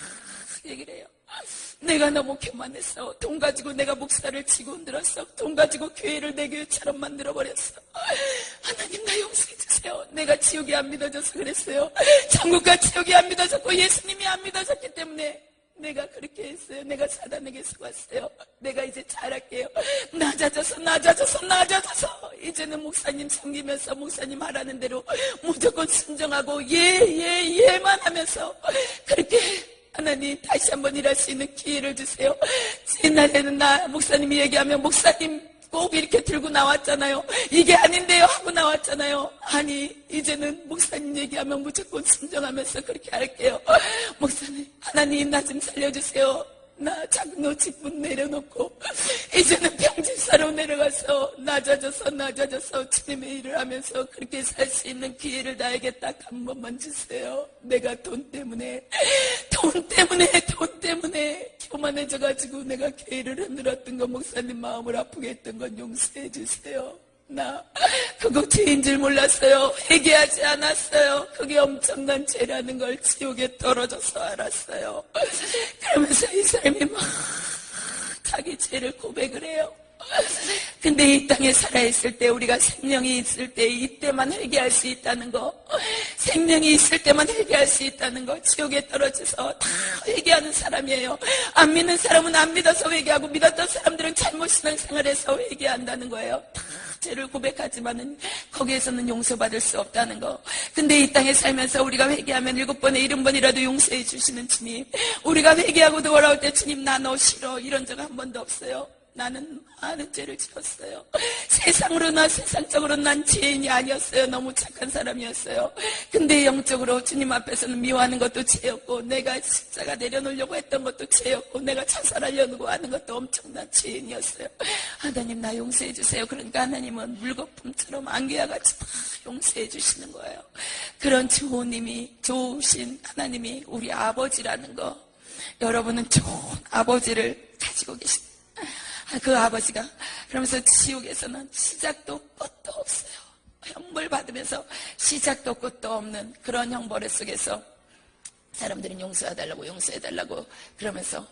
얘기를 해요. 내가 너무 교만했어. 돈 가지고 내가 목사를 치고 흔들었어. 돈 가지고 교회를 내 교회처럼 만들어버렸어. 하나님 나 용서해 주세요. 내가 지옥이 안 믿어져서 그랬어요. 천국과 지옥이 안 믿어졌고 예수님이 안 믿어졌기 때문에 내가 그렇게 했어요. 내가 사단에게 속았어요. 내가 이제 잘할게요. 낮아져서 이제는 목사님 섬기면서 목사님 하라는 대로 무조건 순종하고 예만 하면서 그렇게 하나님 다시 한번 일할 수 있는 기회를 주세요. 옛날에는 나 목사님이 얘기하면 목사님 꼭 이렇게 들고 나왔잖아요. 이게 아닌데요 하고 나왔잖아요. 아니 이제는 목사님 얘기하면 무조건 순종하면서 그렇게 할게요. 목사님 하나님 나 좀 살려주세요. 나 장로 직분 내려놓고 이제는 병집사로 내려가서 낮아져서 주님의 일을 하면서 그렇게 살 수 있는 기회를 나에게 딱 한 번만 주세요. 내가 돈 때문에 교만해져가지고 내가 교회를 흔들었던 건 목사님 마음을 아프게 했던 건 용서해 주세요. 나 그거 죄인 줄 몰랐어요. 회개하지 않았어요. 그게 엄청난 죄라는 걸 지옥에 떨어져서 알았어요. 그러면서 이 사람이 막 자기 죄를 고백을 해요. 근데 이 땅에 살아있을 때 우리가 생명이 있을 때 이때만 회개할 수 있다는 거 생명이 있을 때만 회개할 수 있다는 거. 지옥에 떨어져서 다 회개하는 사람이에요. 안 믿는 사람은 안 믿어서 회개하고, 믿었던 사람들은 잘못 신앙생활해서 회개한다는 거예요. 다 죄를 고백하지만은 거기에서는 용서받을 수 없다는 거. 근데 이 땅에 살면서 우리가 회개하면 7번에 70번이라도 용서해 주시는 주님, 우리가 회개하고 돌아올 때 주님 나 너 싫어 이런 적 한 번도 없어요. 나는 많은 죄를 지었어요. 세상적으로 난 죄인이 아니었어요. 너무 착한 사람이었어요. 근데 영적으로 주님 앞에서는 미워하는 것도 죄였고, 내가 십자가 내려놓으려고 했던 것도 죄였고, 내가 자살하려고 하는 것도 엄청난 죄인이었어요. 하나님 나 용서해 주세요. 그러니까 하나님은 물거품처럼 안개와 같이 다 용서해 주시는 거예요. 그런 좋으신 하나님이 우리 아버지라는 거, 여러분은 좋은 아버지를 가지고 계십니다. 그 아버지가 그러면서 지옥에서는 시작도 끝도 없어요. 형벌 받으면서 시작도 끝도 없는 그런 형벌 속에서 사람들은 용서해달라고 그러면서 막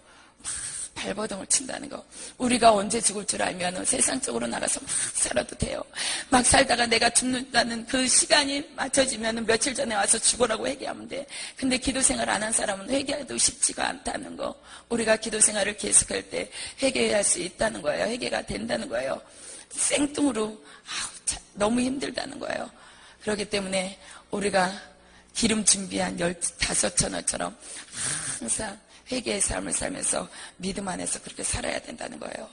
발버둥을 친다는 거. 우리가 언제 죽을 줄 알면 세상적으로 나가서 막 살아도 돼요. 막 살다가 내가 죽는다는 그 시간이 맞춰지면 며칠 전에 와서 죽으라고 회개하면 돼. 근데 기도 생활 안 한 사람은 회개해도 쉽지가 않다는 거. 우리가 기도 생활을 계속할 때 회개할 수 있다는 거예요. 회개가 된다는 거예요. 생뚱으로 너무 힘들다는 거예요. 그렇기 때문에 우리가 기름 준비한 15,000원처럼 항상 회개의 삶을 살면서 믿음 안에서 그렇게 살아야 된다는 거예요.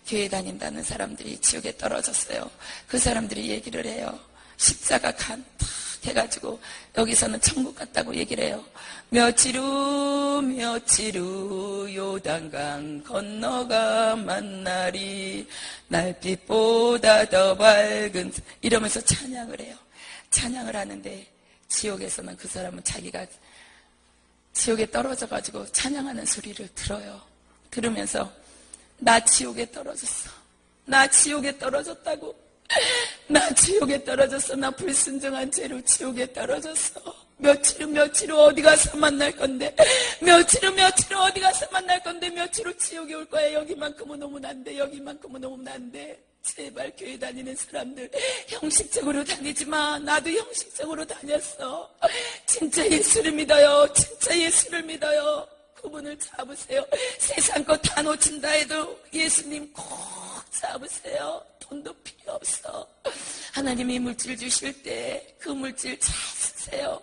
교회 다닌다는 사람들이 지옥에 떨어졌어요. 그 사람들이 얘기를 해요. 십자가 간 탁 해가지고 여기서는 천국 갔다고 얘기를 해요. 며칠 후 요단강 건너가 만나리 날빛보다 더 밝은, 이러면서 찬양을 해요. 찬양을 하는데 지옥에서는 그 사람은 자기가 지옥에 떨어져가지고 찬양하는 소리를 들어요. 들으면서 나 지옥에 떨어졌어. 나 지옥에 떨어졌다고. 나 지옥에 떨어졌어. 나 불순종한 죄로 지옥에 떨어졌어. 며칠 후 어디 가서 만날 건데. 며칠 후 어디 가서 만날 건데. 며칠 후 지옥에 올 거야. 여기만큼은 오면 안 돼. 여기만큼은 오면 안 돼. 제발 교회 다니는 사람들 형식적으로 다니지 마. 나도 형식적으로 다녔어. 진짜 예수를 믿어요. 진짜 예수를 믿어요. 그분을 잡으세요. 세상 거 다 놓친다 해도 예수님 꼭 잡으세요. 돈도 필요 없어. 하나님이 물질 주실 때 그 물질 잘 쓰세요.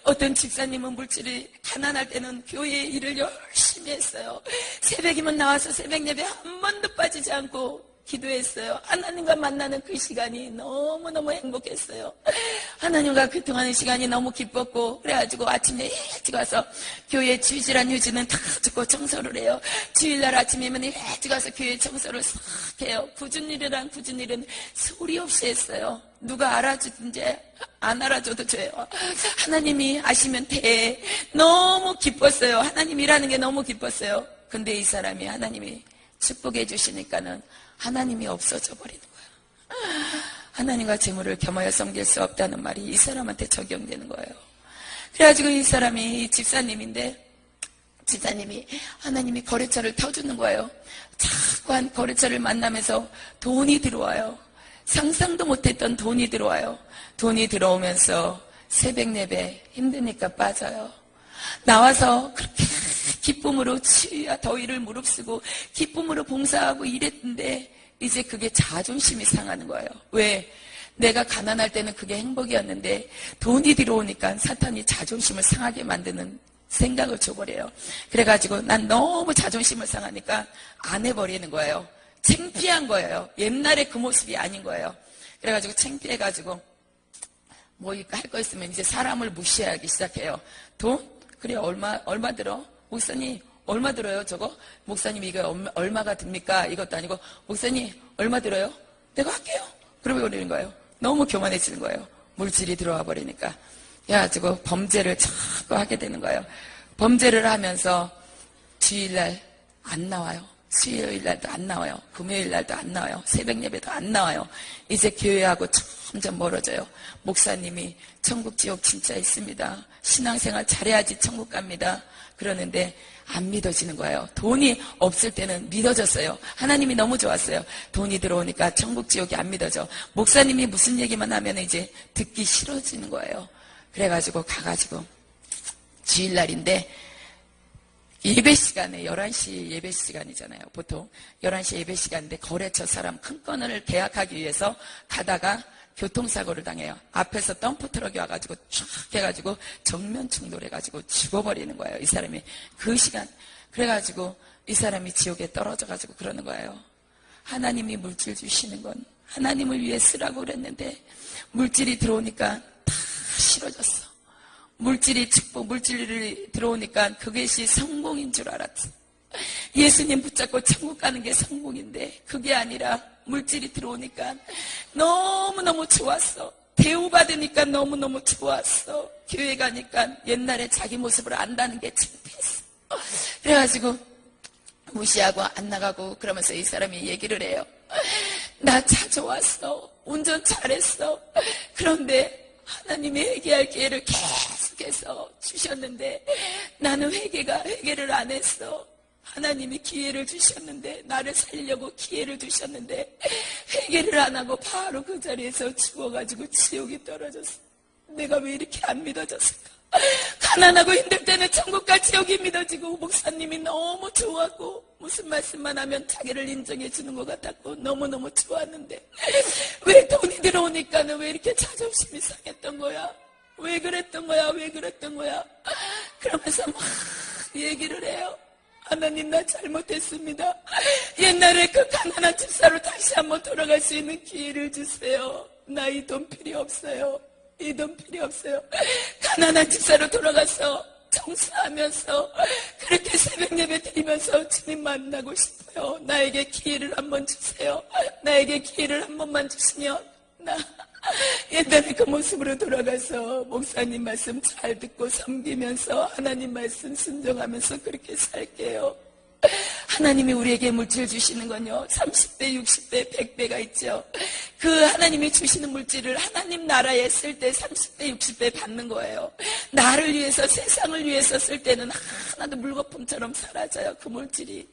어떤 집사님은 물질이 가난할 때는 교회 일을 열심히 했어요. 새벽이면 나와서 새벽 예배 한 번도 빠지지 않고 기도했어요. 하나님과 만나는 그 시간이 너무너무 행복했어요. 하나님과 교통하는 시간이 너무 기뻤고, 그래가지고 아침에 일찍 와서 교회 주일이란 휴지는 다 줍고 청소를 해요. 주일날 아침이면 일찍 와서 교회 청소를 싹 해요. 굳은 일은 소리 없이 했어요. 누가 알아주든지 안 알아줘도 돼요. 하나님이 아시면 돼. 너무 기뻤어요. 하나님이라는 게 너무 기뻤어요. 근데 이 사람이 하나님이 축복해 주시니까는 하나님이 없어져 버리는 거예요. 하나님과 재물을 겸하여 섬길 수 없다는 말이 이 사람한테 적용되는 거예요. 그래가지고 이 사람이 집사님인데, 집사님이 하나님이 거래처를 펴주는 거예요. 자꾸 한 거래처를 만나면서 돈이 들어와요. 상상도 못했던 돈이 들어와요. 돈이 들어오면서 새벽 예배 힘드니까 빠져요. 나와서 그렇게 기쁨으로 추위와 더위를 무릅쓰고 기쁨으로 봉사하고 이랬는데 이제 그게 자존심이 상하는 거예요. 왜? 내가 가난할 때는 그게 행복이었는데 돈이 들어오니까 사탄이 자존심을 상하게 만드는 생각을 줘버려요. 그래가지고 난 너무 자존심을 상하니까 안 해버리는 거예요. 창피한 거예요. 옛날에 그 모습이 아닌 거예요. 그래가지고 창피해가지고 뭐 할 거 있으면 이제 사람을 무시하기 시작해요. 돈? 그래 얼마 들어? 목사님 얼마 들어요 저거? 목사님 이거 얼마가 듭니까? 이것도 아니고 목사님 얼마 들어요? 내가 할게요. 그러고 그러는 거예요. 너무 교만해지는 거예요. 물질이 들어와 버리니까. 그래가지고 범죄를 자꾸 하게 되는 거예요. 범죄를 하면서 주일날 안 나와요. 수요일날도 안 나와요. 금요일날도 안 나와요. 새벽 예배도 안 나와요. 이제 교회하고 점점 멀어져요. 목사님이 천국 지옥 진짜 있습니다. 신앙생활 잘해야지 천국 갑니다. 그러는데 안 믿어지는 거예요. 돈이 없을 때는 믿어졌어요. 하나님이 너무 좋았어요. 돈이 들어오니까 천국 지옥이 안 믿어져. 목사님이 무슨 얘기만 하면 이제 듣기 싫어지는 거예요. 그래가지고 가가지고 주일날인데 예배 시간에 11시 예배 시간이잖아요. 보통 11시 예배 시간인데 거래처 사람 큰 건을 계약하기 위해서 가다가 교통사고를 당해요. 앞에서 덤프트럭이 와가지고 쫙 해가지고 정면 충돌해가지고 죽어버리는 거예요. 이 사람이 그 시간. 그래가지고 이 사람이 지옥에 떨어져가지고 그러는 거예요. 하나님이 물질 주시는 건 하나님을 위해 쓰라고 그랬는데 물질이 들어오니까 다 싫어졌어. 물질이 축복, 물질이 들어오니까 그것이 성공인 줄 알았어. 예수님 붙잡고 천국 가는 게 성공인데 그게 아니라 물질이 들어오니까 너무너무 좋았어. 대우받으니까 너무너무 좋았어. 교회 가니까 옛날에 자기 모습을 안다는 게 창피했어. 그래가지고 무시하고 안 나가고 그러면서 이 사람이 얘기를 해요. 나 차 좋았어. 운전 잘했어. 그런데 하나님이 회개할 기회를 계속해서 주셨는데 나는 회개를 안 했어. 하나님이 기회를 주셨는데 나를 살리려고 기회를 주셨는데 회개를 안 하고 바로 그 자리에서 죽어가지고 지옥이 떨어졌어. 내가 왜 이렇게 안 믿어졌을까? 가난하고 힘들 때는 천국과 지옥이 믿어지고 목사님이 너무 좋았고 무슨 말씀만 하면 자기를 인정해 주는 것 같았고 너무너무 좋았는데 왜 돈이 들어오니까는 왜 이렇게 자존심이 상했던 거야? 왜 그랬던 거야? 왜 그랬던 거야? 그러면서 막 얘기를 해요. 하나님 나 잘못했습니다. 옛날에 그 가난한 집사로 다시 한번 돌아갈 수 있는 기회를 주세요. 나 이 돈 필요 없어요. 이 돈 필요 없어요. 가난한 집사로 돌아가서 청소하면서 그렇게 새벽 예배 드리면서 주님 만나고 싶어요. 나에게 기회를 한번 주세요. 나에게 기회를 한 번만 주시면 나 옛날에 그 모습으로 돌아가서 목사님 말씀 잘 듣고 섬기면서 하나님 말씀 순종하면서 그렇게 살게요. 하나님이 우리에게 물질 주시는 건요 30배, 60배, 100배가 있죠. 그 하나님이 주시는 물질을 하나님 나라에 쓸 때 30배, 60배 받는 거예요. 나를 위해서 세상을 위해서 쓸 때는 하나도 물거품처럼 사라져요. 그 물질이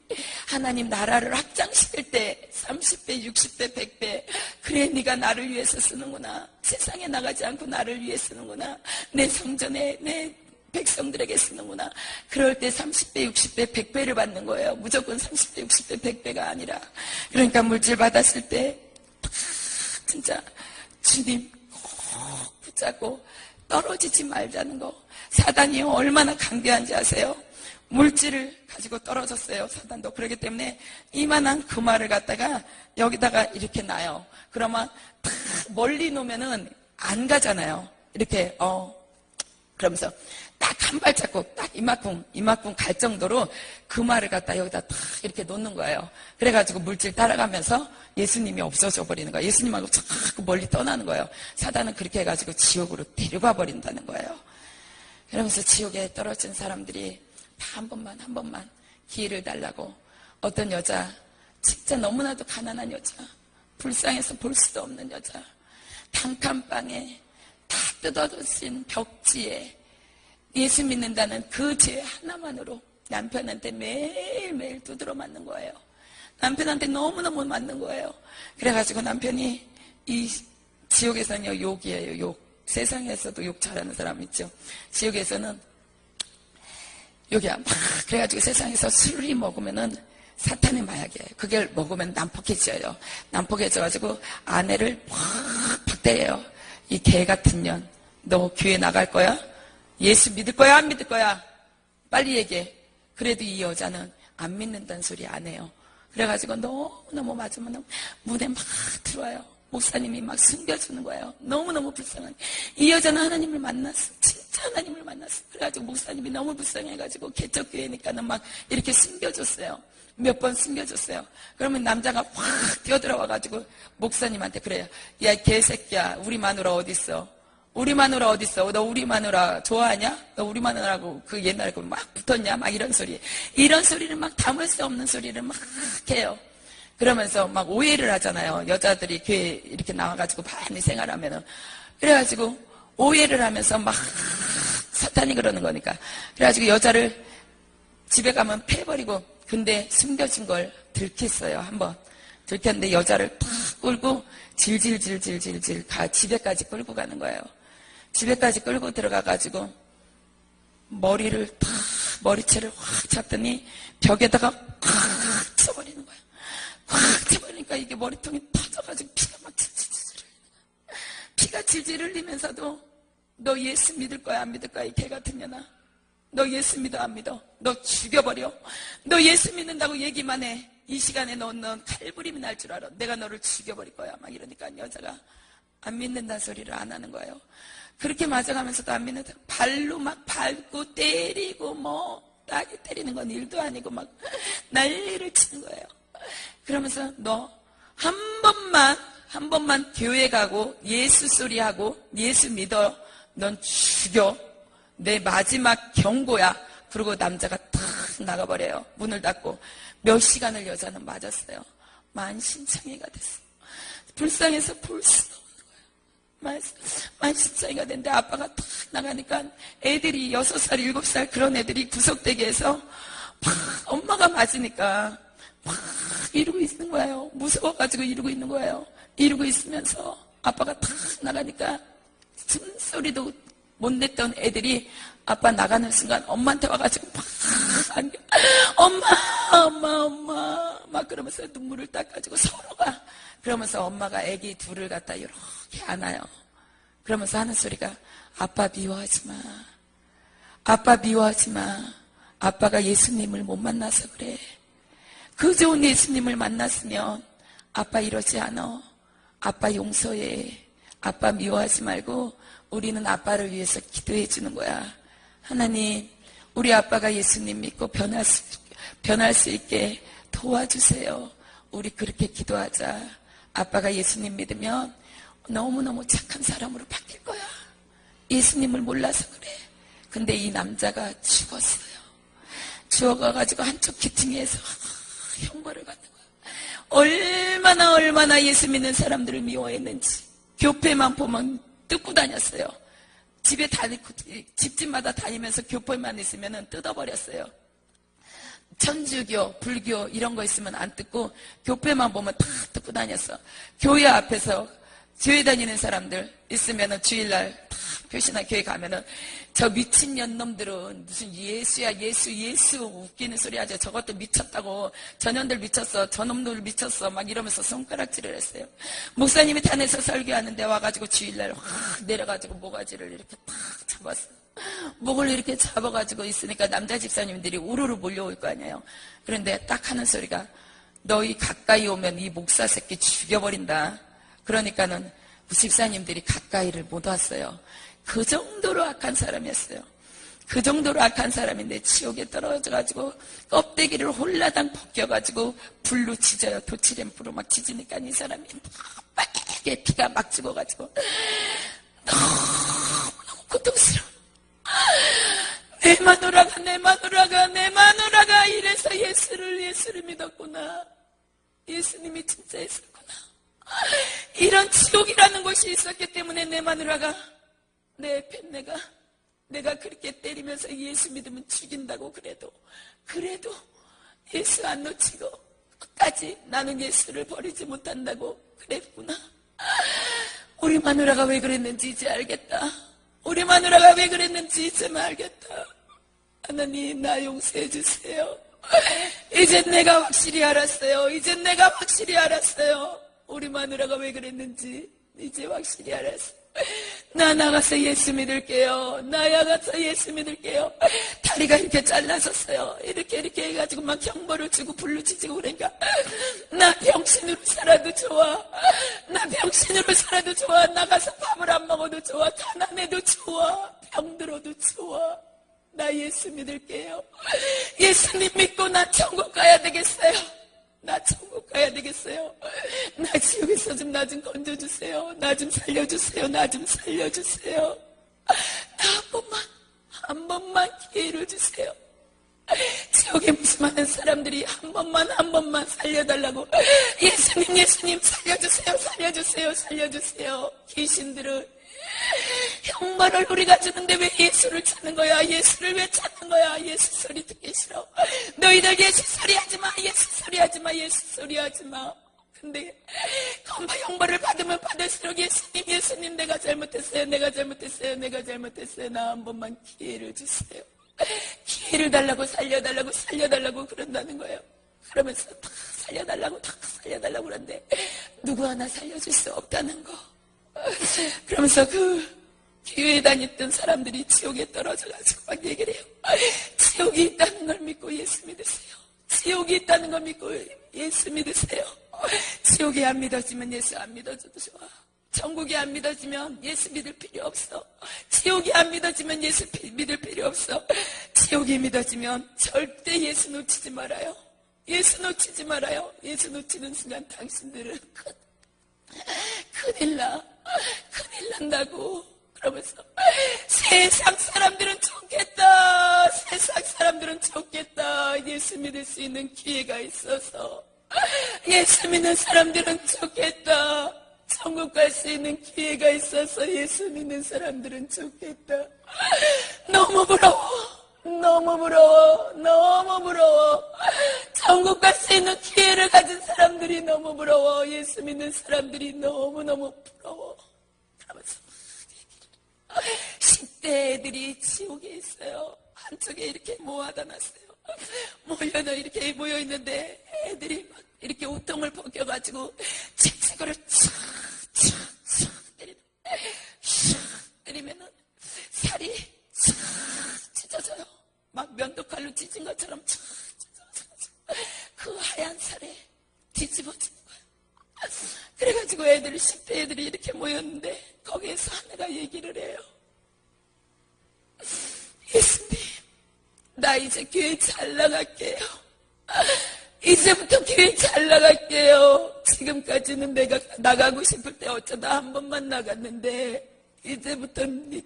하나님 나라를 확장시킬 때 30배, 60배, 100배 그래 네가 나를 위해서 쓰는구나. 세상에 나가지 않고 나를 위해 쓰는구나. 내 성전에 내 백성들에게 쓰는구나. 그럴 때 30배, 60배, 100배를 받는 거예요. 무조건 30배, 60배, 100배가 아니라. 그러니까 물질 받았을 때 진짜 주님 꼭 붙잡고 떨어지지 말자는 거. 사단이 얼마나 강대한지 아세요? 물질을 가지고 떨어졌어요. 사단도. 그렇기 때문에 이만한 금화를 갖다가 여기다가 이렇게 놔요. 그러면 딱 멀리 놓으면은 안 가잖아요. 이렇게 그러면서 딱 한 발자국 딱 이만큼 갈 정도로 금화를 갖다 여기다 딱 이렇게 놓는 거예요. 그래가지고 물질 따라가면서 예수님이 없어져 버리는 거예요. 예수님하고 자꾸 멀리 떠나는 거예요. 사단은 그렇게 해가지고 지옥으로 데려가 버린다는 거예요. 그러면서 지옥에 떨어진 사람들이 다 한 번만 기회를 달라고. 어떤 여자 진짜 너무나도 가난한 여자, 불쌍해서 볼 수도 없는 여자, 단칸방에 다 뜯어진 벽지에 예수 믿는다는 그 죄 하나만으로 남편한테 매일매일 두드러 맞는 거예요. 남편한테 너무너무 맞는 거예요. 그래가지고 남편이 이 지옥에서는요 욕이에요. 욕. 세상에서도 욕 잘하는 사람 있죠. 지옥에서는 욕이야. 막 그래가지고 세상에서 술이 먹으면은 사탄의 마약이에요. 그걸 먹으면 난폭해져요. 난폭해져가지고 아내를 확 박대해요. 이 개 같은 년, 너 교회 나갈 거야? 예수 믿을 거야? 안 믿을 거야? 빨리 얘기해. 그래도 이 여자는 안 믿는다는 소리 안 해요. 그래가지고 너무너무 맞으면 문에 막 들어와요. 목사님이 막 숨겨주는 거예요. 너무너무 불쌍한. 이 여자는 하나님을 만났어. 진짜 하나님을 만났어. 그래가지고 목사님이 너무 불쌍해가지고 개척교회니까는 막 이렇게 숨겨줬어요. 몇 번 숨겨줬어요. 그러면 남자가 확 뛰어들어와가지고 목사님한테 그래요. 야, 개새끼야. 우리 마누라 어딨어? 우리 마누라 어딨어? 너 우리 마누라 좋아하냐? 너 우리 마누라고 그 옛날에 막 붙었냐? 막 이런 소리. 이런 소리를 막 담을 수 없는 소리를 막 해요. 그러면서 막 오해를 하잖아요. 여자들이 교회 이렇게 나와가지고 많이 생활하면은. 그래가지고 오해를 하면서 막 사탄이 그러는 거니까. 그래가지고 여자를 집에 가면 패버리고, 근데 숨겨진 걸 들켰어요. 한번. 들켰는데 여자를 탁 끌고 질질질질질질 집에까지 끌고 가는 거예요. 집에까지 끌고 들어가가지고 머리채를 확 잡더니 벽에다가 확 쳐버리는 거야. 확 쳐버리니까 이게 머리통이 터져가지고 피가 막 질질 흘리는 거야. 피가 질질 흘리면서도 너 예수 믿을 거야 안 믿을 거야 이 개 같은 년아. 너 예수 믿어 안 믿어? 너 죽여버려. 너 예수 믿는다고 얘기만 해. 이 시간에 넌 칼부림이 날 줄 알아. 내가 너를 죽여버릴 거야. 막 이러니까 여자가 안 믿는다는 소리를 안 하는 거예요. 그렇게 맞아가면서도 안 믿는다. 발로 막 밟고 때리고 따기 때리는 건 일도 아니고 막 난리를 치는 거예요. 그러면서 너 한 번만 교회 가고 예수 소리하고 예수 믿어. 넌 죽여. 내 마지막 경고야. 그리고 남자가 탁 나가버려요. 문을 닫고 몇 시간을 여자는 맞았어요. 만신창이가 됐어. 불쌍해서 볼 수가 없는 거예요. 만신창이가 됐는데 아빠가 탁 나가니까 애들이 6살, 7살 그런 애들이 구석대기에서 막 엄마가 맞으니까 막 이러고 있는 거예요. 무서워가지고 이러고 있는 거예요. 이러고 있으면서 아빠가 탁 나가니까 숨소리도 못 냈던 애들이 아빠 나가는 순간 엄마한테 와가지고 막 안겨. 엄마 막 그러면서 눈물을 닦아주고 서로가 그러면서 엄마가 애기 둘을 갖다 이렇게 안아요. 그러면서 하는 소리가 아빠 미워하지 마. 아빠 미워하지 마. 아빠가 예수님을 못 만나서 그래. 그 좋은 예수님을 만났으면 아빠 이러지 않아. 아빠 용서해. 아빠 미워하지 말고 우리는 아빠를 위해서 기도해 주는 거야. 하나님, 우리 아빠가 예수님 믿고 변할 수 있게 도와주세요. 우리 그렇게 기도하자. 아빠가 예수님 믿으면 너무너무 착한 사람으로 바뀔 거야. 예수님을 몰라서 그래. 근데 이 남자가 죽었어요. 죽어가지고 한쪽 귀퉁이에서 형벌을 받는 거야. 얼마나 예수 믿는 사람들을 미워했는지. 교회만 보면 뜯고 다녔어요. 집집마다 다니면서 교회만 있으면 뜯어버렸어요. 천주교, 불교 이런 거 있으면 안 뜯고 교회만 보면 다 뜯고 다녔어. 교회 앞에서 교회 다니는 사람들 있으면은 주일날 다 표시나 교회 가면은 저 미친년 놈들은 무슨 예수야 예수 웃기는 소리 하죠. 저것도 미쳤다고. 저년들 미쳤어. 저놈들 미쳤어. 막 이러면서 손가락질을 했어요. 목사님이 단에서 설교하는데 와가지고 주일날 확 내려가지고 모가지를 이렇게 탁 잡았어. 목을 이렇게 잡아가지고 있으니까 남자 집사님들이 우르르 몰려올 거 아니에요. 그런데 딱 하는 소리가 너희 가까이 오면 이 목사 새끼 죽여버린다. 그러니까는 그 집사님들이 가까이를 못 왔어요. 그 정도로 악한 사람이었어요. 그 정도로 악한 사람인데 지옥에 떨어져가지고 껍데기를 홀라당 벗겨가지고 불로 지져요. 도치램프로 막 지지니까 이 사람이 빨개 피가 막 죽어가지고 너무 고통스러워. 내 마누라가 이래서 예수를 믿었구나. 예수님이 진짜 있었구나. 이런 지옥이라는 곳이 있었기 때문에 내 마누라가 내 팬내가 내가 그렇게 때리면서 예수 믿으면 죽인다고 그래도 예수 안 놓치고 끝까지 나는 예수를 버리지 못한다고 그랬구나. 우리 마누라가 왜 그랬는지 이제 알겠다. 우리 마누라가 왜 그랬는지 이제 알겠다. 하나님 나 용서해 주세요. 이제 내가 확실히 알았어요. 우리 마누라가 왜 그랬는지 이제 확실히 알았어요. 나 나가서 예수 믿을게요. 다리가 이렇게 잘라졌어요. 이렇게 해가지고 막 형벌을 주고 불로 치지고 그러니까 나 병신으로 살아도 좋아. 나가서 밥을 안 먹어도 좋아. 가난해도 좋아. 병들어도 좋아. 나 예수 믿을게요. 예수님 믿고 나 천국 가야 되겠어요. 나 지옥에서 좀 나 좀 건져주세요. 나 좀 살려주세요. 나 한 번만 기회를 주세요. 지옥에 무심하는 사람들이 한 번만 살려달라고. 예수님 살려주세요. 귀신들은 형벌을 우리가 주는데 왜 예수를 찾는 거야? 예수 소리 듣기 싫어. 너희들 예수 소리 하지 마. 근데 검과 형벌을 받으면 받을수록 예수님 내가 잘못했어요. 나 한 번만 기회를 주세요. 기회를 달라고 살려달라고 그런다는 거예요. 그러면서 다 살려달라고 그러는데 누구 하나 살려줄 수 없다는 거. 그러면서 그 교회에 다녔던 사람들이 지옥에 떨어져가지고 막 얘기를 해요. 지옥이 있다는 걸 믿고 예수 믿으세요. 지옥이 있다는 걸 믿고 예수 믿으세요. 지옥이 안 믿어지면 예수 안 믿어줘도 좋아. 천국이 안 믿어지면 예수 믿을 필요 없어. 지옥이 안 믿어지면 예수 믿을 필요 없어. 지옥이 믿어지면 절대 예수 놓치지 말아요. 예수 놓치지 말아요. 예수 놓치는 순간 당신들은 큰일 난다고. 그러면서 세상 사람들은 좋겠다. 예수 믿을 수 있는 기회가 있어서. 예수 믿는 사람들은 좋겠다. 천국 갈 수 있는 기회가 있어서 예수 믿는 사람들은 좋겠다. 너무 부러워. 천국 갈 수 있는 기회를 가진 사람들이 너무 부러워. 예수 믿는 사람들이 너무너무 부러워. 그러면서 10대 애들이 지옥에 있어요. 한쪽에 이렇게 모아다 놨어요. 이렇게 모여있는데 애들이 막 이렇게 우통을 벗겨가지고 채찍으로 때리면은 살이 찢어져요. 막 면도칼로 찢은 것처럼 그 하얀 살에 뒤집어지는 거예요. 그래가지고 10대 애들이 이렇게 모였는데 거기에서 하나가 얘기를 해요. 예수님, 나 이제 교회 잘 나갈게요. 이제부터 교회 잘 나갈게요. 지금까지는 내가 나가고 싶을 때 어쩌다 한 번만 나갔는데 이제부터는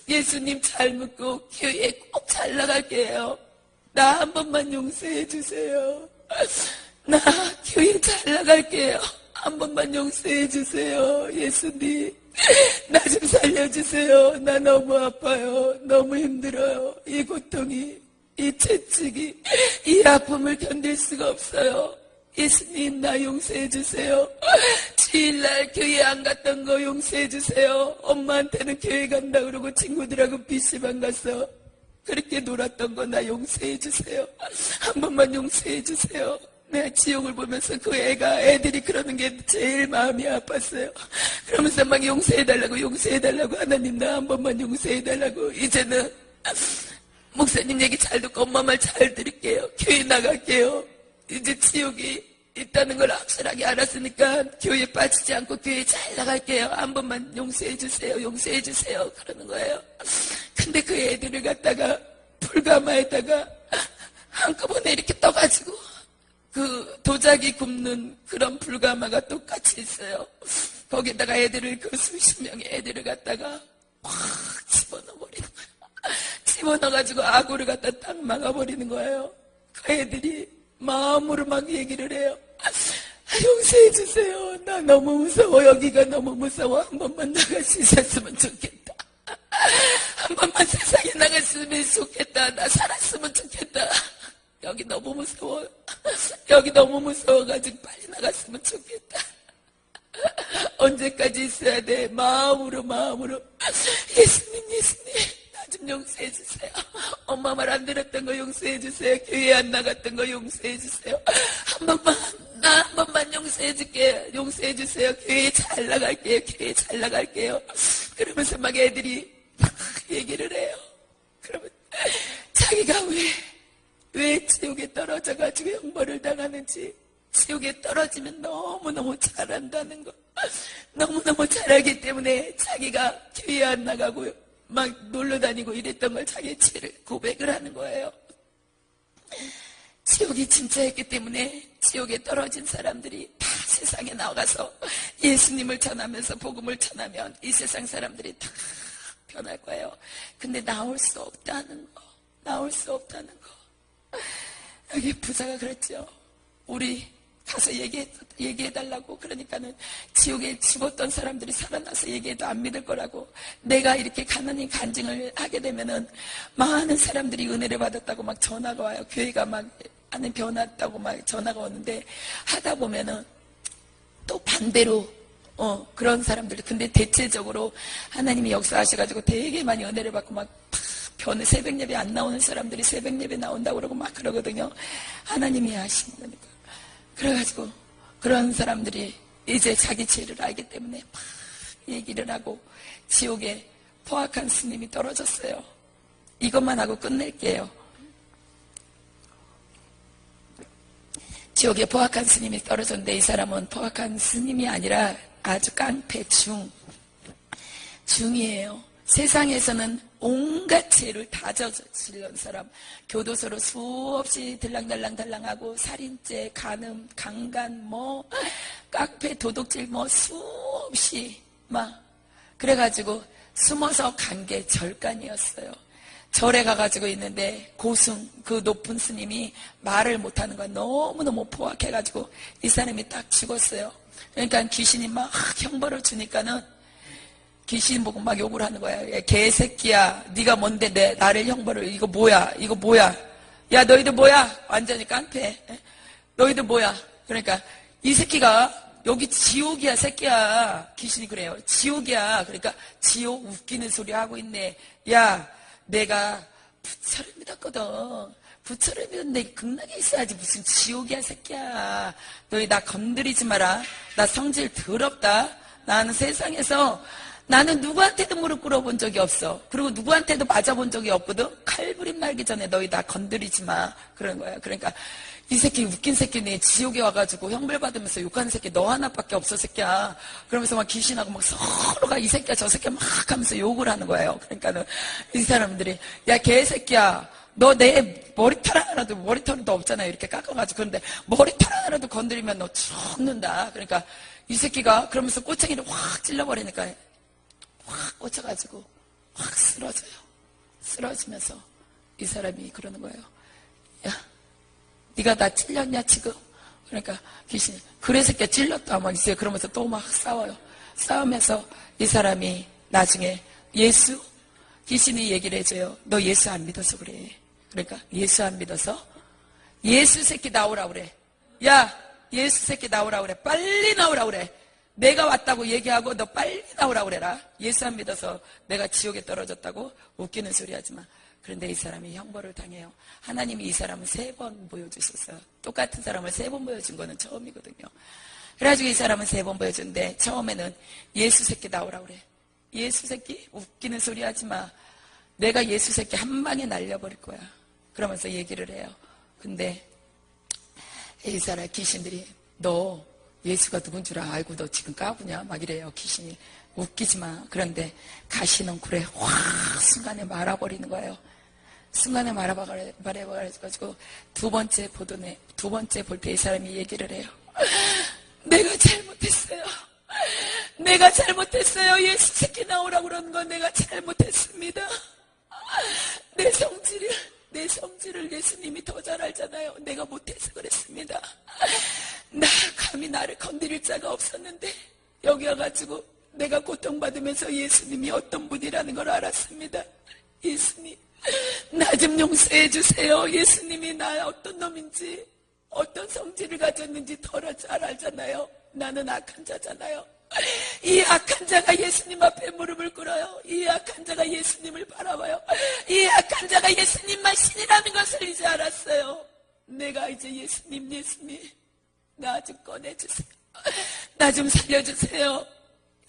예수님 잘 믿고 교회 꼭 잘 나갈게요. 나 한 번만 용서해 주세요. 나 교회 잘 나갈게요. 한 번만 용서해 주세요. 예수님, 나 좀 살려주세요. 나 너무 아파요. 너무 힘들어요. 이 고통이, 이 채찍이, 이 아픔을 견딜 수가 없어요. 예수님, 나 용서해 주세요. 주일날 교회 안 갔던 거 용서해 주세요. 엄마한테는 교회 간다 그러고 친구들하고 PC방 가서 그렇게 놀았던 거 나 용서해 주세요. 한 번만 용서해 주세요. 내가 지옥을 보면서 그 애들이 그러는 게 제일 마음이 아팠어요. 그러면서 막 용서해달라고 하나님 나 한 번만 용서해달라고. 이제는 목사님 얘기 잘 듣고 엄마 말 잘 들을게요. 교회 나갈게요. 이제 지옥이 있다는 걸 확실하게 알았으니까 교회 빠지지 않고 교회 잘 나갈게요. 한 번만 용서해주세요. 그러는 거예요. 근데 그 애들을 갖다가 불가마에다가 한꺼번에 이렇게 떠가지고 그 도자기 굽는 그런 불가마가 똑같이 있어요. 거기다가 애들을, 그 수십 명의 애들을 갖다가 확 집어넣어버리는 거예요. 집어넣어가지고 아구를 갖다 딱 막아버리는 거예요. 그 애들이 마음으로 막 얘기를 해요. 용서해주세요. 나 너무 무서워. 여기가 너무 무서워. 한 번만 나갈 수 있었으면 좋겠다. 한 번만 세상에 나갔으면 좋겠다. 나 살았으면 좋겠다. 여기 너무 무서워. 여기 너무 무서워가지고 빨리 나갔으면 좋겠다. 언제까지 있어야 돼? 마음으로. 예수님, 나 좀 용서해주세요. 엄마 말 안 들었던 거 용서해주세요. 교회 안 나갔던 거 용서해주세요. 나 한 번만 용서해주세요. 교회 잘 나갈게요. 그러면서 막 애들이 얘기를 해요. 그러면 자기가 왜 지옥에 떨어져가지고 형벌을 당하는지, 지옥에 떨어지면 너무너무 잘한다는 거, 너무너무 잘하기 때문에 자기가 교회 안 나가고 막 놀러 다니고 이랬던 걸 자기 죄를 고백을 하는 거예요. 지옥이 진짜였기 때문에 지옥에 떨어진 사람들이 다 세상에 나가서 예수님을 전하면서 복음을 전하면 이 세상 사람들이 다 변할 거예요. 근데 나올 수 없다는 거. 여기 부자가 그랬죠. 우리 가서 얘기해달라고. 그러니까는 지옥에 죽었던 사람들이 살아나서 얘기해도 안 믿을 거라고. 내가 이렇게 하나님 간증을 하게 되면은 많은 사람들이 은혜를 받았다고 막 전화가 와요. 교회가 막 안에 변했다고 막 전화가 오는데, 하다 보면은 또 반대로 그런 사람들. 근데 대체적으로 하나님이 역사하셔가지고 되게 많이 은혜를 받고 막 변에 새벽 예배 안 나오는 사람들이 새벽 예배 나온다고 그러고 막 그러거든요. 하나님이 하시는 거니까. 그래가지고 그런 사람들이 이제 자기 죄를 알기 때문에 막 얘기를 하고 지옥에 포악한 스님이 떨어졌어요. 이것만 하고 끝낼게요. 지옥에 포악한 스님이 떨어졌는데 이 사람은 포악한 스님이 아니라 아주 깡패 중이에요. 세상에서는 온갖 죄를 다 저지른 사람, 교도소로 수없이 들랑달랑달랑하고 살인죄, 간음, 강간, 깡패, 도둑질 수없이 막 그래가지고 숨어서 간 게 절간이었어요. 절에 가가지고 있는데 고승, 그 높은 스님이 말을 못하는 거야. 너무너무 포악해가지고 이 사람이 딱 죽었어요. 그러니까 귀신이 막 형벌을 주니까는 귀신 보고 막 욕을 하는 거야. 야, 개새끼야, 네가 뭔데 나를 형벌을, 이거 뭐야, 야 너희들 뭐야, 완전히 깡패, 너희들 뭐야. 그러니까 이 새끼가 여기 지옥이야 새끼야. 귀신이 그래요. 지옥이야. 그러니까 지옥 웃기는 소리 하고 있네. 야, 내가 부처를 믿었거든. 부처를 믿었는데 극락에 있어야지 무슨 지옥이야 새끼야. 너희 나 건드리지 마라. 나 성질 더럽다. 나는 세상에서 나는 누구한테도 무릎 꿇어본 적이 없어. 그리고 누구한테도 맞아본 적이 없거든. 칼부림 날기 전에 너희 나 건드리지 마. 그런 거야. 그러니까 이 새끼 웃긴 새끼네. 지옥에 와가지고 형벌 받으면서 욕하는 새끼 너 하나밖에 없어 새끼야. 그러면서 막 귀신하고 막 서로가 이 새끼야 저 새끼야 막 하면서 욕을 하는 거예요. 그러니까는 이 사람들이 야 개새끼야, 너 내 머리털 하나도, 머리털도 없잖아요. 이렇게 깎아가지고. 그런데 머리털 하나라도 건드리면 너 죽는다. 그러니까 이 새끼가 그러면서 꼬챙이를 확 찔러버리니까 확 꽂혀가지고 확 쓰러져요. 쓰러지면서 이 사람이 그러는 거예요. 야, 네가 나 찔렸냐 지금? 그러니까 귀신이 그래 새끼야 찔렸다 막 이제 그러면서 또 막 싸워요. 싸우면서 이 사람이 나중에 예수, 귀신이 얘기를 해줘요. 너 예수 안 믿어서 그래. 그러니까 예수 안 믿어서 예수 새끼 나오라 그래. 야, 예수 새끼 나오라 그래. 빨리 나오라 그래. 내가 왔다고 얘기하고 너 빨리 나오라 그래라. 예수 안 믿어서 내가 지옥에 떨어졌다고 웃기는 소리 하지 마. 그런데 이 사람이 형벌을 당해요. 하나님이 이 사람을 3번 보여주셨어요. 똑같은 사람을 3번 보여준 거는 처음이거든요. 그래가지고 이 사람은 3번 보여준데 처음에는 예수 새끼 나오라 그래. 예수 새끼? 웃기는 소리 하지 마. 내가 예수 새끼 한 방에 날려버릴 거야. 그러면서 얘기를 해요. 근데 이 사람 귀신들이 너 예수가 누군 줄 알고 너 지금 까부냐? 막 이래요. 귀신이. 웃기지 마. 그런데 가시는 굴에 확 순간에 말아버리는 거예요. 순간에 말아버려가지고 두 번째 볼 때 이 사람이 얘기를 해요. 내가 잘못했어요. 내가 잘못했어요. 예수 새끼 나오라고 그러는 건 내가 잘못했습니다. 내 성질을 예수님이 더 잘 알잖아요. 내가 못해서 그랬습니다. 감히 나를 건드릴 자가 없었는데 여기 와가지고 내가 고통받으면서 예수님이 어떤 분이라는 걸 알았습니다. 예수님, 나 좀 용서해 주세요. 예수님이 나 어떤 놈인지, 어떤 성질을 가졌는지 더 잘 알잖아요. 나는 악한 자잖아요. 이 악한 자가 예수님 앞에 무릎을 꿇어요. 이 악한 자가 예수님을 바라봐요. 이 악한 자가 예수님만 신이라는 것을 이제 알았어요. 내가 이제 예수님 나 좀 꺼내주세요. 나 좀 살려주세요.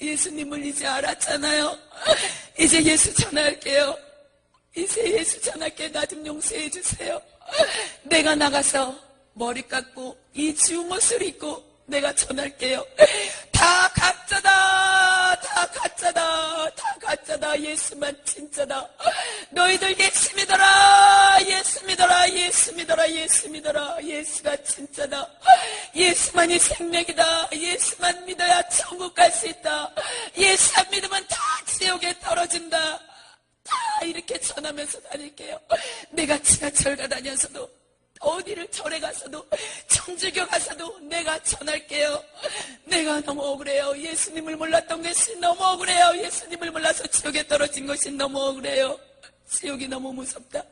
예수님을 이제 알았잖아요. 이제 예수 전할게요. 이제 예수 전할게. 나 좀 용서해 주세요. 내가 나가서 머리 깎고 이 지운 옷을 입고 내가 전할게요. 다 가짜다. 다 가짜다. 다 가짜다. 예수만 진짜다. 너희들 예수 믿어라. 예수 믿어라. 예수 믿어라. 예수 믿어라. 예수가 진짜다. 예수만이 생명이다. 예수만 믿어야 천국 갈 수 있다. 예수 안 믿으면 다 지옥에 떨어진다. 다 이렇게 전하면서 다닐게요. 내가 지하철 가다녀서도 어디를 절에 가서도 청주교 가서도 내가 전할게요. 내가 너무 억울해요. 예수님을 몰랐던 것이 너무 억울해요. 예수님을 몰라서 지옥에 떨어진 것이 너무 억울해요. 지옥이 너무 무섭다.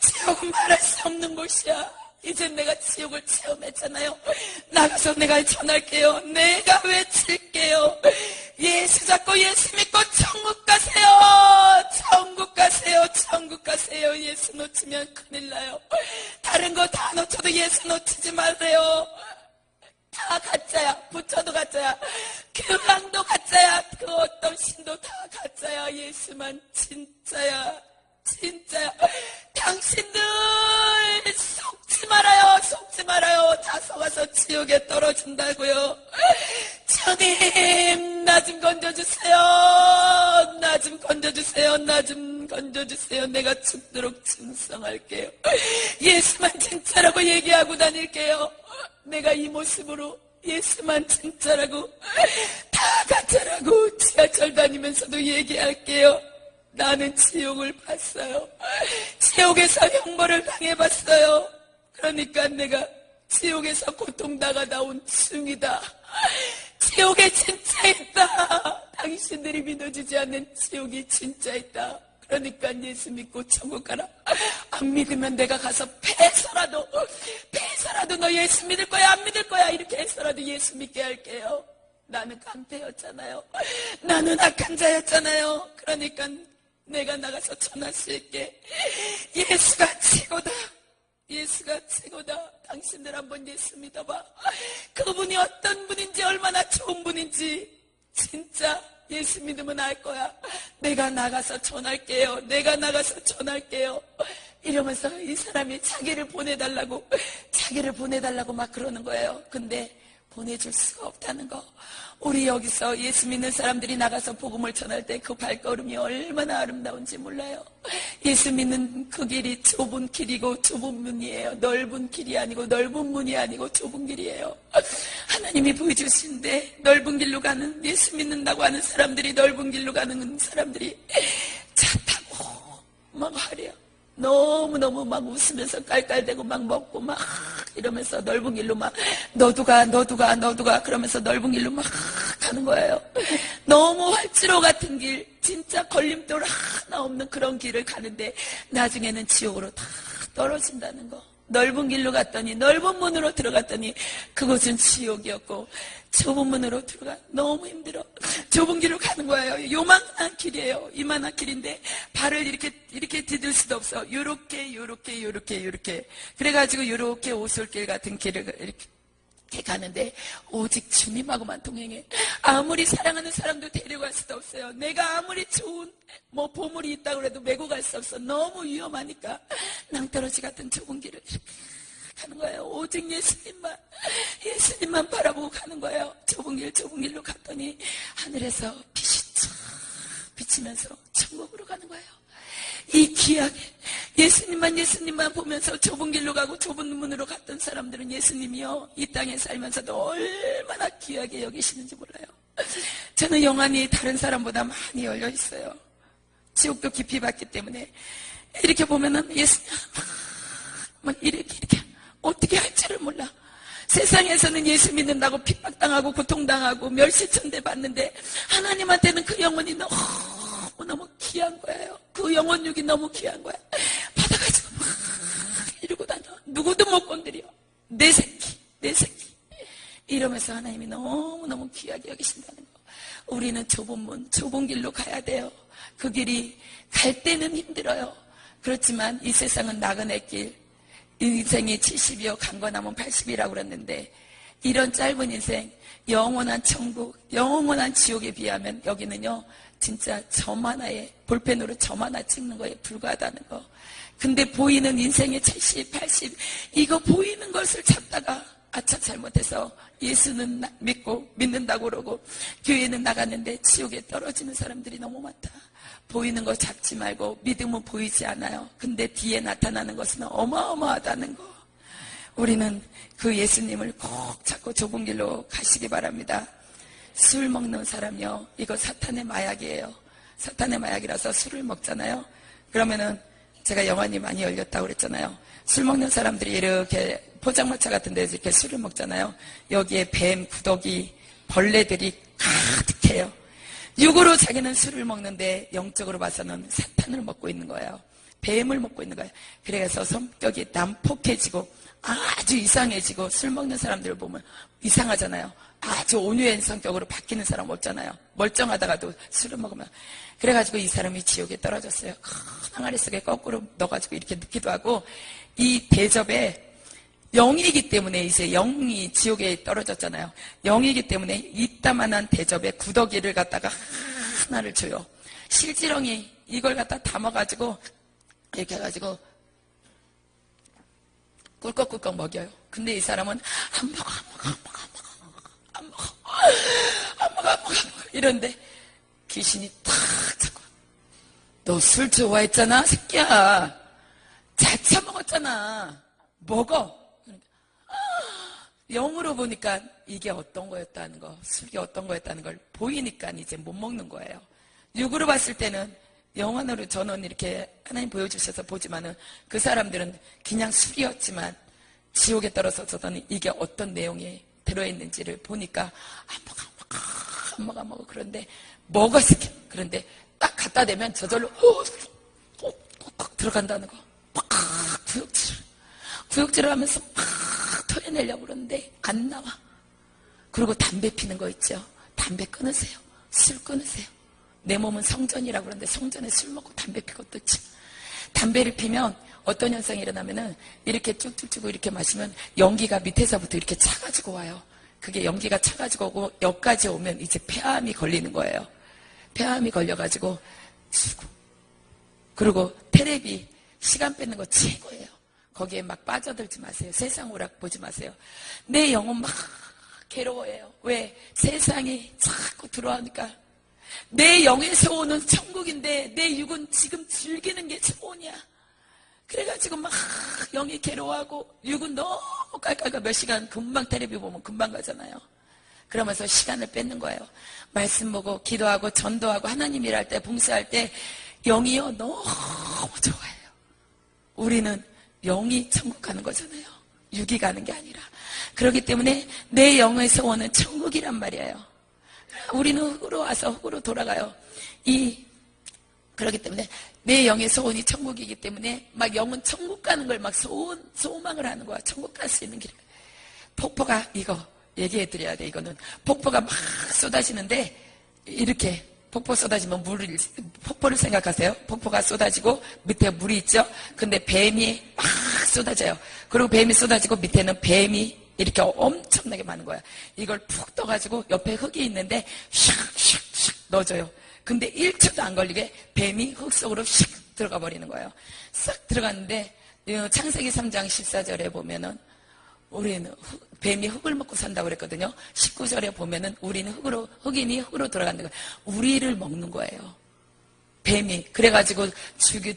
지옥은 말할 수 없는 곳이야. 이제 내가 지옥을 체험했잖아요. 나가서 내가 전할게요. 내가 외칠게요. 예수 잡고 예수 믿고 천국 가세요. 천국 가세요. 천국 가세요. 예수 놓치면 큰일 나요. 다른 거 다 놓쳐도 예수 놓치지 마세요. 다 가짜야. 부처도 가짜야. 교황도 가짜야. 그 어떤 신도 다 가짜야. 예수만 진짜야. 진짜야. 당신들 속지 말아요. 속지 말아요. 다 속아서 지옥에 떨어진다고요. 주님, 나 좀 건져주세요. 나 좀 건져주세요. 나 좀 건져주세요. 내가 죽도록 충성할게요. 예수만 진짜라고 얘기하고 다닐게요. 내가 이 모습으로 예수만 진짜라고, 다 가짜라고 지하철 다니면서도 얘기할게요. 나는 지옥을 봤어요. 지옥에서 형벌을 당해봤어요. 그러니까 내가 지옥에서 고통당하다 온 중이다. 지옥에 진짜 있다. 당신들이 믿어주지 않는 지옥이 진짜 있다. 그러니까 예수 믿고 천국 가라. 안 믿으면 내가 가서 패서라도 너 예수 믿을 거야 안 믿을 거야 이렇게 해서라도 예수 믿게 할게요. 나는 깡패였잖아요. 나는 악한 자였잖아요. 그러니까 내가 나가서 전할 수 있게 예수가 최고다. 예수가 최고다. 당신들 한번 예수 믿어봐. 그분이 어떤 분인지 얼마나 좋은 분인지 진짜 예수 믿으면 알 거야. 내가 나가서 전할게요. 내가 나가서 전할게요. 이러면서 이 사람이 자기를 보내달라고 막 그러는 거예요. 근데 보내줄 수가 없다는 거. 우리 여기서 예수 믿는 사람들이 나가서 복음을 전할 때 그 발걸음이 얼마나 아름다운지 몰라요. 예수 믿는 그 길이 좁은 길이고 좁은 문이에요. 넓은 길이 아니고 넓은 문이 아니고 좁은 길이에요. 하나님이 보여주신데 넓은 길로 가는, 예수 믿는다고 하는 사람들이, 넓은 길로 가는 사람들이 차 타고 막 하려 너무너무 막 웃으면서 깔깔대고 막 먹고 막 이러면서 넓은 길로 막 너도 가 그러면서 넓은 길로 막 가는 거예요. 너무 활주로 같은 길, 진짜 걸림돌 하나 없는 그런 길을 가는데 나중에는 지옥으로 다 떨어진다는 거. 넓은 길로 갔더니, 넓은 문으로 들어갔더니 그곳은 지옥이었고, 좁은 문으로 들어가 너무 힘들어. 좁은 길로 가는 거예요. 요만한 길이에요. 이만한 길인데 발을 이렇게 디딜 수도 없어. 요렇게 그래가지고 요렇게 오솔길 같은 길을 이렇게 가는데 오직 주님하고만 동행해. 아무리 사랑하는 사람도 데려갈 수도 없어요. 내가 아무리 좋은 보물이 있다고 해도 메고 갈 수 없어. 너무 위험하니까 낭떠러지 같은 좁은 길을 이렇게 가는 거예요. 오직 예수님만 바라보고 가는 거예요. 좁은 길로 갔더니 하늘에서 빛이 쫙 비치면서 천국으로 가는 거예요. 이 귀하게 예수님만 보면서 좁은 길로 가고 좁은 문으로 갔던 사람들은 예수님이요, 이 땅에 살면서도 얼마나 귀하게 여기시는지 몰라요. 저는 영안이 다른 사람보다 많이 열려 있어요. 지옥도 깊이 봤기 때문에 이렇게 보면은 예수님 막 이렇게 어떻게 할 줄을 몰라. 세상에서는 예수 믿는다고 핍박당하고 고통당하고 멸시천대 받는데 하나님한테는 그 영혼이 너무 귀한 거예요. 그 영혼육이 너무 귀한 거야. 받아가지고 막 이러고 다녀. 누구도 못 건드려. 내 새끼 이러면서 하나님이 너무너무 귀하게 여기신다는 거. 우리는 좁은 길로 가야 돼요. 그 길이 갈 때는 힘들어요. 그렇지만 이 세상은 나그네 길, 인생이 70이요 강건하면 80이라고 그랬는데 이런 짧은 인생, 영원한 천국, 영원한 지옥에 비하면 여기는요 진짜 점 하나에, 볼펜으로 점 하나 찍는 거에 불과하다는 거. 근데 보이는 인생의 70, 80 이거 보이는 것을 잡다가 아차 잘못해서 예수는 믿는다고 그러고 교회는 나갔는데 지옥에 떨어지는 사람들이 너무 많다. 보이는 거 잡지 말고 믿음은 보이지 않아요. 근데 뒤에 나타나는 것은 어마어마하다는 거. 우리는 그 예수님을 꼭 잡고 좁은 길로 가시기 바랍니다. 술 먹는 사람이요, 이거 사탄의 마약이에요. 사탄의 마약이라서 술을 먹잖아요. 그러면은 제가 영안이 많이 열렸다고 그랬잖아요. 술 먹는 사람들이 이렇게 포장마차 같은 데서 이렇게 술을 먹잖아요. 여기에 뱀, 구더기, 벌레들이 가득해요. 육으로 자기는 술을 먹는데 영적으로 봐서는 사탄을 먹고 있는 거예요. 뱀을 먹고 있는 거예요. 그래서 성격이 난폭해지고 아주 이상해지고, 술 먹는 사람들을 보면 이상하잖아요. 아주 온유한 성격으로 바뀌는 사람 없잖아요. 멀쩡하다가도 술을 먹으면. 그래가지고 이 사람이 지옥에 떨어졌어요. 큰 항아리 속에 거꾸로 넣어가지고 이렇게 넣기도 하고, 이 대접에 영이기 때문에, 이제 영이 지옥에 떨어졌잖아요. 영이기 때문에 이따만한 대접에 구더기를 갖다가 하나를 줘요. 실지렁이 이걸 갖다 담아가지고 이렇게 해가지고 꿀꺽꿀꺽 먹여요. 근데 이 사람은 안 먹어 이런데 귀신이 탁 잡고, 너 술 좋아했잖아 새끼야, 잘 처먹었잖아, 먹어. 영으로 보니까 이게 어떤 거였다는 거, 술이 어떤 거였다는 걸 보이니까 이제 못 먹는 거예요. 육으로 봤을 때는, 영원으로 저는 이렇게 하나님 보여주셔서 보지만은 그 사람들은 그냥 술이었지만 지옥에 떨어져서는 이게 어떤 내용이 들어있는지를 보니까 안 먹어. 그런데 먹었어. 그런데 딱 갖다 대면 저절로 들어간다는 거. 막 구역질을 하면서 막 토해내려고 그러는데 안 나와. 그리고 담배 피는 거 있죠. 담배 끊으세요. 술 끊으세요. 내 몸은 성전이라고 그러는데 성전에 술 먹고 담배 피고 떴지. 담배를 피면 어떤 현상이 일어나면은 이렇게 쭉쭉쭉 이렇게 마시면 연기가 밑에서부터 이렇게 차가지고 와요. 그게 연기가 차가지고 오고 여기까지 오면 이제 폐암이 걸리는 거예요. 폐암이 걸려가지고 죽고. 그리고 테레비 시간 뺏는 거 최고예요. 거기에 막 빠져들지 마세요. 세상 오락 보지 마세요. 내 영혼 막 괴로워해요. 왜? 세상이 자꾸 들어오니까. 내 영에서 오는 천국인데 내 육은 지금 즐기는 게 소원이야. 그래가지고 막 영이 괴로워하고, 육은 너무 깔깔깔 몇 시간 금방 테레비 보면 금방 가잖아요. 그러면서 시간을 뺏는 거예요. 말씀 보고 기도하고 전도하고 하나님 일할 때, 봉사할 때 영이요 너무 좋아해요. 우리는 영이 천국 가는 거잖아요. 육이 가는 게 아니라. 그렇기 때문에 내 영에서 오는 천국이란 말이에요. 우리는 흙으로 와서 흙으로 돌아가요. 그렇기 때문에 내 영의 소원이 천국이기 때문에 막 영은 천국 가는 걸 막 소망을 하는 거야. 천국 갈 수 있는 길. 폭포가, 이거 얘기해드려야 돼. 이거는 폭포가 막 쏟아지는데, 이렇게 폭포 쏟아지면 폭포를 생각하세요. 폭포가 쏟아지고 밑에 물이 있죠. 근데 뱀이 막 쏟아져요. 그리고 뱀이 쏟아지고 밑에는 뱀이 이렇게 엄청나게 많은 거야. 이걸 푹 떠가지고 옆에 흙이 있는데 샥샥샥 넣어줘요. 근데 1초도 안 걸리게 뱀이 흙 속으로 샥 들어가 버리는 거예요. 싹 들어갔는데 창세기 3장 14절에 보면은 우리는 뱀이 흙을 먹고 산다고 그랬거든요. 19절에 보면은 우리는 흑인이 흙으로 들어가는 거예요. 우리를 먹는 거예요. 뱀이. 그래가지고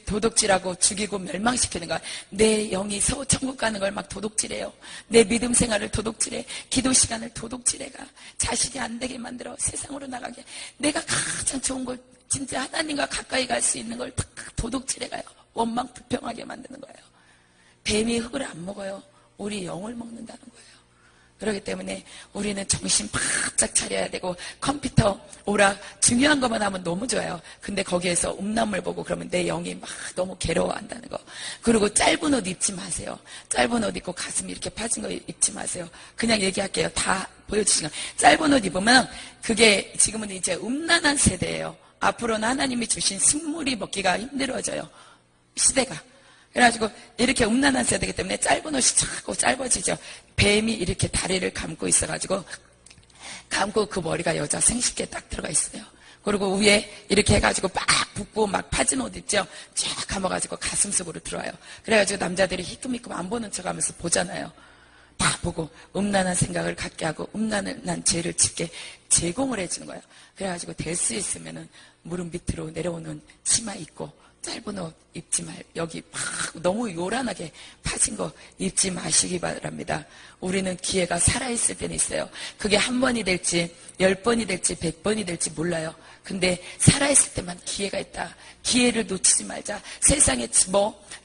도둑질하고 죽이고 멸망시키는 거야. 내 영이 천국 가는 걸 막 도둑질해요. 내 믿음 생활을 도둑질해. 기도 시간을 도둑질해가. 자식이 안 되게 만들어. 세상으로 나가게. 내가 가장 좋은 걸, 진짜 하나님과 가까이 갈 수 있는 걸 다 도둑질해가요. 원망 불평하게 만드는 거예요. 뱀이 흙을 안 먹어요. 우리 영을 먹는다는 거예요. 그렇기 때문에 우리는 정신 바짝 차려야 되고, 컴퓨터, 오락, 중요한 것만 하면 너무 좋아요. 근데 거기에서 음란물 보고 그러면 내 영이 막 너무 괴로워한다는 거. 그리고 짧은 옷 입지 마세요. 짧은 옷 입고 가슴이 이렇게 파진 거 입지 마세요. 그냥 얘기할게요. 다 보여주시면. 짧은 옷 입으면 그게 지금은 이제 음란한 세대예요. 앞으로는 하나님이 주신 식물이 먹기가 힘들어져요. 시대가. 그래가지고 이렇게 음란한 세대이기 때문에 짧은 옷이 자꾸 짧아지죠. 뱀이 이렇게 다리를 감고 있어가지고, 감고 그 머리가 여자 생식기에 딱 들어가 있어요. 그리고 위에 이렇게 해가지고 막 붓고 막 파진 옷 있죠. 쫙 감아가지고 가슴 속으로 들어와요. 그래가지고 남자들이 희끔희끔 안 보는 척 하면서 보잖아요. 다 보고 음란한 생각을 갖게 하고 음란한 죄를 짓게 제공을 해주는 거예요. 그래가지고 될 수 있으면은 무릎 밑으로 내려오는 치마 입고, 짧은 옷 입지 여기 막 너무 요란하게 파진 거 입지 마시기 바랍니다. 우리는 기회가 살아있을 때는 있어요. 그게 한 번이 될지 10번이 될지 100번이 될지 몰라요. 근데 살아있을 때만 기회가 있다. 기회를 놓치지 말자. 세상에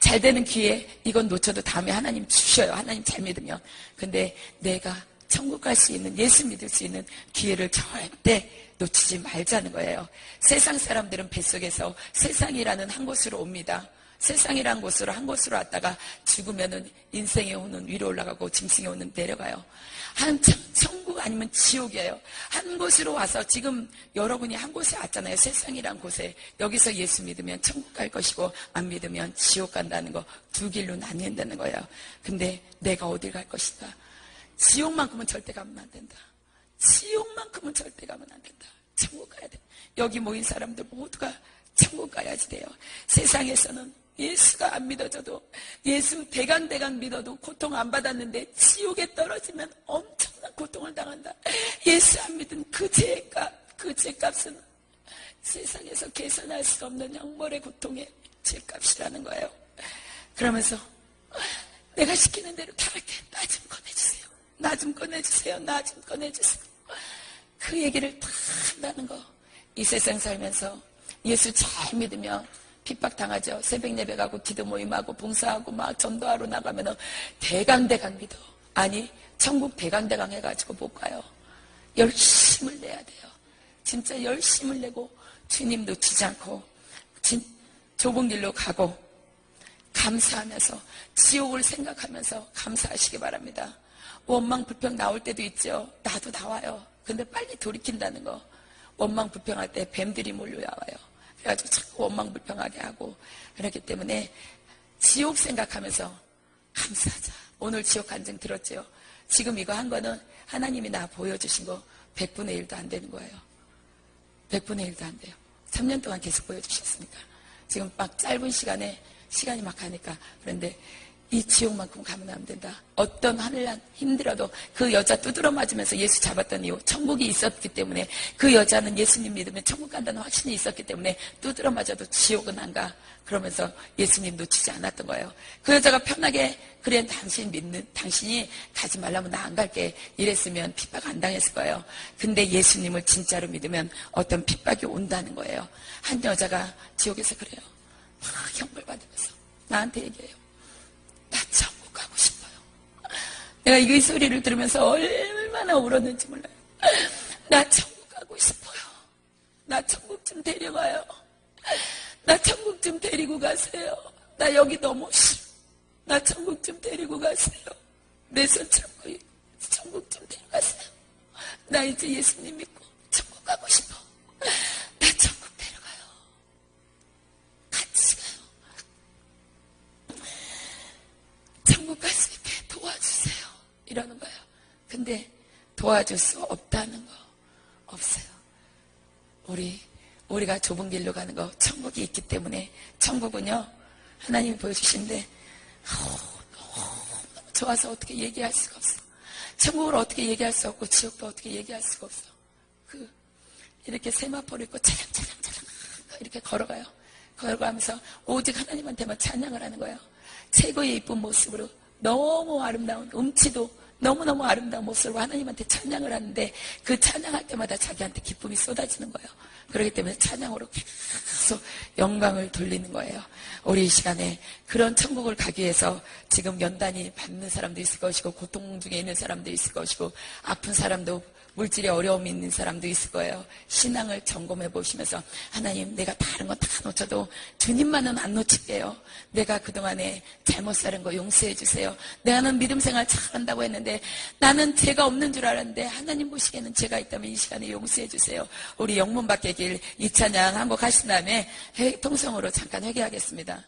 잘 되는 기회, 이건 놓쳐도 다음에 하나님 주셔요. 하나님 잘 믿으면. 근데 내가 천국 갈 수 있는, 예수 믿을 수 있는 기회를 절대 놓치지 말자는 거예요. 세상 사람들은 뱃속에서 세상이라는 한 곳으로 옵니다. 세상이란 곳으로 한 곳으로 왔다가 죽으면은 인생의 호는 위로 올라가고 짐승의 호는 내려가요. 천국 아니면 지옥이에요. 한 곳으로 와서 지금 여러분이 한 곳에 왔잖아요. 세상이란 곳에. 여기서 예수 믿으면 천국 갈 것이고 안 믿으면 지옥 간다는 거, 두 길로 나뉜다는 거예요. 근데 내가 어딜 갈 것인가? 지옥만큼은 절대 가면 안 된다. 지옥만큼은 절대 가면 안 된다. 천국 가야 돼. 여기 모인 사람들 모두가 천국 가야지 돼요. 세상에서는 예수가 안 믿어져도, 예수 대강대강 믿어도 고통 안 받았는데 지옥에 떨어지면 엄청난 고통을 당한다. 예수 안 믿은 그 죄값은 세상에서 계산할 수 없는 영벌의 고통의 죄값이라는 거예요. 그러면서 내가 시키는 대로 다 할게. 나 좀 꺼내주세요. 나 좀 꺼내주세요. 나 좀 꺼내주세요. 그 얘기를 다 한다는 거. 이 세상 살면서 예수 잘 믿으면 핍박당하죠. 새벽 예배 가고 기도 모임하고 봉사하고 막 전도하러 나가면 대강대강 믿어. 아니 천국 대강대강 해가지고 못 가요. 열심을 내야 돼요. 진짜 열심을 내고 주님 놓치지 않고 좁은 길로 가고 감사하면서 지옥을 생각하면서 감사하시기 바랍니다. 원망 불평 나올 때도 있죠. 나도 나와요. 근데 빨리 돌이킨다는 거. 원망 불평할 때 뱀들이 몰려와요. 그래가지고 자꾸 원망불평하게 하고 그렇기 때문에 지옥 생각하면서 감사하자. 오늘 지옥 간증 들었죠? 지금 이거 한 거는 하나님이 나 보여주신 거 100분의 1도 안 되는 거예요. 100분의 1도 안 돼요. 3년 동안 계속 보여주셨으니까. 지금 막 짧은 시간이 막 가니까. 그런데 이 지옥만큼 가면 안 된다. 어떤 하늘난 힘들어도 그 여자 두드러 맞으면서 예수 잡았던 이유, 천국이 있었기 때문에 그 여자는 예수님 믿으면 천국 간다는 확신이 있었기 때문에 두드러 맞아도 지옥은 안 가. 그러면서 예수님 놓치지 않았던 거예요. 그 여자가 편하게 그래 당신이 가지 말라면 나 안 갈게 이랬으면 핍박 안 당했을 거예요. 근데 예수님을 진짜로 믿으면 어떤 핍박이 온다는 거예요. 한 여자가 지옥에서 그래요. 막 형벌 받으면서 나한테 얘기해요. 나 천국 가고 싶어요. 내가 이 소리를 들으면서 얼마나 울었는지 몰라요. 나 천국 가고 싶어요. 나 천국 좀 데려가요. 나 천국 좀 데리고 가세요. 나 여기 너무 싫어. 나 천국 좀 데리고 가세요. 내 손 잡고 천국 좀 데려가세요. 나 이제 예수님 믿고 천국 가고 싶어. 나 천국 데려가요. 같이 가요. 천국 갈 수 있게 도와주세요. 이러는 거예요. 근데 도와줄 수 없다는 거 없어요. 우리가 좁은 길로 가는 거 천국이 있기 때문에 천국은요 하나님이 보여주시는데 너무 좋아서 어떻게 얘기할 수가 없어. 천국을 어떻게 얘기할 수 없고 지옥도 어떻게 얘기할 수가 없어. 이렇게 세마포를 입고 차량차량 이렇게 걸어가요. 걸어가면서 오직 하나님한테만 찬양을 하는 거예요. 최고의 이쁜 모습으로 너무 아름다운 음치도 너무너무 아름다운 모습으로 하나님한테 찬양을 하는데 그 찬양할 때마다 자기한테 기쁨이 쏟아지는 거예요. 그렇기 때문에 찬양으로 계속 영광을 돌리는 거예요. 우리 이 시간에 그런 천국을 가기 위해서 지금 연단이 받는 사람도 있을 것이고 고통 중에 있는 사람도 있을 것이고 아픈 사람도 물질에 어려움이 있는 사람도 있을 거예요. 신앙을 점검해 보시면서 하나님 내가 다른 건 다 놓쳐도 주님만은 안 놓칠게요. 내가 그동안에 잘못 사는 거 용서해 주세요. 나는 믿음 생활 잘한다고 했는데 나는 죄가 없는 줄 알았는데 하나님 보시기에는 죄가 있다면 이 시간에 용서해 주세요. 우리 영문 밖의 길 이 찬양 한곡 하신 다음에 통성으로 잠깐 회개하겠습니다.